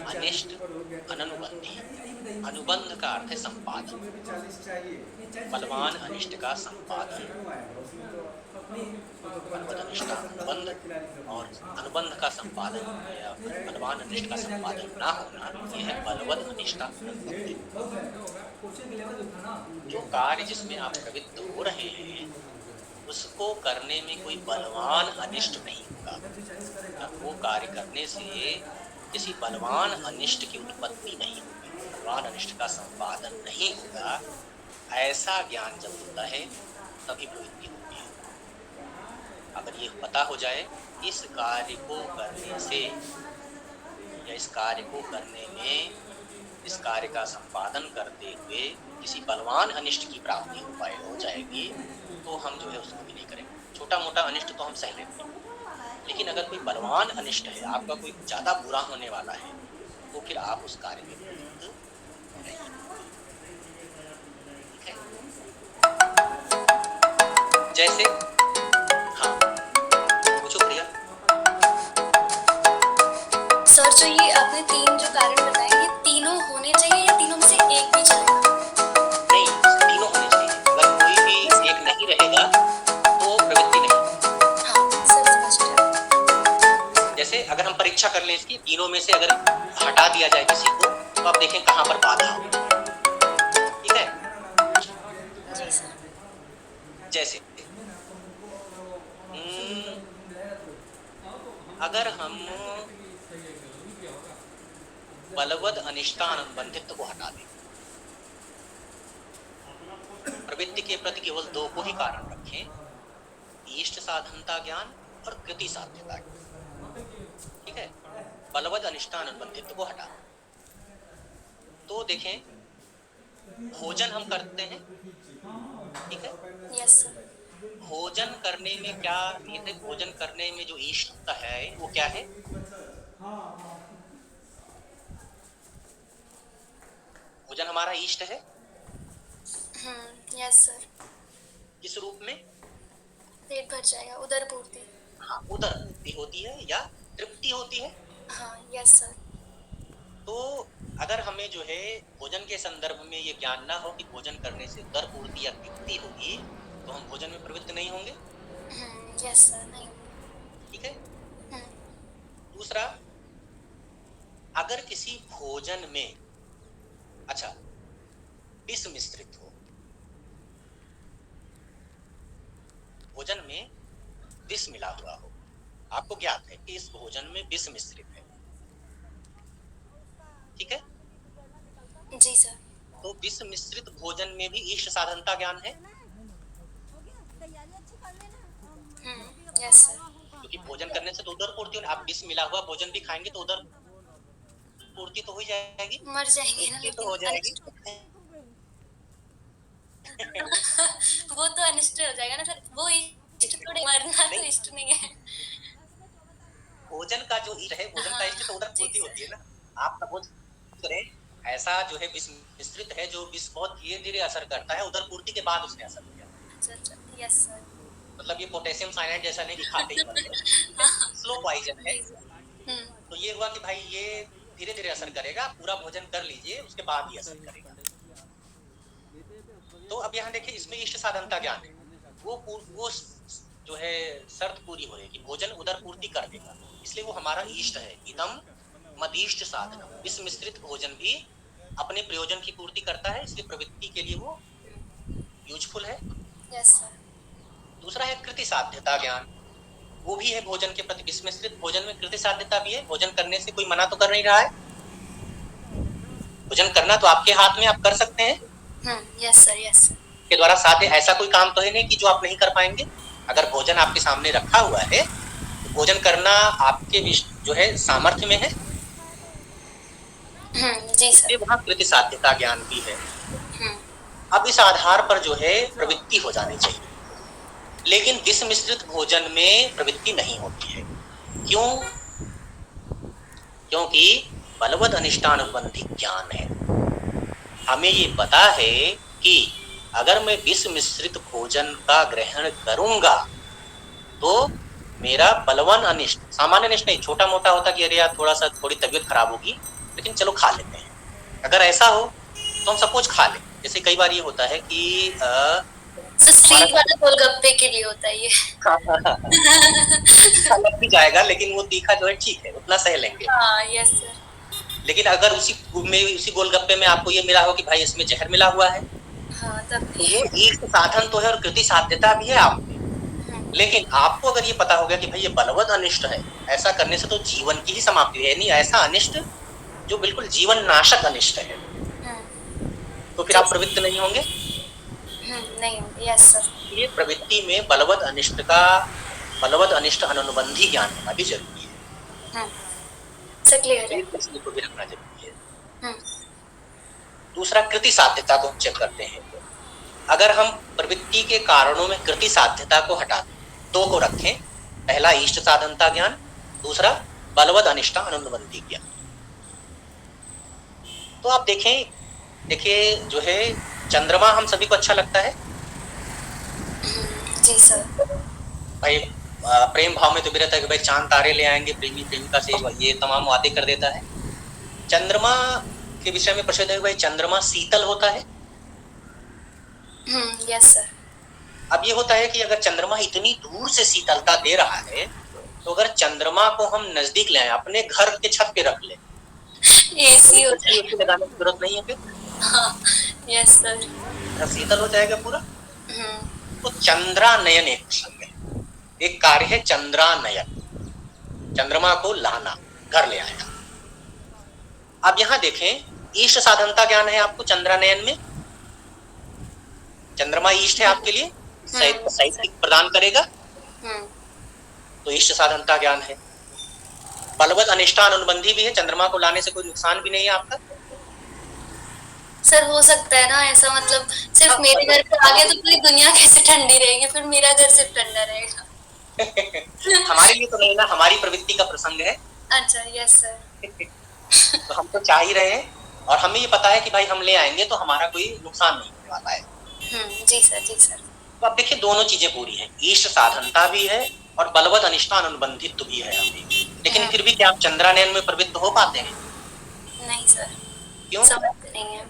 अनिष्ट अननुबंधी। अनुबंध का अर्थ है संपादन। बलवान अनिष्ट का संपादन, बलवद अनिष्ट अनुबंध, और अनुबंध का संपादन या बलवान अनिष्ट का संपादन ना होना, यह है बलवद अनिष्ट अनुबंधित। जो कार्य जिसमें आप प्रवृत्त हो रहे हैं उसको करने में कोई बलवान अनिष्ट नहीं होगा। वो कार्य करने से किसी बलवान अनिष्ट की उत्पत्ति नहीं होगी, बलवान अनिष्ट का संपादन नहीं होगा। ऐसा ज्ञान जब होता है तभी प्रवृत्ति होती है। अगर ये पता हो जाए इस कार्य को करने से या इस कार्य को करने में, इस कार्य का संपादन करते हुए किसी बलवान अनिष्ट की प्राप्ति हो जाएगी, तो हम जो है उसको भी नहीं करेंगे। छोटा मोटा अनिष्ट तो हम सह लेते हैं, लेकिन अगर कोई बलवान अनिष्ट है, आपका कोई ज्यादा बुरा होने वाला है, तो फिर आप उस कार्य में प्रवृत्त नहीं होंगे। ठीक है? जैसे हाँ, पूछो प्रिया। सर जो ये आपने तीन जो कारण बताए, ये तीनों होने चाहिए या तीनों में से एक भी चलेगा? नहीं, तीनों होने चाहिए। अगर कोई भी एक नहीं रहेगा तो प्रवृत्ति नहीं। हाँ सर, समझ गया। जैसे अगर हम परीक्षा कर लें इसकी, तीनों में से अगर हटा दिया जाए किसी को, तो आप देखें कहाँ पर बाधा हो। ठीक है? जी सर। जैसे अगर हम बलवद अनिष्टानुबंधित्व को हटा दें, प्रवृत्ति के प्रति केवल दो को ही कारण रखें, इष्ट साधनता ज्ञान और कृति साध्यता ज्ञान। ठीक है? बलवद अनिष्टानुबंधित्व को हटा, तो देखें भोजन हम करते हैं। ठीक है? Yes sir. भोजन करने में क्या निहित है? भोजन करने में जो इष्ट है वो क्या है? भोजन हमारा इष्ट है। Yes sir. किस रूप में? पेट भर जाएगा, उदर पूर्ति। हाँ, उदर पूर्ति होती है या तृप्ति होती है। हाँ यस सर। तो अगर हमें जो है भोजन के संदर्भ में ये ज्ञान ना हो कि भोजन करने से उदर पूर्ति या तृप्ति होगी, तो हम भोजन में प्रवृत्त नहीं होंगे। यस सर, नहीं। ठीक है? दूसरा, अगर किसी भोजन में अच्छा विष मिश्रित हो, भोजन में विष मिला हुआ हो, आपको ज्ञात है कि इस भोजन में विष मिश्रित है। ठीक है? जी सर। तो विष मिश्रित भोजन में भी इष्ट साधनता ज्ञान है। Yes sir. क्योंकि भोजन करने से तो उदर पूर्ति होगी। आप विष मिला हुआ भोजन भी खाएंगे तो उदर पूर्ति तो हो जाएगी, मर जाएंगे ना, तो हो जाएगी। वो तो अनिष्ट हो जाएगा ना सर, वो इष्ट थोड़े, मरना तो इष्ट नहीं है। भोजन का जो इष्ट है, भोजन का इष्ट तो उदर पूर्ति होती है ना। आप सपोज करें ऐसा जो है विष मिश्रित है, जो विष बहुत धीरे धीरे असर करता है, उदर पूर्ति के बाद उसने असर किया। Yes sir. मतलब ये पोटेशियम साइनाइड जैसा नहीं दिखाते ही मतलब स्लो पॉइजन है। तो ये हुआ कि भाई ये धीरे धीरे असर करेगा, पूरा भोजन कर लीजिए उसके बाद ही असर करेगा। तो अब यहाँ देखिए इसमें इष्ट साधनता ज्ञान है, वो जो है शर्त पूरी हो रही है कि भोजन उदर पूर्ति कर देगा, इसलिए वो हमारा इष्ट है। इदम मदिष्ट साधनम, विष मिश्रित भोजन भी अपने प्रयोजन की पूर्ति करता है, इसलिए प्रवृत्ति के लिए वो यूजफुल है। Yes sir. दूसरा है कृति साध्यता ज्ञान, वो भी है भोजन के प्रति। विष मिश्रित भोजन में कृति साध्यता भी है। भोजन करने से कोई मना तो कर नहीं रहा है, भोजन करना तो आपके हाथ में, आप कर सकते हैं। Yes sir, yes sir. के द्वारा साध्य ऐसा कोई काम तो है नहीं कि जो आप नहीं कर पाएंगे। अगर भोजन आपके सामने रखा हुआ है तो भोजन करना आपके जो है सामर्थ्य में है। जी सर। वहाँ कृति साध्यता ज्ञान भी है। अब इस आधार पर जो है प्रवृत्ति हो जानी चाहिए, लेकिन विष मिश्रित भोजन में प्रवृत्ति नहीं होती है। क्यों? क्योंकि बलवद अनिष्टानुबंधी ज्ञान है। हमें ये पता है कि अगर मैं विष मिश्रित भोजन का ग्रहण करूंगा तो मेरा बलवान अनिष्ट, सामान्य अनिष्ट नहीं, छोटा मोटा होता कि अरे यार थोड़ा सा थोड़ी तबीयत खराब होगी लेकिन चलो खा लेते हैं, अगर ऐसा हो तो हम सपोज खा लें। जैसे कई बार ये होता है कि सर स्ट्रीट वाला गोलगप्पे के लिए होता है ये। तीखा लग भी जाएगा लेकिन वो तीखा जो है ठीक है, उतना सह लेंगे। हाँ यस सर। लेकिन अगर उसी गोलगप्पे में आपको ये मिला हो कि भाई इसमें जहर मिला हुआ है, हाँ तब तो भी। वो एक साधन तो है और कृति साध्यता भी है आप में, लेकिन आपको अगर ये पता हो गया कि भाई ये बलवद अनिष्ट है, ऐसा करने से तो जीवन की ही समाप्ति है, यानी ऐसा अनिष्ट जो बिल्कुल जीवन नाशक अनिष्ट है, तो फिर आप प्रवृत्त नहीं होंगे। नहीं होंगे यस सर। ये प्रवृत्ति में बलवद अनिष्ट अनुबंधी ज्ञान होना भी जरूरी है। सर क्लियर है। प्रश्न को भी रखना जरूरी है। हम्म, दूसरा कृति साध्यता को हम चेक करते हैं। अगर हम प्रवृत्ति के कारणों में कृति साध्यता को हटा दें, दो को रखें, पहला इष्ट साधनता ज्ञान, दूसरा बलवद अनिष्ट अनुबंधी ज्ञान, तो आप देखिए जो है चंद्रमा हम सभी को अच्छा लगता है। जी सर। भाई प्रेम भाव में तो भी रहता है कि भाई चांद तारे ले आएंगे प्रेमी प्रेमिका से, ये तमाम वादे कर देता है। चंद्रमा के विषय में प्रसिद्ध है भाई चंद्रमा शीतल होता है। Yes sir. अब ये होता है कि अगर चंद्रमा इतनी दूर से शीतलता दे रहा है तो अगर चंद्रमा को हम नजदीक ले आए, अपने घर के छत पे रख ले, एसी होता है। एसी लगाने की जरूरत नहीं है, फिर यस सर। शीतल हो जाएगा पूरा। तो चंद्रानयन एक प्रसंग है, एक कार्य है चंद्रानयन, चंद्रमा को लाना, घर ले आया। अब यहाँ देखें इष्ट साधनता ज्ञान है आपको चंद्रानयन में, चंद्रमा इष्ट है आपके लिए, साहित्यिक प्रदान करेगा, तो इष्ट साधनता ज्ञान है। बलवद अनिष्टान अनुबंधी भी है, चंद्रमा को लाने से कोई नुकसान भी नहीं है आपका। सर हो सकता है ना ऐसा, मतलब सिर्फ मेरे घर पे आगे तो पूरी दुनिया कैसे ठंडी रहेगी, फिर मेरा घर सिर्फ ठंडा रहेगा। हमारे लिए तो नहीं ना, हमारी प्रवृत्ति का प्रसंग है। अच्छा यस सर। तो हम तो चाह ही रहे हैं और हमें ये पता है कि भाई हम ले आएंगे तो हमारा कोई नुकसान नहीं होने वाला है। जी सर जी सर। तो अब देखिए दोनों चीजें पूरी हैं, इष्ट साधनता भी है और बलवद अनिष्टान अनुबंधित भी है हमें, लेकिन फिर भी क्या आप चंद्रानयन में प्रवृत्त हो पाते हैं? नहीं सर। क्यों? समर्थ नहीं है।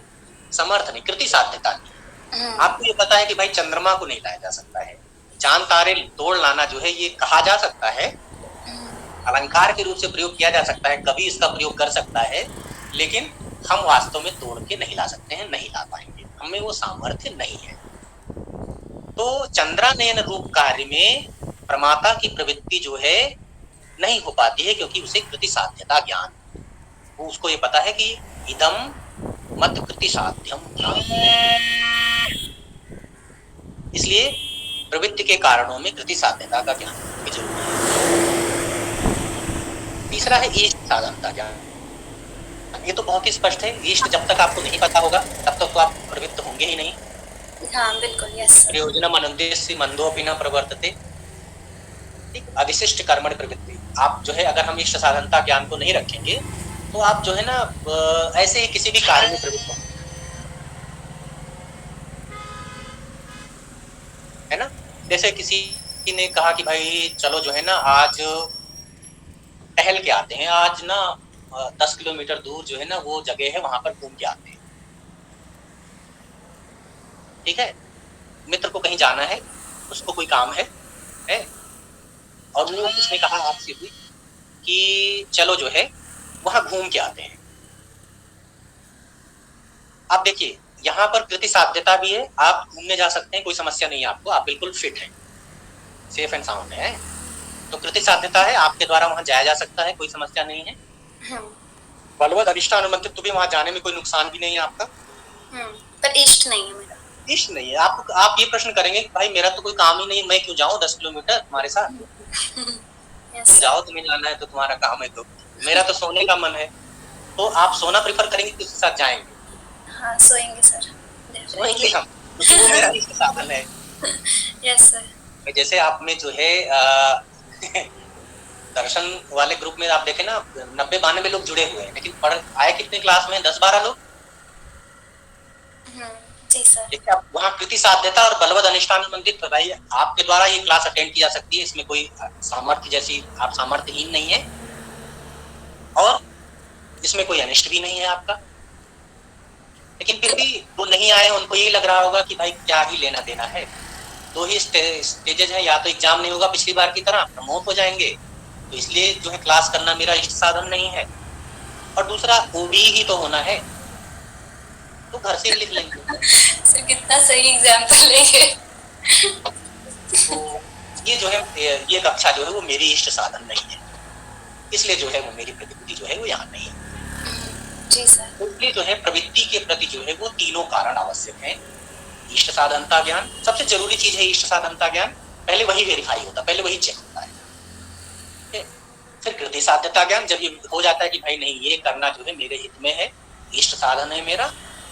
समर्थ नहीं, कृति साध्यता नहीं। आपको ये पता है कि भाई चंद्रमा को नहीं लाया जा सकता है, चांद तारे तोड़ लाना जो है ये कहा जा सकता है, अलंकार के रूप से प्रयोग किया जा सकता है, कभी इसका प्रयोग कर सकता है, लेकिन हम वास्तव में तोड़ के नहीं ला सकते हैं, नहीं ला पाएंगे, हमें वो सामर्थ्य नहीं है। तो चंद्रानयन रूप कार्य में प्रमाता की प्रवृत्ति जो है नहीं हो पाती है, क्योंकि उसे कृति साध्यता ज्ञान, वो उसको ये पता है कि इदम मत कृति साध्यम, इसलिए प्रवृत्ति के कारणों में कृति साध्यता का ज्ञान की जरूरत है। तीसरा है इष्ट साधनता ज्ञान, ये तो बहुत ही स्पष्ट है, इष्ट जब तक आपको नहीं पता होगा तब तक तो आप प्रवृत्त होंगे ही नहीं। हाँ बिल्कुल यस। प्रयोजनम अनुद्देश्य मंदोपि न प्रवर्तते, अविशिष्ट कर्मण प्रवृत्ति। आप जो है अगर हम इष्ट साधनता ज्ञान को नहीं रखेंगे तो आप जो है ना ऐसे ही किसी भी कार्य में प्रवृत्त होंगे, है ना। जैसे किसी ने कहा कि भाई चलो जो है ना आज टहल के आते हैं, आज ना 10 किलोमीटर दूर जो है ना वो जगह है, वहां पर घूम के आते हैं, ठीक है। मित्र को कहीं जाना है, उसको कोई काम है और वो उसने कहा आपसे भी कि चलो जो है वहां घूम के आते हैं। आप देखिए यहाँ पर कृति साध्यता भी है, आप घूमने जा सकते हैं, कोई समस्या नहीं है आपको, आप बिल्कुल फिट हैं, सेफ एंड साउंड है, तो कृति साध्यता है, आपके द्वारा वहां जाया जा सकता है, कोई समस्या नहीं है। बलवद अनिष्टान अनुबंधित तो भी वहां जाने में कोई नुकसान भी नहीं है आपका, पर इष्ट नहीं है मेरा। इष्ट नहीं है। आप ये प्रश्न करेंगे कि भाई मेरा तो कोई काम ही नहीं, मैं क्यों जाऊं 10 किलोमीटर तुम्हारे साथ? तुम जाओ, तुम्हें जाना है तो तुम्हारा काम है, तो मेरा तो सोने का मन है, तो आप सोना प्रेफर करेंगे कि उसके साथ जाएंगे? हाँ सोएंगे सर, सोएंगे हम, क्योंकि वो मेरा इष्ट साधन है। Yes sir. जैसे आप में जो है दर्शन वाले ग्रुप में आप देखें ना 90-92 लोग जुड़े हुए हैं, लेकिन पढ़ आए कितने क्लास में 10-12 लोग। जी सर। देखिए आप वहाँ कृति साध्यता और बलवद अनिष्ठान संबंधित भाई आपके द्वारा ये क्लास अटेंड की जा सकती है, इसमें कोई सामर्थ्य जैसी आप सामर्थ्यहीन नहीं है और इसमें कोई अनिष्ट भी नहीं है आपका। लेकिन फिर भी वो नहीं आए उनको यही लग रहा होगा कि भाई क्या ही लेना देना है। दो ही स्टेजेज हैं, या तो एग्जाम नहीं होगा पिछली बार की तरह, प्रमोट हो जाएंगे, तो इसलिए जो है क्लास करना मेरा इष्ट साधन नहीं है, और दूसरा ओबी ही तो होना है, तो घर से ही लिख लेंगे। सर कितना सही एग्जाम्पल है ये। तो ये जो है ये कक्षा जो है वो मेरी इष्ट साधन नहीं है, इसलिए जो है वो मेरी प्रवृत्ति जो है वो यहाँ नहीं है। जी सर। तो इसलिए जो है प्रवृत्ति के प्रति जो है वो तीनों कारण आवश्यक हैं। इष्ट साधनता ज्ञान सबसे जरूरी चीज है। इष्ट साधनता ज्ञान पहले वही वेरीफाई होता है, पहले वही चेक होता है। फिर कृति साध्यता ज्ञान जब ये हो जाता है कि भाई नहीं ये करना जो है मेरे हित में है, इष्ट साधन है मेरा,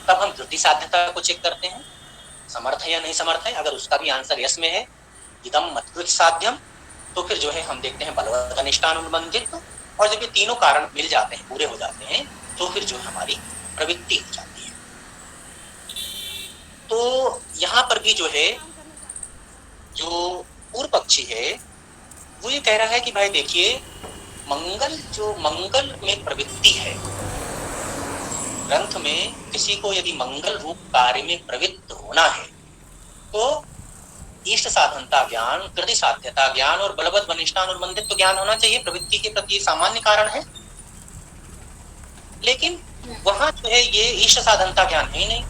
तब हम कृति साध्यता को चेक करते हैं, समर्थ है या नहीं समर्थ है। अगर उसका भी आंसर यस में है, इदम मत्कृत साध्यम, तो फिर जो है हम देखते हैं बलवद अनिष्ठान अनुबंधित, और जब ये तीनों कारण मिल जाते हैं, पूरे हो जाते हैं, तो फिर जो हमारी प्रवृत्ति हो जाती है। तो यहाँ पर भी जो है जो पूर्व पक्षी है वो ये कह रहा है कि भाई देखिए मंगल में प्रवृत्ति है, ग्रंथ में किसी को यदि मंगल रूप कार्य में प्रवृत्त होना है तो इष्ट साधनता ज्ञान, कृति साध्यता ज्ञान और बलवद अनिष्ठान अनुबंधित तो ज्ञान होना चाहिए। प्रवृत्ति के प्रति सामान्य कारण है, लेकिन वहां जो है ये इष्ट साधनता ज्ञान है ही नहीं।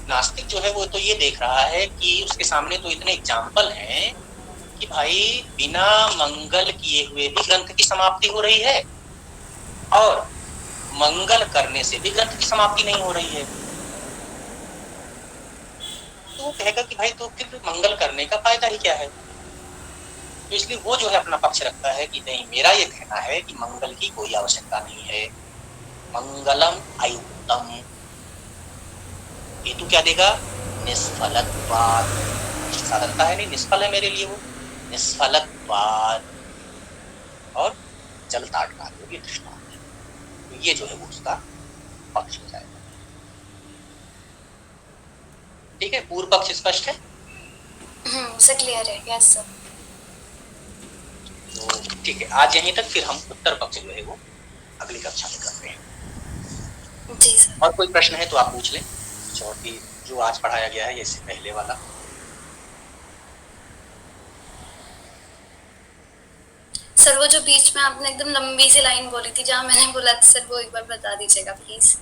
नास्तिक जो है वो तो ये देख रहा है कि उसके सामने तो इतने एग्जाम्पल हैं कि भाई बिना मंगल किए हुए भी ग्रंथ की समाप्ति हो रही है और मंगल करने से भी ग्रंथ की समाप्ति नहीं हो रही है। तो वो कहेगा कि भाई तो फिर मंगल करने का फायदा ही क्या है। तो इसलिए वो जो है अपना पक्ष रखता है कि नहीं, मेरा ये कहना है कि मंगल की कोई आवश्यकता नहीं है, मंगलम अयुक्तम। हेतु क्या देगा? निष्फलत्वात्। साधनता है नहीं, निष्फल है मेरे लिए वो, निष्फलत्वात् और जलताट कार्यों की दृष्टांत है। तो ये जो है वो उसका पक्ष हो जाएगा। ठीक है, पूर्व पक्ष स्पष्ट है? सर क्लियर है। Yes sir. तो ठीक है, आज यहीं तक, फिर हम उत्तर पक्ष जो है वो अगली कक्षा में करते हैं। जी सर। और कोई प्रश्न है तो आप पूछ लें, और भी जो आज पढ़ाया गया है इससे पहले वाला। सर वो जो बीच में आपने एकदम लंबी सी लाइन बोली थी जहाँ मैंने बोला था सर, वो एक बार बता दीजिएगा प्लीज।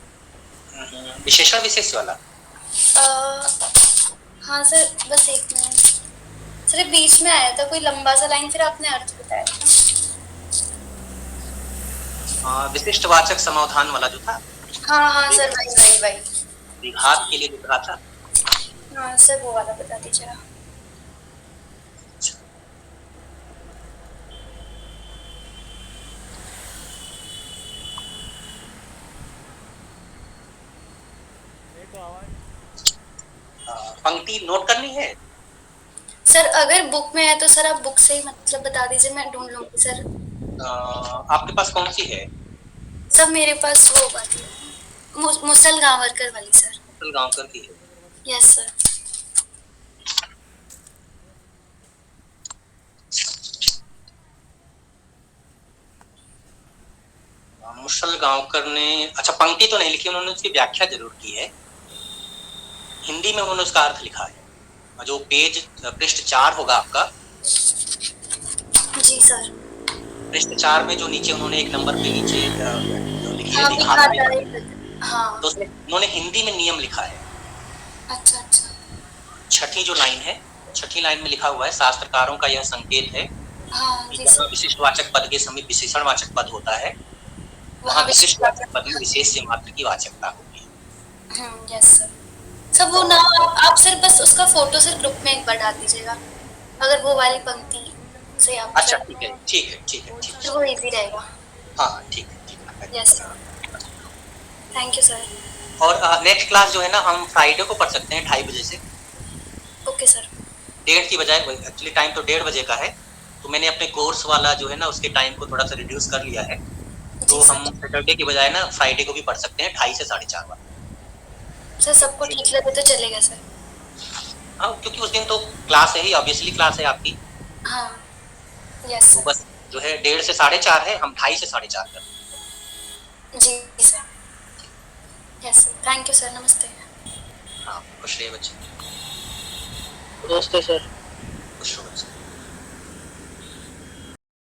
विशेषण विशेष वाला। हाँ सर, बस एक मिनट सर, बीच में आया था कोई लंबा सा लाइन, फिर आपने अर्थ बताया था। विशिष्टवाचक समाधान वाला जो था। हाँ सर, वही विघात के लिए जो कहा था। हाँ सर, वो वाला बता दीजिएगा। पंक्ति नोट करनी है सर? अगर बुक में है तो सर आप बुक से ही मतलब बता दीजिए, मैं ढूंढ लूंगी सर। आपके पास कौन सी है? सर मेरे पास वो वाली मुसल गांवरकर वाली सर। मुसल गांवकर की है। Yes sir. मुसल गांवकर ने, अच्छा पंक्ति तो नहीं लिखी, उन्होंने उसकी व्याख्या जरूर की है। हिंदी में उन्होंने उसका अर्थ लिखा है, जो पेज पृष्ठ 4 होगा आपका। जी सर। पृष्ठ 4 में जो नीचे उन्होंने एक नंबर पे नीचे लिखी है हाँ, तो उसमें उन्होंने हिंदी में नियम लिखा है। अच्छा। छठी जो लाइन है, छठी लाइन में लिखा हुआ है, शास्त्रकारों का यह संकेत है कि जहाँ विशिष्टवाचक पद के समीप विशेषणवाचक पद होता है वहाँ विशिष्टवाचक पद में विशेष से मात्र की वाचकता होगी। Yes sir. सब वो ना आप सिर्फ बस उसका फोटो सिर्फ ग्रुप में एक बार डाल दीजिएगा, अगर वो वाली पंक्ति से आप। अच्छा ठीक है वो इजी रहेगा। हाँ ठीक है। Yes sir, thank you sir. और नेक्स्ट क्लास जो है ना हम फ्राइडे को पढ़ सकते हैं 2:30 बजे से। Okay sir. 1:30 की बजाय, एक्चुअली टाइम तो 1:30 बजे का है, तो मैंने अपने कोर्स वाला जो है ना उसके टाइम को थोड़ा सा रिड्यूस कर लिया है, तो जी हम सैटरडे की बजाय ना फ्राइडे को भी पढ़ सकते हैं 2:30 से 4:30 वाला। सर सबको ठीक लगे तो चलेगा सर। हाँ, क्योंकि उस दिन तो क्लास है ही, ऑब्वियसली क्लास है आपकी। हाँ यस तो सर। बस जो है 1:30 से 4:30 है, हम 2:30 से 4:30 कर। जी sir. Yes sir, thank you sir, नमस्ते। हाँ, खुश रहिए बच्चे। नमस्ते सर।